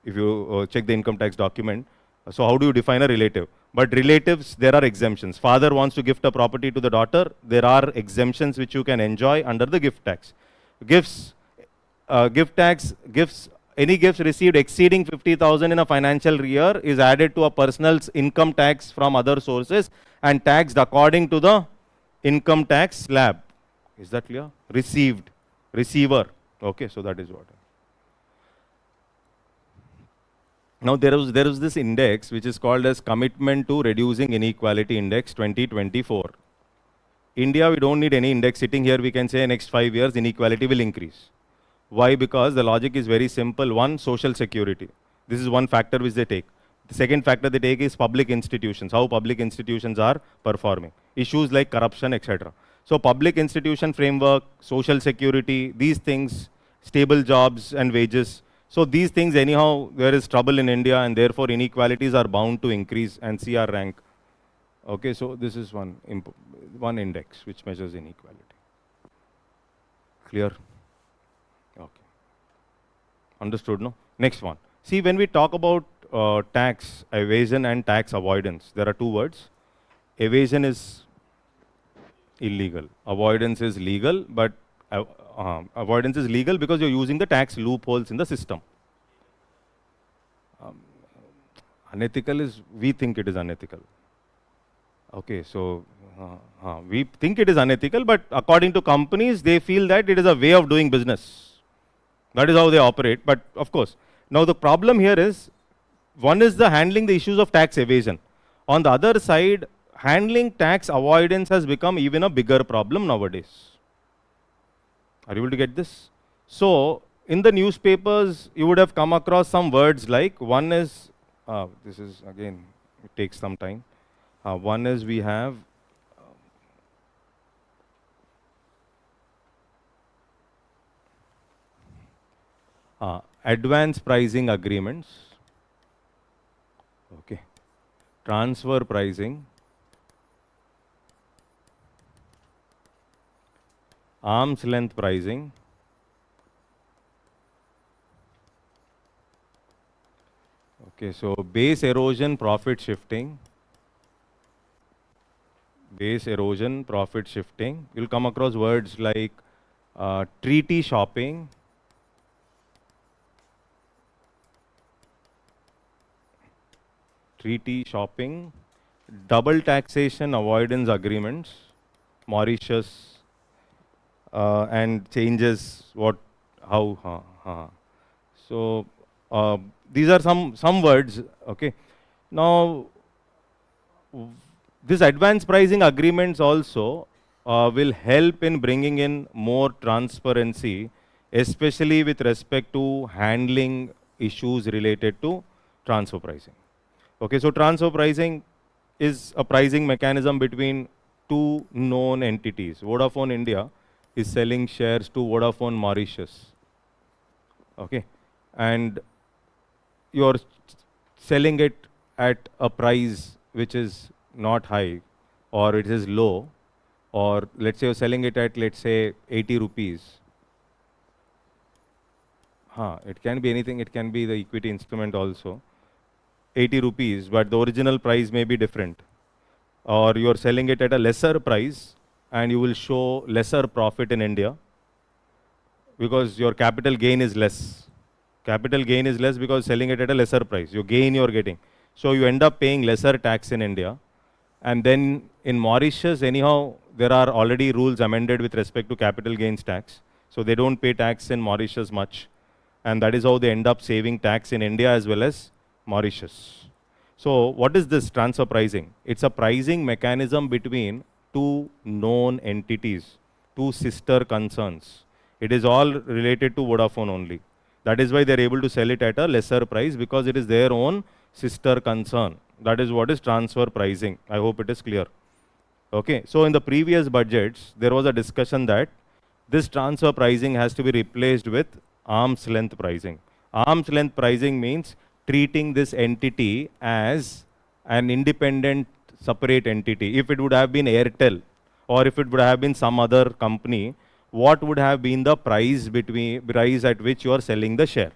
if you check the income tax document. So how do you define a relative? But relatives, there are exemptions. Father wants to gift a property to the daughter, there are exemptions which you can enjoy under the gift tax. Gifts, any gifts received exceeding 50,000 in a financial year is added to a person's income tax from other sources and taxed according to the income tax slab. Is that clear? Receiver. Okay, so that is what. Now there is this index which is called as Commitment to Reducing Inequality Index 2024. India, we don't need any index. Sitting here, we can say next 5 years inequality will increase. Why? Because the logic is very simple. One, social security. This is one factor which they take. The second factor they take is public institutions, how public institutions are performing. Issues like corruption, etc. So public institution framework, social security, these things, stable jobs and wages. So these things, anyhow, there is trouble in India and therefore inequalities are bound to increase and see our rank. Okay, so this is one index which measures inequality. Clear? Okay. Understood, no? Next one. See, when we talk about tax evasion and tax avoidance, there are two words. Evasion is illegal. Avoidance is legal, but avoidance is legal because you're using the tax loopholes in the system. Unethical is, we think it is unethical. Okay, so we think it is unethical, but according to companies, they feel that it is a way of doing business. That is how they operate. But of course, now the problem here is, one is the handling the issues of tax evasion. On the other side, handling tax avoidance has become even a bigger problem nowadays. Are you able to get this? So, in the newspapers, you would have come across some words like, one is, this is again, it takes some time. One is we have advance pricing agreements, okay, transfer pricing, arm's length pricing, okay, so base erosion, profit shifting, you'll come across words like treaty shopping, double taxation avoidance agreements, Mauritius, and changes So these are some words, okay. Now, this advanced pricing agreements also will help in bringing in more transparency, especially with respect to handling issues related to transfer pricing. Okay, so transfer pricing is a pricing mechanism between two known entities. Vodafone India is selling shares to Vodafone Mauritius. Okay, and you're selling it at a price which is not high, or it is low, or let's say you're selling it at, let's say, 80 rupees. It can be anything, it can be the equity instrument also. 80 rupees, but the original price may be different. Or you're selling it at a lesser price and you will show lesser profit in India because your capital gain is less. Capital gain is less because selling it at a lesser price. Your gain you're getting. So you end up paying lesser tax in India. And then in Mauritius, anyhow, there are already rules amended with respect to capital gains tax. So they don't pay tax in Mauritius much. And that is how they end up saving tax in India as well as Mauritius. So what is this transfer pricing? It's a pricing mechanism between two known entities, two sister concerns. It is all related to Vodafone only. That is why they're able to sell it at a lesser price because it is their own sister concern. That is what is transfer pricing. I hope it is clear. Okay, so in the previous budgets, there was a discussion that this transfer pricing has to be replaced with arm's length pricing. Arm's length pricing means treating this entity as an independent, separate entity. If it would have been Airtel, or if it would have been some other company, what would have been the price at which you are selling the share?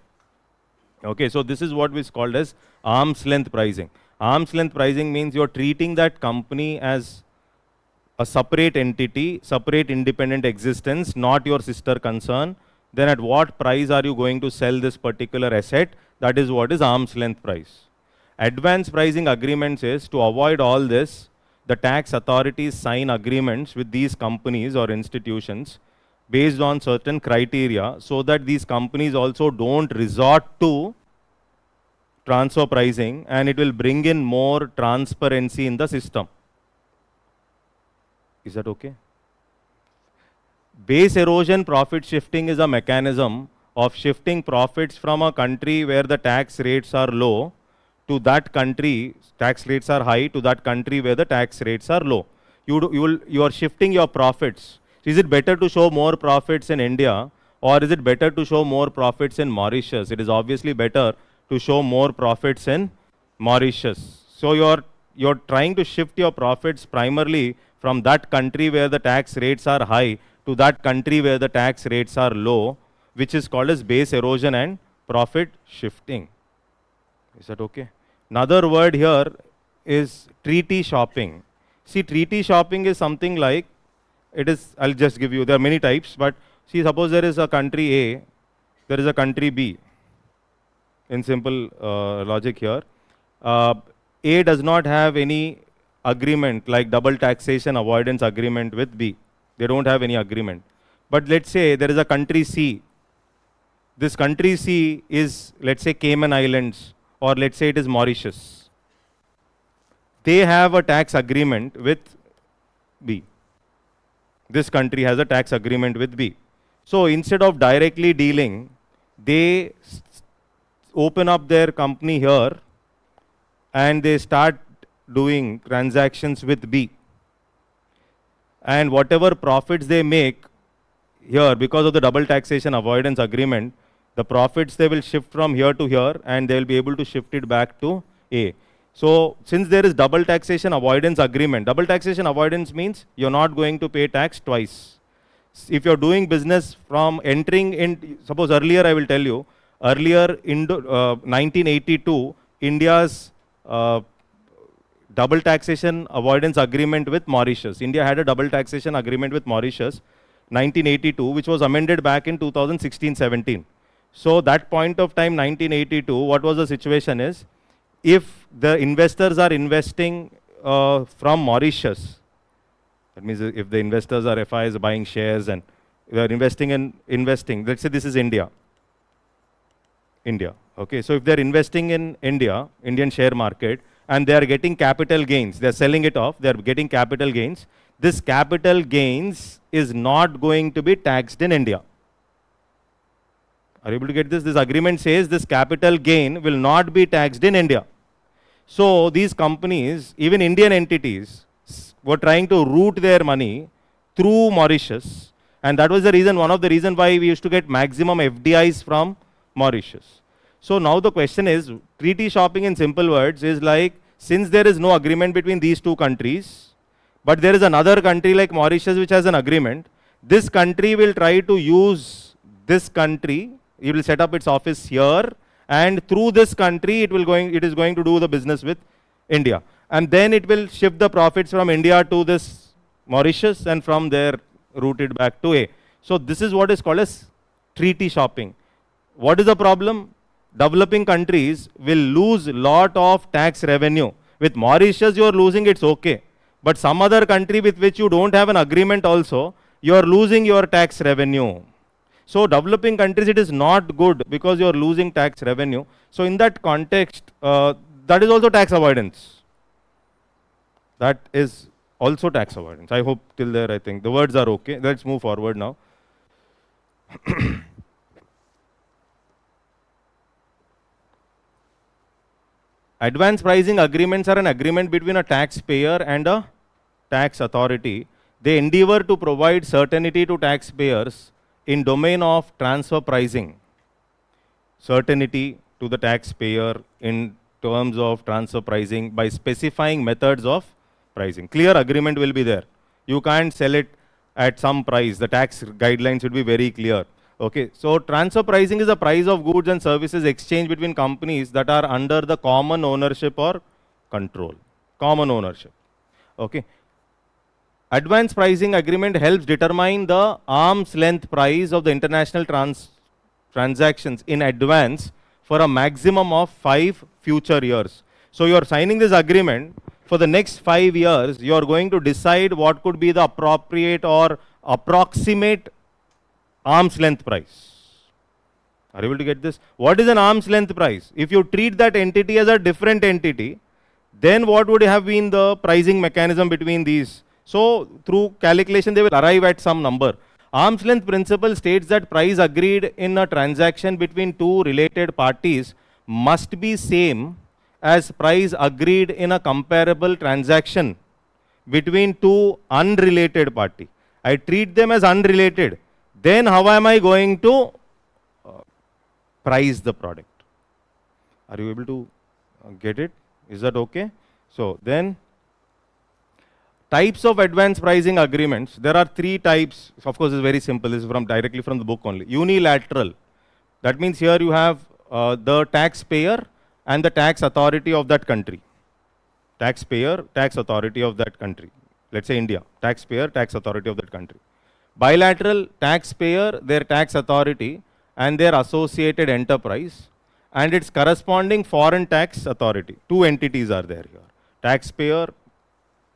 Okay, so this is what is called as arm's length pricing. Arm's length pricing means you're treating that company as a separate entity, separate independent existence, not your sister concern. Then at what price are you going to sell this particular asset? That is what is arm's length price. Advanced pricing agreements is to avoid all this, the tax authorities sign agreements with these companies or institutions based on certain criteria so that these companies also don't resort to transfer pricing, and it will bring in more transparency in the system. Is that okay? Base erosion profit shifting is a mechanism of shifting profits from a country where the tax rates are low to that country, tax rates are high, to that country where the tax rates are low. You are shifting your profits. Is it better to show more profits in India, or is it better to show more profits in Mauritius? It is obviously better to show more profits in Mauritius. So you're trying to shift your profits primarily from that country where the tax rates are high to that country where the tax rates are low, which is called as base erosion and profit shifting. Is that okay? Another word here is treaty shopping. See, treaty shopping is something like, it is, I'll just give you, there are many types, but see, suppose there is a country A, there is a country B. In simple logic here, A does not have any agreement like double taxation avoidance agreement with B. They don't have any agreement. But let's say there is a country C. This country C is, let's say, Cayman Islands, or let's say it is Mauritius. They have a tax agreement with B. This country has a tax agreement with B. So instead of directly dealing, they open up their company here and they start doing transactions with B. And whatever profits they make here, because of the double taxation avoidance agreement, the profits they will shift from here to here, and they will be able to shift it back to A. So since there is double taxation avoidance agreement, double taxation avoidance means you're not going to pay tax twice. If you're doing business from entering in, suppose earlier I will tell you, earlier in 1982, India's double taxation avoidance agreement with Mauritius. India had a double taxation agreement with Mauritius, 1982, which was amended back in 2016-17. So that point of time, 1982, what was the situation is, if the investors are investing from Mauritius, that means if the investors are FIs buying shares and they are investing, let's say this is India. Okay, so if they're investing in India, Indian share market, and they are getting capital gains, they're selling it off, they're getting capital gains, this capital gains is not going to be taxed in India. Are you able to get this? This agreement says this capital gain will not be taxed in India. So these companies, even Indian entities, were trying to route their money through Mauritius, and that was the reason, one of the reasons why we used to get maximum FDIs from Mauritius. So now the question is, treaty shopping in simple words is like, since there is no agreement between these two countries, but there is another country like Mauritius which has an agreement, this country will try to use this country, it will set up its office here, and through this country it is going to do the business with India. And then it will shift the profits from India to this Mauritius, and from there route it back to A. So this is what is called as treaty shopping. What is the problem? Developing countries will lose lot of tax revenue. With Mauritius you are losing, it's okay. But some other country with which you don't have an agreement also, you are losing your tax revenue. So developing countries, it is not good because you are losing tax revenue. So in that context, that is also tax avoidance. That is also tax avoidance. I hope till there I think the words are okay. Let's move forward now. Advance pricing agreements are an agreement between a taxpayer and a tax authority. They endeavor to provide certainty to taxpayers in domain of transfer pricing. Certainty to the taxpayer in terms of transfer pricing by specifying methods of pricing. Clear agreement will be there. You can't sell it at some price. The tax guidelines should be very clear. Okay, so transfer pricing is the price of goods and services exchanged between companies that are under the common ownership or control. Common ownership. Okay. Advance pricing agreement helps determine the arm's length price of the international transactions in advance for a maximum of 5 future years. So you are signing this agreement for the next 5 years. You are going to decide what could be the appropriate or approximate arm's length price. Are you able to get this? What is an arm's length price? If you treat that entity as a different entity, then what would have been the pricing mechanism between these? So through calculation, they will arrive at some number. Arm's length principle states that price agreed in a transaction between two related parties must be same as price agreed in a comparable transaction between two unrelated parties. I treat them as unrelated. Then how am I going to price the product? Are you able to get it? Is that okay? So then, types of advance pricing agreements. There are 3 types. Of course, it's very simple. This is directly from the book only. Unilateral. That means here you have the taxpayer and the tax authority of that country. Taxpayer, tax authority of that country. Let's say India. Taxpayer, tax authority of that country. Bilateral, taxpayer, their tax authority and their associated enterprise and its corresponding foreign tax authority. 2 entities are there here. Taxpayer,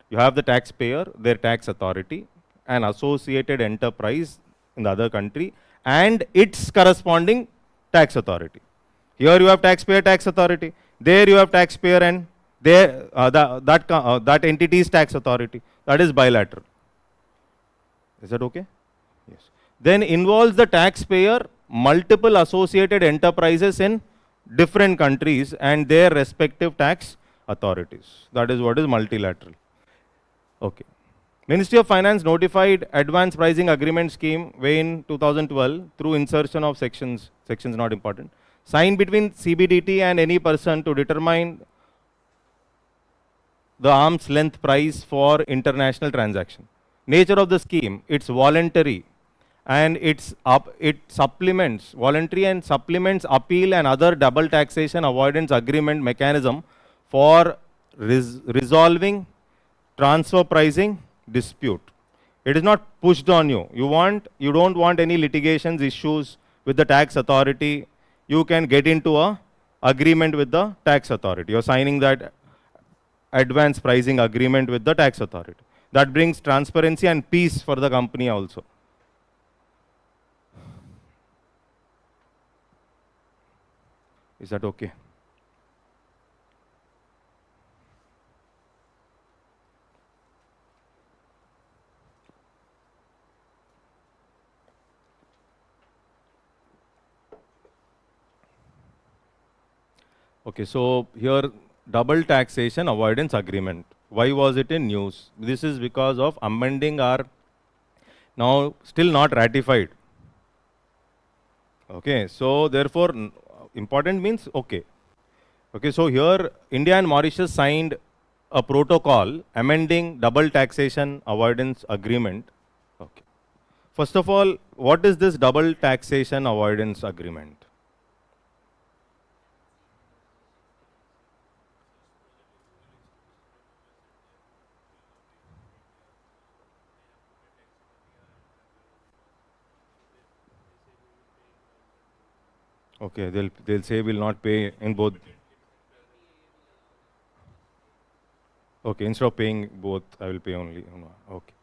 you have the taxpayer, their tax authority, and associated enterprise in the other country, and its corresponding tax authority. Here you have taxpayer, tax authority. There you have taxpayer and there that entity's tax authority. That is bilateral. Is that okay? Yes. Then involves the taxpayer, multiple associated enterprises in different countries and their respective tax authorities. That is what is multilateral. Okay. Ministry of Finance notified advance pricing agreement scheme way in 2012 through insertion of sections not important, signed between CBDT and any person to determine the arm's length price for international transaction. Nature of the scheme, it's voluntary and it supplements, voluntary and supplements appeal and other double taxation avoidance agreement mechanism for resolving transfer pricing dispute. It is not pushed on you. You don't want any litigations issues with the tax authority. You can get into a agreement with the tax authority. You're signing that advance pricing agreement with the tax authority. That brings transparency and peace for the company also. Is that okay? Okay, so here double taxation avoidance agreement. Why was it in news? This is because of amending are now still not ratified. Okay, so therefore important means okay. Okay, so here India and Mauritius signed a protocol amending double taxation avoidance agreement. Okay. First of all, what is this double taxation avoidance agreement? Okay, they'll say we'll not pay in both. Okay, instead of paying both, I will pay only. Okay.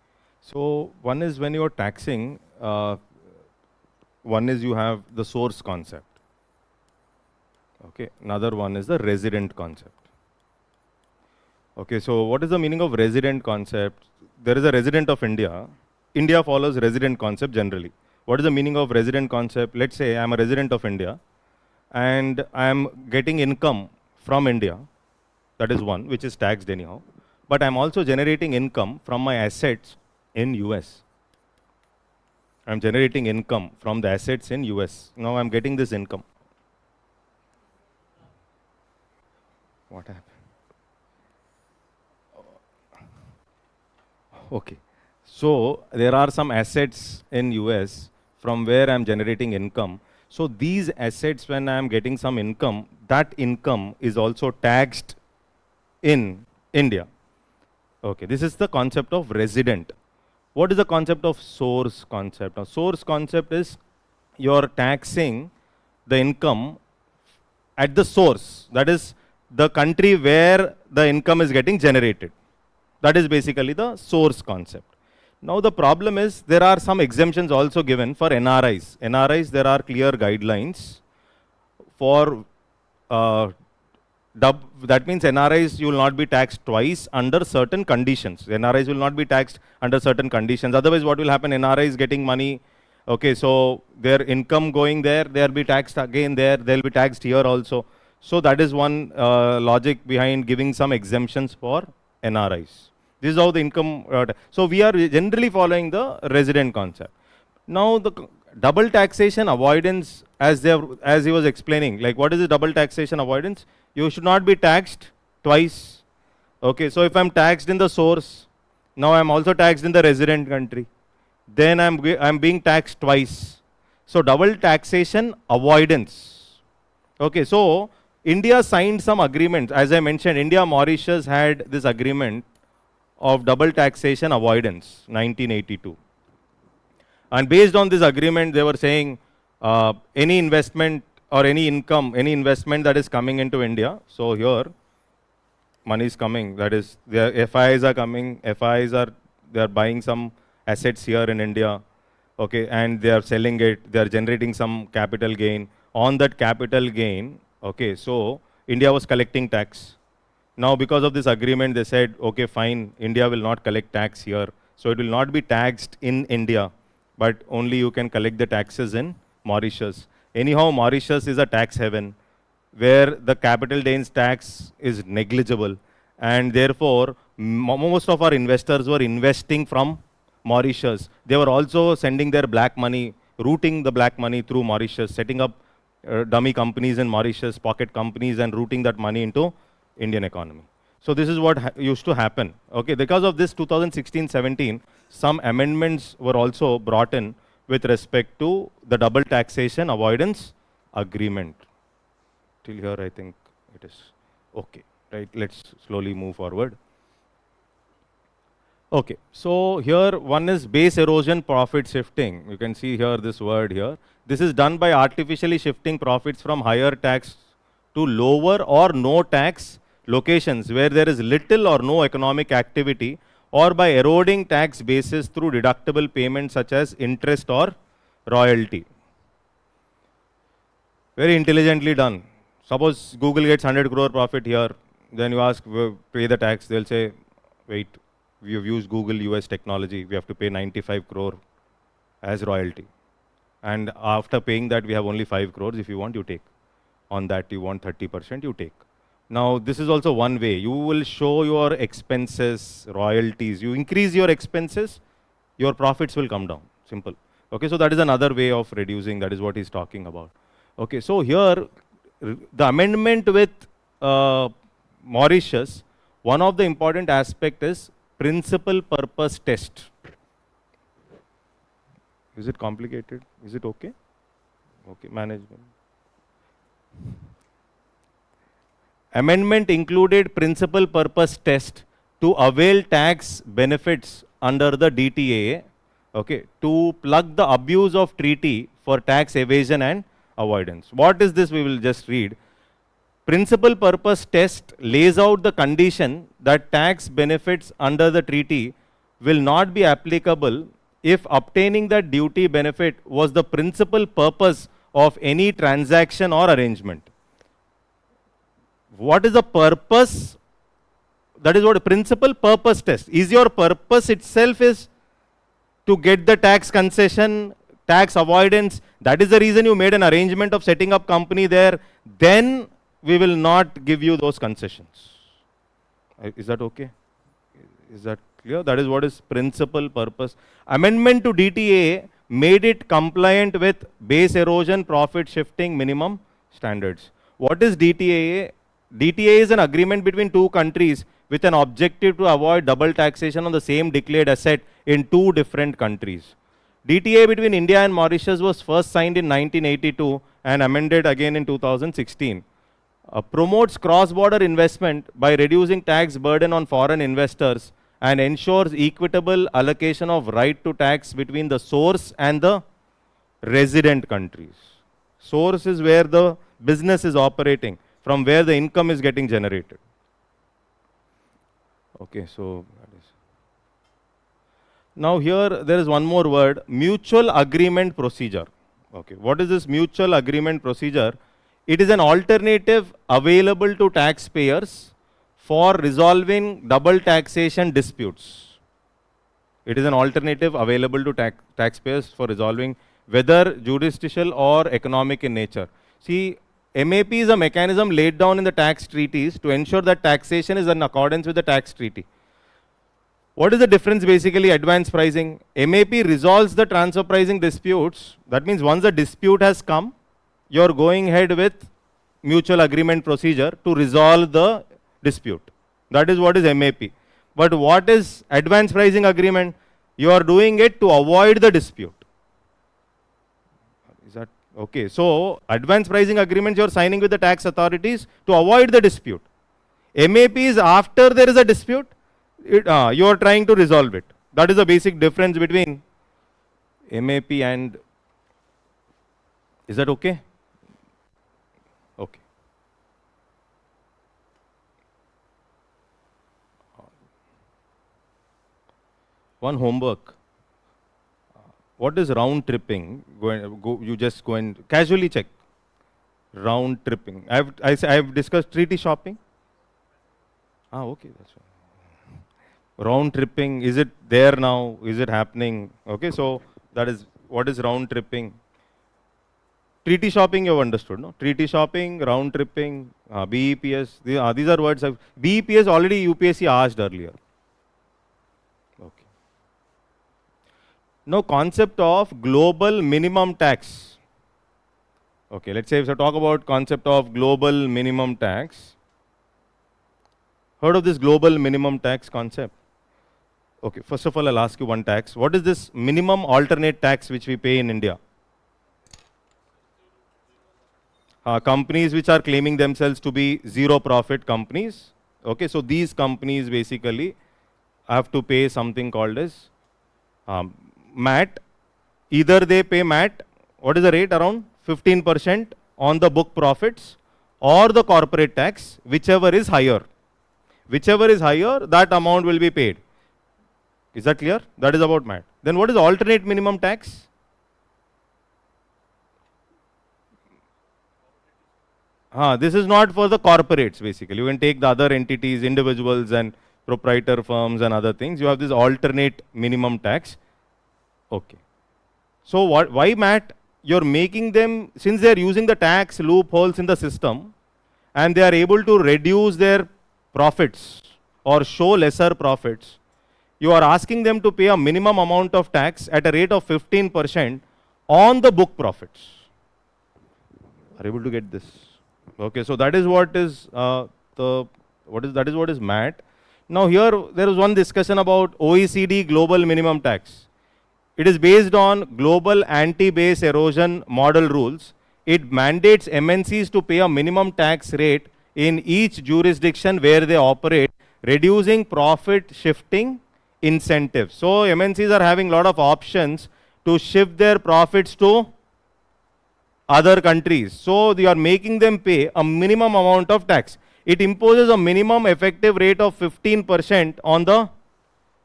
So one is when you're taxing, one is you have the source concept. Okay, another one is the resident concept. Okay, so what is the meaning of resident concept? There is a resident of India. India follows resident concept generally. What is the meaning of resident concept? Let's say I'm a resident of India and I'm getting income from India That is one, which is taxed anyhow. But I'm also generating income from my assets in US. I'm generating income from the assets in US. Now I'm getting this income. What happened? Okay. So there are some assets in US from where I'm generating income. So these assets, when I'm getting some income, that income is also taxed in India. Okay, this is the concept of resident. What is the concept of source concept? Now, source concept is you're taxing the income at the source, that is the country where the income is getting generated. That is basically the source concept. Now the problem is there are some exemptions also given for NRIs. NRIs, there are clear guidelines for that means NRIs, you will not be taxed twice under certain conditions. NRIs will not be taxed under certain conditions. Otherwise, what will happen? NRIs getting money. Okay, so their income going there, they'll be taxed again there. They'll be taxed here also. So that is one logic behind giving some exemptions for NRIs. This is how the income. So we are generally following the resident concept. Now the double taxation avoidance, as he was explaining, like what is the double taxation avoidance? You should not be taxed twice. Okay, so if I'm taxed in the source, now I'm also taxed in the resident country. Then I'm being taxed twice. So double taxation avoidance. Okay, so India signed some agreements. As I mentioned, India, Mauritius had this agreement of double taxation avoidance, 1982. And based on this agreement, they were saying any investment or any income, any investment that is coming into India. So here, money is coming. That is, their FIs are coming. They are buying some assets here in India. Okay, and they are selling it. They are generating some capital gain. On that capital gain, okay, so India was collecting tax. Now, because of this agreement, they said, okay, fine, India will not collect tax here. So it will not be taxed in India, but only you can collect the taxes in Mauritius. Anyhow, Mauritius is a tax haven where the capital gains tax is negligible, and therefore most of our investors were investing from Mauritius. They were also sending their black money, routing the black money through Mauritius, setting up dummy companies in Mauritius, pocket companies, and routing that money into Indian economy. So this is what used to happen. Okay, because of this 2016-17, some amendments were also brought in with respect to the double taxation avoidance agreement. Till here, I think it is okay. Right? Let's slowly move forward. Okay, so here one is base erosion profit shifting. You can see here this word here. This is done by artificially shifting profits from higher tax to lower or no tax locations where there is little or no economic activity, or by eroding tax bases through deductible payments such as interest or royalty. Very intelligently done. Suppose Google gets 100 crore profit here, then you ask, pay the tax, they'll say, wait, we have used Google US technology, we have to pay 95 crore as royalty. And after paying that, we have only 5 crores. If you want, you take. On that, you want 30%, you take. Now, this is also one way. You will show your expenses, royalties. You increase your expenses, your profits will come down. Simple. Okay, so that is another way of reducing. That is what he's talking about. Okay, so here, the amendment with Mauritius, one of the important aspect is principal purpose test. Is it complicated? Is it okay? Okay, management. Amendment included principal purpose test to avail tax benefits under the DTAA, okay, to plug the abuse of treaty for tax evasion and avoidance. What is this? We will just read. Principal purpose test lays out the condition that tax benefits under the treaty will not be applicable if obtaining that duty benefit was the principal purpose of any transaction or arrangement. What is the purpose? That is what a principal purpose test. Is your purpose itself is to get the tax concession, tax avoidance? That is the reason you made an arrangement of setting up company there. Then we will not give you those concessions. Is that okay? Is that clear? That is what is principal purpose. Amendment to DTA made it compliant with base erosion profit shifting minimum standards. What is DTA? DTA is an agreement between two countries with an objective to avoid double taxation on the same declared asset in two different countries. DTA between India and Mauritius was first signed in 1982 and amended again in 2016. Promotes cross-border investment by reducing tax burden on foreign investors and ensures equitable allocation of right to tax between the source and the resident countries. Source is where the business is operating, from where the income is getting generated. Okay, so that is. Now here there is one more word, mutual agreement procedure. Okay, what is this mutual agreement procedure? It is an alternative available to taxpayers for resolving double taxation disputes. It is an alternative available to taxpayers for resolving whether jurisdictional or economic in nature. See, MAP is a mechanism laid down in the tax treaties to ensure that taxation is in accordance with the tax treaty. What is the difference basically? Advance pricing. MAP resolves the transfer pricing disputes. That means once the dispute has come, you are going ahead with mutual agreement procedure to resolve the dispute. That is what is MAP. But what is advance pricing agreement? You are doing it to avoid the dispute. Is that okay? So advance pricing agreements you are signing with the tax authorities to avoid the dispute. MAP is after there is a dispute, you are trying to resolve it. That is the basic difference between MAP and. Is that okay? Okay. One homework. What is round tripping? You just go and casually check. Round tripping. I have discussed treaty shopping. Okay, that's right. Round tripping. Is it there now? Is it happening? Okay, so that is what is round tripping. Treaty shopping you have understood, no? Treaty shopping, round tripping, BEPS, these are words. BEPS already UPSC asked earlier. Okay. Now concept of global minimum tax. Okay, let's say if I talk about concept of global minimum tax. Heard of this global minimum tax concept? Okay, first of all I'll ask you one tax. What is this minimum alternate tax which we pay in India? Companies which are claiming themselves to be zero profit companies. Okay, so these companies basically have to pay something called as MAT. Either they pay MAT, what is the rate? Around 15% on the book profits, or the corporate tax, whichever is higher. Whichever is higher, that amount will be paid. Is that clear? That is about MAT. Then what is alternate minimum tax? This is not for the corporates basically. You can take the other entities, individuals and proprietor firms and other things. You have this alternate minimum tax. Okay. So why MAT? You're making them, since they are using the tax loopholes in the system and they are able to reduce their profits or show lesser profits, you are asking them to pay a minimum amount of tax at a rate of 15% on the book profits. Are you able to get this? Okay, so that is what is that is what is MAT. Now here there is one discussion about OECD global minimum tax. It is based on global anti-base erosion model rules. It mandates MNCs to pay a minimum tax rate in each jurisdiction where they operate, reducing profit shifting incentives. So MNCs are having a lot of options to shift their profits to other countries. So they are making them pay a minimum amount of tax. It imposes a minimum effective rate of 15% on the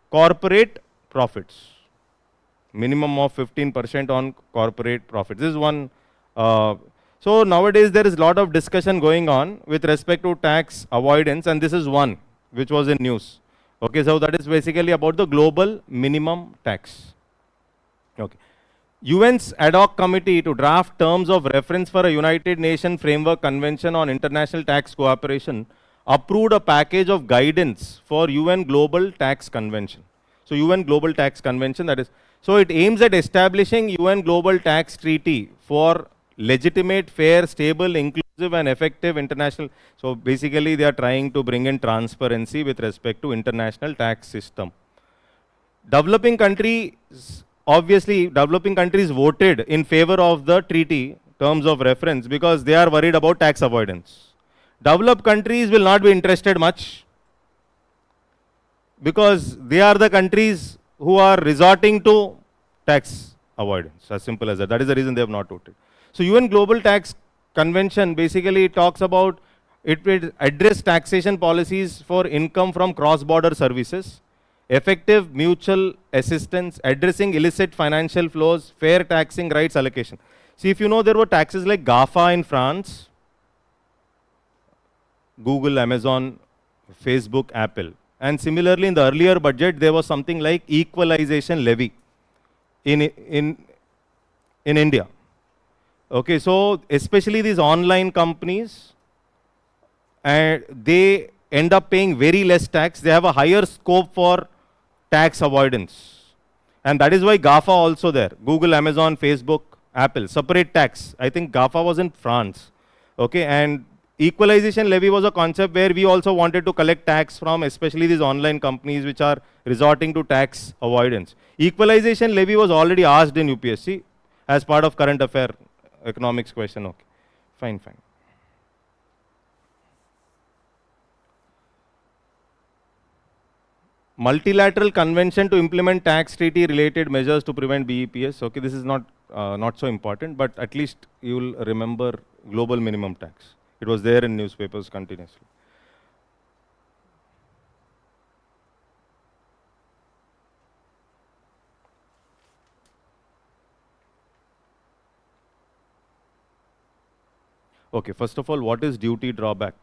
corporate profits. Minimum of 15% on corporate profits. This is one. So nowadays there is a lot of discussion going on with respect to tax avoidance, and this is one which was in news. Okay, so that is basically about the global minimum tax. Okay. UN's ad hoc committee to draft terms of reference for a United Nations Framework Convention on International Tax Cooperation approved a package of guidance for UN Global Tax Convention. So UN Global Tax Convention, that is, so it aims at establishing UN Global Tax Treaty for legitimate, fair, stable, inclusive and effective international. So basically they are trying to bring in transparency with respect to international tax system. Developing countries, obviously developing countries voted in favor of the treaty terms of reference because they are worried about tax avoidance. Developed countries will not be interested much because they are the countries who are resorting to tax avoidance, as simple as that. That is the reason they have not voted. So UN Global Tax Convention basically talks about, it will address taxation policies for income from cross-border services, effective mutual assistance, addressing illicit financial flows, fair taxing rights allocation. See, if you know, there were taxes like GAFA in France, Google, Amazon, Facebook, Apple. And similarly, in the earlier budget, there was something like equalization levy in India. Okay, so especially these online companies, and they end up paying very less tax. They have a higher scope for tax avoidance. And that is why GAFA also there. Google, Amazon, Facebook, Apple, separate tax. I think GAFA was in France. Okay, and equalization levy was a concept where we also wanted to collect tax from especially these online companies which are resorting to tax avoidance. Equalization levy was already asked in UPSC as part of current affair economics question. Okay, fine. Multilateral convention to implement tax treaty related measures to prevent BEPS. Okay, this is not so important, but at least you will remember global minimum tax. It was there in newspapers continuously. Okay, first of all, what is duty drawback?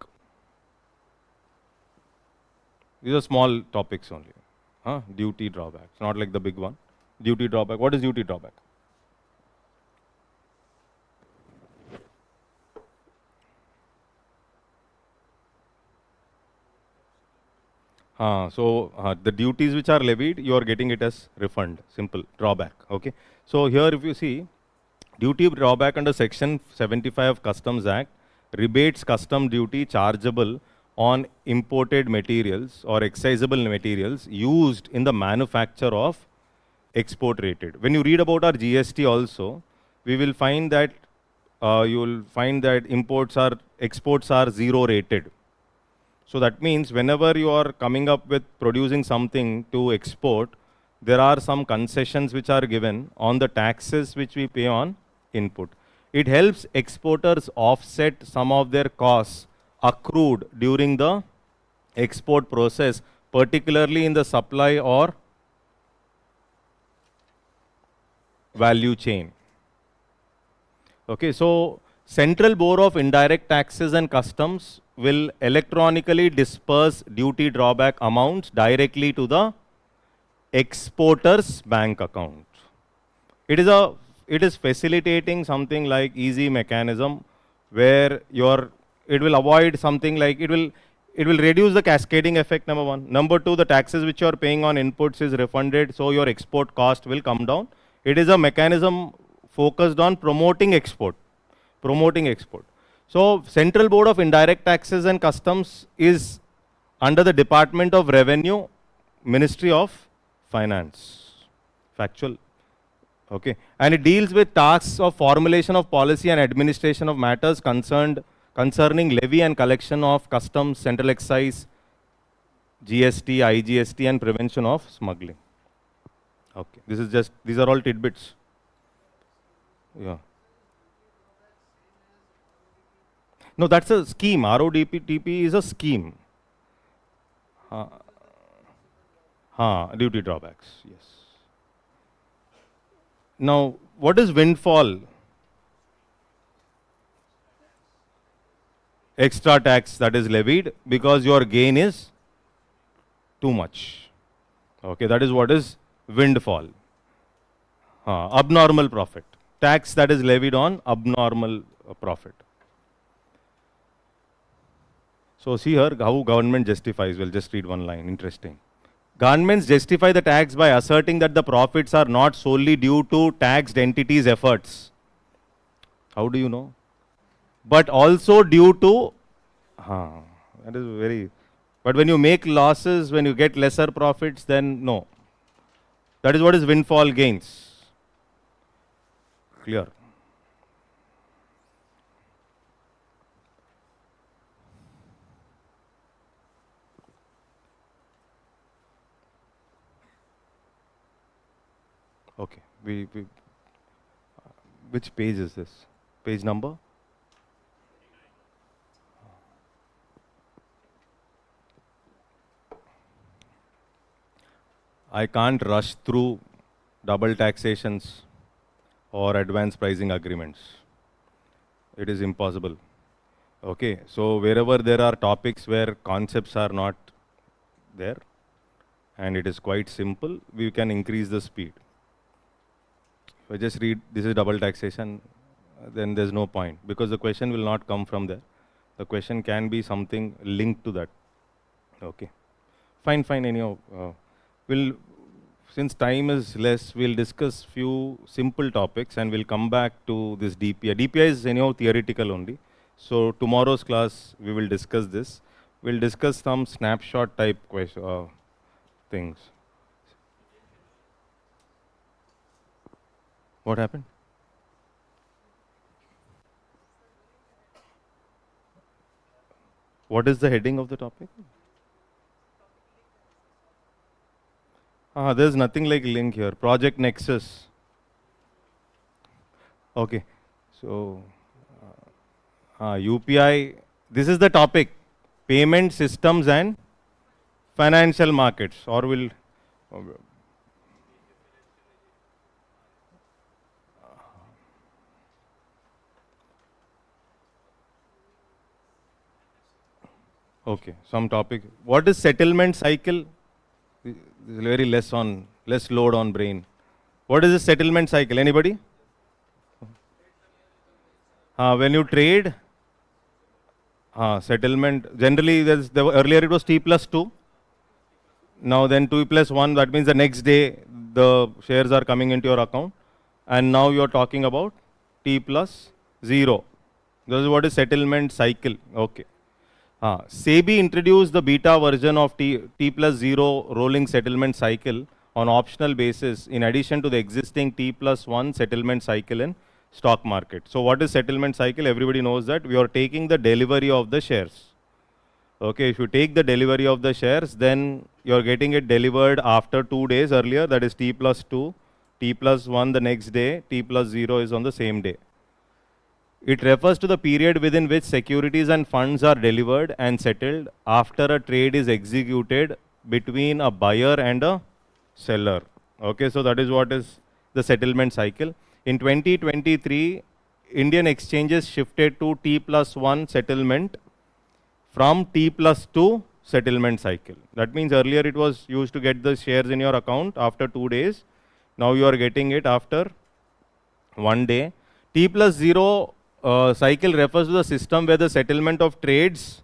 These are small topics only. Duty drawback. It's not like the big one. Duty drawback. What is duty drawback? The duties which are levied, you are getting it as refund. Simple. Drawback. Okay. So here if you see, duty drawback under Section 75 of Customs Act rebates custom duty chargeable on imported materials or excisable materials used in the manufacture of export rated. When you read about our GST also, we will find that you will find that exports are zero rated. So that means whenever you are coming up with producing something to export, there are some concessions which are given on the taxes which we pay on input. It helps exporters offset some of their costs accrued during the export process, particularly in the supply or value chain. Okay, so Central Bureau of Indirect Taxes and Customs will electronically disperse duty drawback amounts directly to the exporter's bank account. It is facilitating something like easy mechanism where it will avoid something like it will reduce the cascading effect, number one. Number two, the taxes which you are paying on inputs is refunded, so your export cost will come down. It is a mechanism focused on promoting export. So Central Board of Indirect Taxes and Customs is under the Department of Revenue, Ministry of Finance. Factual. Okay. And it deals with tasks of formulation of policy and administration of matters concerning levy and collection of customs, central excise, GST, IGST and prevention of smuggling. Okay. These are all tidbits. Yeah. No, that's a scheme. RODP is a scheme. Duty drawbacks, yes. Now, what is windfall? Extra tax that is levied because your gain is too much. Okay, that is what is windfall. Abnormal profit. Tax that is levied on abnormal profit. So see here how government justifies. We'll just read one line. Interesting. Governments justify the tax by asserting that the profits are not solely due to taxed entities' efforts. How do you know? But also due to, that is very, but when you make losses, when you get lesser profits, then no. That is what is windfall gains. Clear. Okay. Which page is this? Page number? I can't rush through double taxations or advanced pricing agreements. It is impossible. Okay, so wherever there are topics where concepts are not there and it is quite simple, we can increase the speed. If I just read this is double taxation, then there's no point because the question will not come from there. The question can be something linked to that. Okay, fine, anyhow. Since time is less, we'll discuss few simple topics and we'll come back to this DPI. DPI is anyhow theoretical only. So tomorrow's class, we will discuss this. We'll discuss some snapshot type things. What happened? What is the heading of the topic? There's nothing like link here. Project Nexus. Okay. So, UPI, this is the topic. Payment systems and financial markets. Or will... Okay, some topic. What is settlement cycle? This is very less load on brain. What is the settlement cycle? Anybody? When you trade, settlement, generally earlier it was T+2. Now then 2+1, that means the next day the shares are coming into your account. And now you are talking about T+0. This is what is settlement cycle. Okay. SEBI introduced the beta version of T+0 rolling settlement cycle on optional basis in addition to the existing T+1 settlement cycle in stock market. So what is settlement cycle? Everybody knows that we are taking the delivery of the shares. Okay, if you take the delivery of the shares, then you are getting it delivered after 2 days earlier, that is T+2, T+1 the next day, T+0 is on the same day. It refers to the period within which securities and funds are delivered and settled after a trade is executed between a buyer and a seller. Okay, so that is what is the settlement cycle. In 2023, Indian exchanges shifted to T+1 settlement from T+2 settlement cycle. That means earlier it was used to get the shares in your account after 2 days. Now you are getting it after 1 day. T+0 cycle refers to the system where the settlement of trades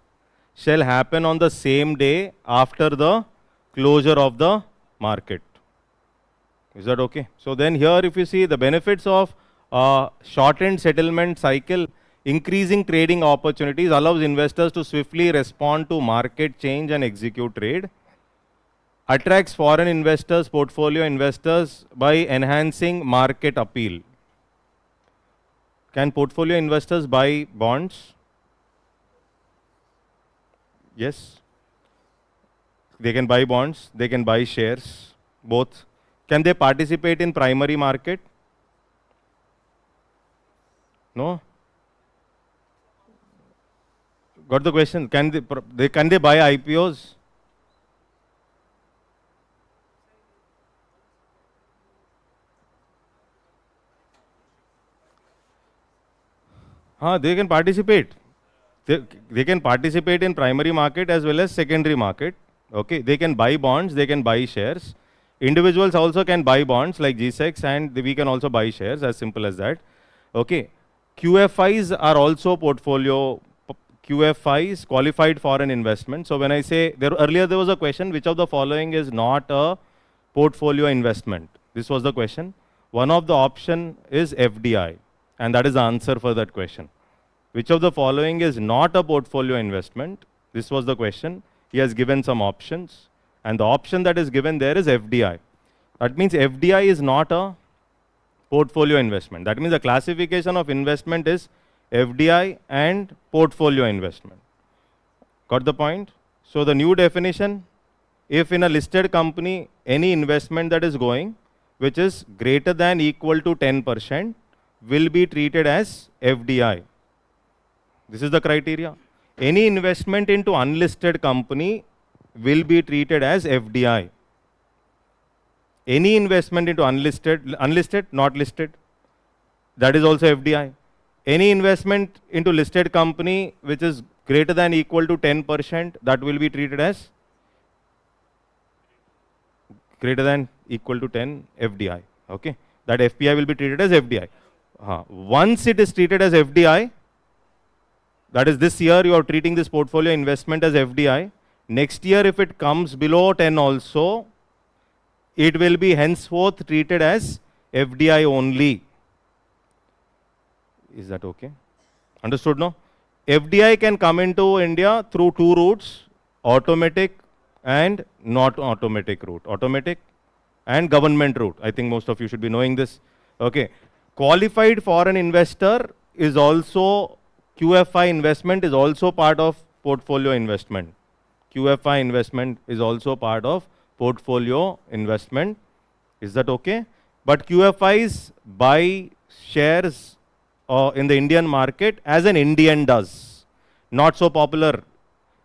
shall happen on the same day after the closure of the market. Is that okay? So then here if you see the benefits of shortened settlement cycle, increasing trading opportunities allows investors to swiftly respond to market change and execute trade. Attracts foreign investors, portfolio investors by enhancing market appeal. Can portfolio investors buy bonds? Yes. They can buy bonds, they can buy shares, both. Can they participate in primary market? No? Got the question? Can they buy IPOs? They can participate. They can participate in primary market as well as secondary market. Okay, they can buy bonds, they can buy shares. Individuals also can buy bonds like G-Secs and we can also buy shares, as simple as that. Okay, QFIs are also portfolio QFIs, qualified foreign investment. So when I say, earlier there was a question, which of the following is not a portfolio investment? This was the question. One of the option is FDI, and that is the answer for that question. Which of the following is not a portfolio investment? This was the question. He has given some options, and the option that is given there is FDI. That means FDI is not a portfolio investment. That means the classification of investment is FDI and portfolio investment. Got the point? So the new definition, if in a listed company, any investment that is going, which is greater than equal to 10%, will be treated as FDI. This is the criteria. Any investment into unlisted company will be treated as FDI. Any investment into unlisted, not listed, that is also FDI. Any investment into listed company which is greater than equal to 10%, that will be treated as greater than equal to 10 FDI. Okay, that FPI will be treated as FDI. Once it is treated as FDI, that is this year you are treating this portfolio investment as FDI. Next year if it comes below 10 also, it will be henceforth treated as FDI only. Is that okay? Understood, no? FDI can come into India through two routes, automatic and not automatic route. Automatic and government route. I think most of you should be knowing this. Okay. Qualified foreign investor is also, QFI investment is also part of portfolio investment. QFI investment is also part of portfolio investment. Is that okay? But QFIs buy shares in the Indian market as an Indian does. Not so popular.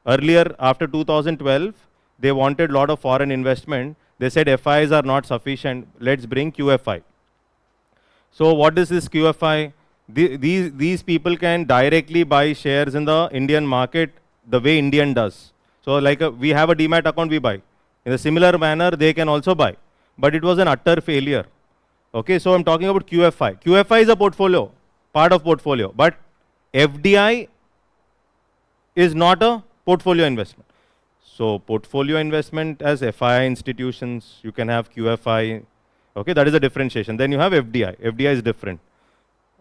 Earlier, after 2012, they wanted a lot of foreign investment. They said FIs are not sufficient. Let's bring QFI. So what is this QFI? These people can directly buy shares in the Indian market the way Indian does. So like we have a demat account, we buy. In a similar manner, they can also buy. But it was an utter failure. Okay, so I'm talking about QFI. QFI is a portfolio, part of portfolio. But FDI is not a portfolio investment. So portfolio investment as FI institutions, you can have QFI. Okay, that is a differentiation. Then you have FDI. FDI is different.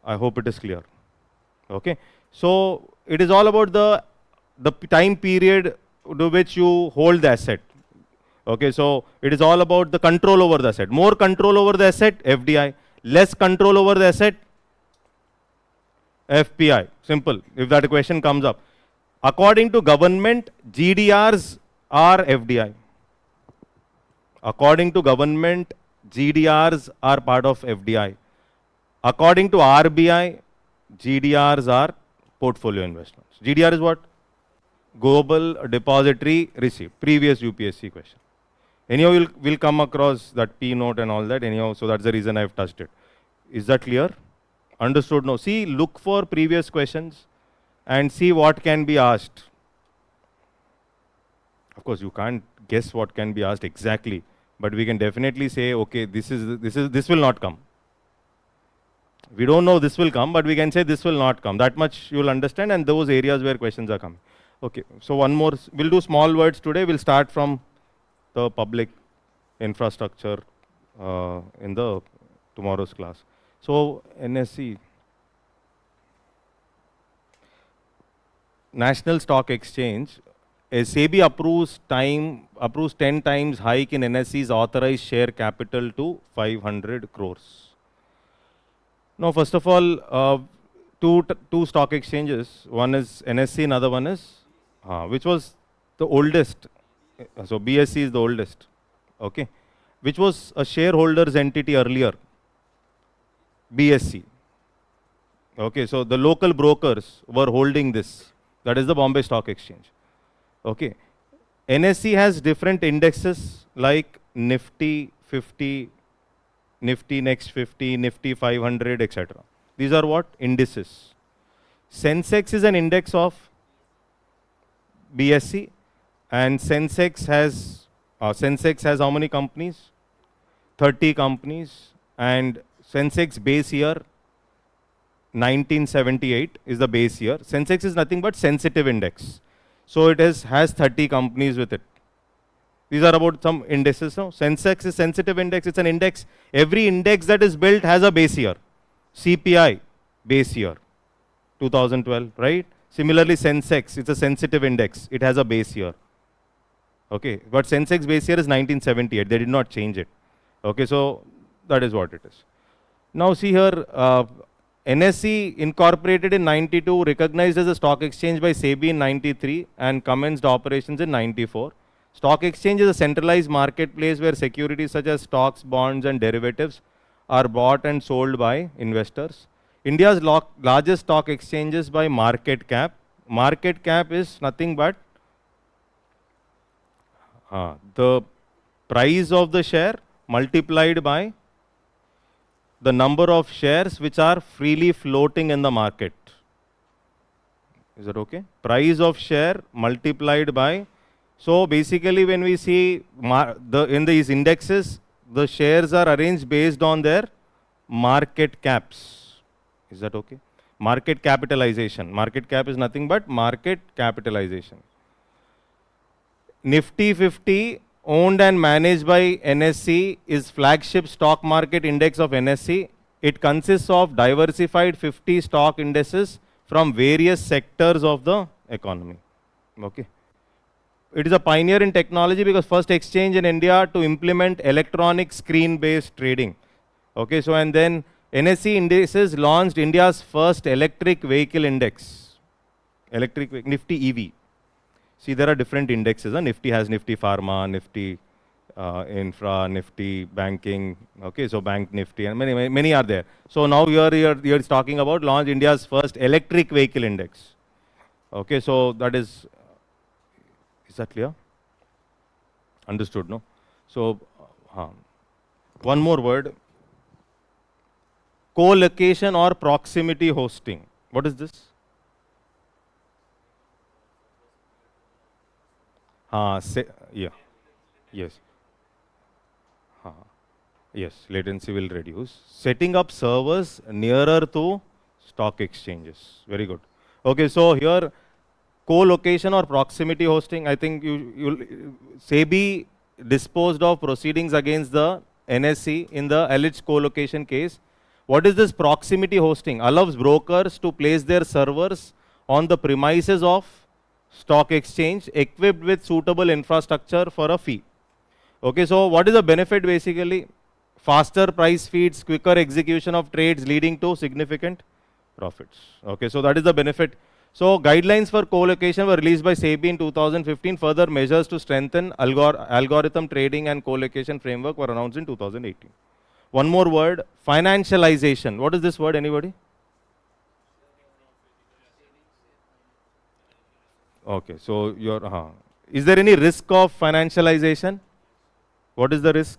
I hope it is clear. Okay, so it is all about the time period to which you hold the asset. Okay, so it is all about the control over the asset. More control over the asset, FDI. Less control over the asset, FPI. Simple, if that question comes up. According to government, GDRs are FDI. According to government, GDRs are part of FDI. According to RBI, GDRs are portfolio investments. GDR is what? Global Depository Receipt. Previous UPSC question. Anyhow, we'll come across that P note and all that. Anyhow, so that's the reason I've touched it. Is that clear? Understood? No. See, look for previous questions and see what can be asked. Of course, you can't guess what can be asked exactly, but we can definitely say, okay, this will not come. We don't know this will come, but we can say this will not come. That much you will understand, and those areas where questions are coming. Okay, so one more. We'll do small words today. We'll start from the public infrastructure in the tomorrow's class. So NSE, National Stock Exchange, SEBI approves 10 times hike in NSE's authorized share capital to 500 crores. Now, first of all, two stock exchanges. One is NSE, another one is, which was the oldest. So BSE is the oldest. Okay, which was a shareholders entity earlier. BSE. Okay, so the local brokers were holding this. That is the Bombay Stock Exchange. Okay, NSE has different indexes like Nifty 50. Nifty Next 50, Nifty 500, etc. These are what? Indices. Sensex is an index of BSE, and Sensex has how many companies? 30 companies, and Sensex base year 1978 is the base year. Sensex is nothing but sensitive index. So it has 30 companies with it. These are about some indices. No? Sensex is sensitive index. It's an index. Every index that is built has a base year. CPI, base year, 2012, right? Similarly, Sensex, it's a sensitive index. It has a base year. Okay, but Sensex base year is 1978. They did not change it. Okay, so that is what it is. Now see here, NSE incorporated in 92, recognized as a stock exchange by SEBI in 93 and commenced operations in 94. Stock exchange is a centralized marketplace where securities such as stocks, bonds and derivatives are bought and sold by investors. India's largest stock exchanges by market cap. Market cap is nothing but the price of the share multiplied by the number of shares which are freely floating in the market. Is that okay? Price of share multiplied by, so basically when we see in these indexes, the shares are arranged based on their market caps. Is that okay? Market capitalization. Market cap is nothing but market capitalization. Nifty 50 owned and managed by NSE is flagship stock market index of NSE. It consists of diversified 50 stock indices from various sectors of the economy. Okay. It is a pioneer in technology because first exchange in India to implement electronic screen-based trading. Okay, so and then NSE indices launched India's first electric vehicle index. Nifty EV. See, there are different indexes. Nifty has Nifty Pharma, Nifty Infra, Nifty Banking. Okay, so Bank Nifty, and many are there. So now you're talking about launch India's first electric vehicle index. Okay, so that is that clear? Understood, no? So one more word. Co-location or proximity hosting. What is this? Yeah. Yes. Yes, latency will reduce. Setting up servers nearer to stock exchanges. Very good. Okay, so here co-location or proximity hosting, I think SEBI disposed of proceedings against the NSE in the alleged co-location case. What is this proximity hosting? Allows brokers to place their servers on the premises of stock exchange equipped with suitable infrastructure for a fee. Okay, so what is the benefit basically? Faster price feeds, quicker execution of trades leading to significant profits. Okay, so that is the benefit. So guidelines for co-location were released by SEBI in 2015. Further measures to strengthen algorithm trading and co-location framework were announced in 2018. One more word, financialization. What is this word, anybody? Okay, so is there any risk of financialization? What is the risk?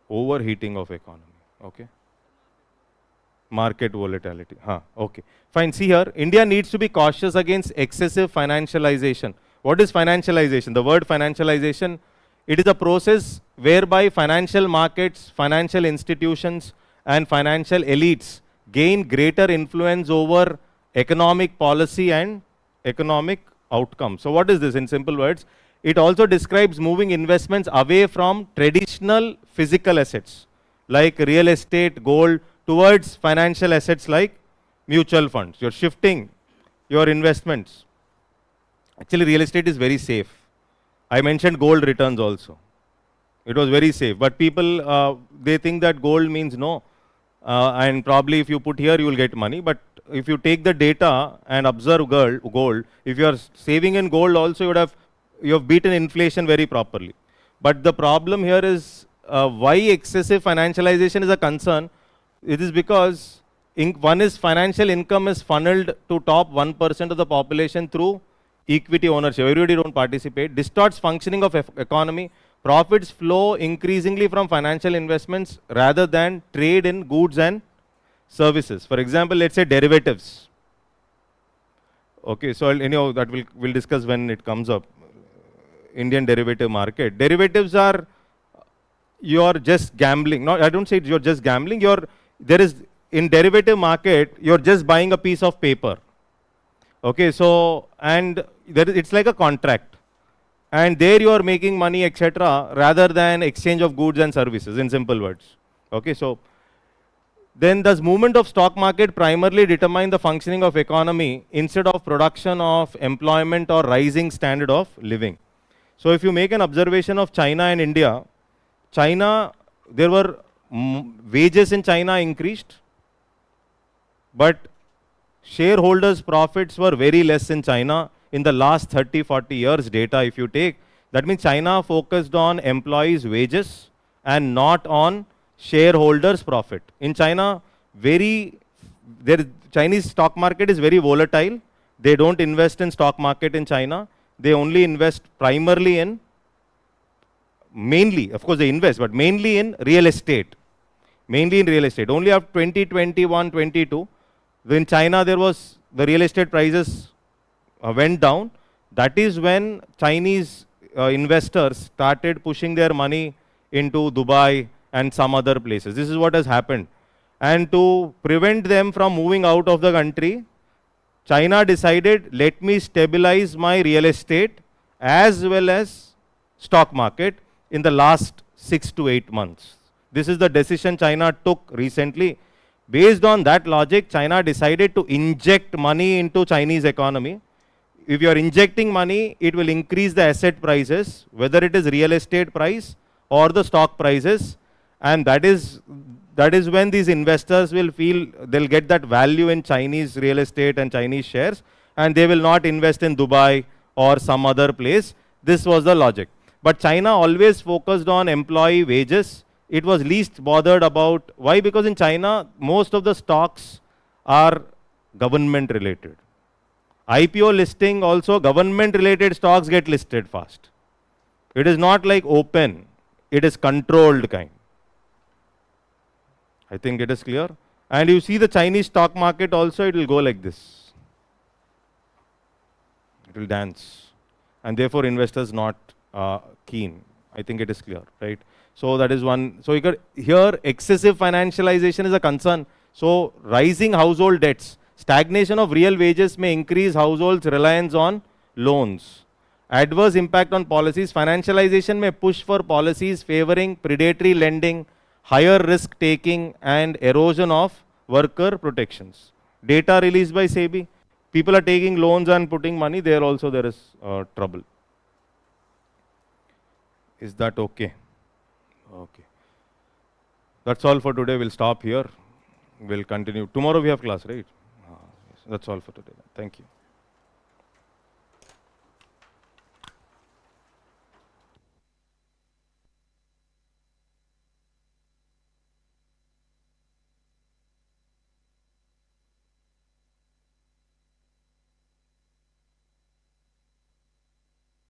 Overheating of economy. Okay. Market volatility. Okay. Fine. See here, India needs to be cautious against excessive financialization. What is financialization? The word financialization, it is a process whereby financial markets, financial institutions, and financial elites gain greater influence over economic policy and economic outcomes. So what is this in simple words? It also describes moving investments away from traditional physical assets like real estate, gold, towards financial assets like mutual funds. You're shifting your investments. Actually, real estate is very safe. I mentioned gold returns also. It was very safe. But people, they think that gold means no. And probably if you put here, you will get money. But if you take the data and observe gold, if you are saving in gold also, you have beaten inflation very properly. But the problem here is why excessive financialization is a concern. It is because one is financial income is funneled to top 1% of the population through equity ownership. Everybody don't participate. Distorts functioning of economy. Profits flow increasingly from financial investments rather than trade in goods and services. For example, let's say derivatives. Okay, so anyhow, that we'll discuss when it comes up. Indian derivative market. Derivatives are, you're just gambling. No, I don't say you're just gambling. there is, in derivative market, you're just buying a piece of paper. Okay, so, and it's like a contract. And there you are making money, etc., rather than exchange of goods and services, in simple words. Okay, so then does movement of stock market primarily determine the functioning of economy instead of production of employment or rising standard of living? So if you make an observation of China and India, China, there were wages in China increased, but shareholders' profits were very less in China in the last 30-40 years data if you take. That means China focused on employees' wages and not on shareholders' profit. In China, Chinese stock market is very volatile. They don't invest in stock market in China. They only invest primarily in, mainly, of course they invest, but mainly in real estate. Mainly in real estate. Only after 2021, 22, when China there was, the real estate prices went down. That is when Chinese investors started pushing their money into Dubai and some other places. This is what has happened. And to prevent them from moving out of the country, China decided, let me stabilize my real estate as well as stock market in the last 6 to 8 months. This is the decision China took recently. Based on that logic, China decided to inject money into Chinese economy. If you are injecting money, it will increase the asset prices, whether it is real estate price or the stock prices, and that is when these investors will feel they'll get that value in Chinese real estate and Chinese shares, and they will not invest in Dubai or some other place. This was the logic. But China always focused on employee wages. It was least bothered about, why? Because in China, most of the stocks are government related. IPO listing also, government related stocks get listed fast. It is not like open, it is controlled kind. I think it is clear. And you see the Chinese stock market also, it will go like this. It will dance. And therefore investors not keen. I think it is clear, right? So that is one. So you got here, excessive financialization is a concern. So rising household debts, stagnation of real wages may increase households' reliance on loans. Adverse impact on policies, financialization may push for policies favoring predatory lending, higher risk taking, and erosion of worker protections. Data released by SEBI, people are taking loans and putting money, there also there is trouble. Is that okay? Okay. That's all for today. We'll stop here. We'll continue. Tomorrow we have class, right? Yes. That's all for today. Thank you.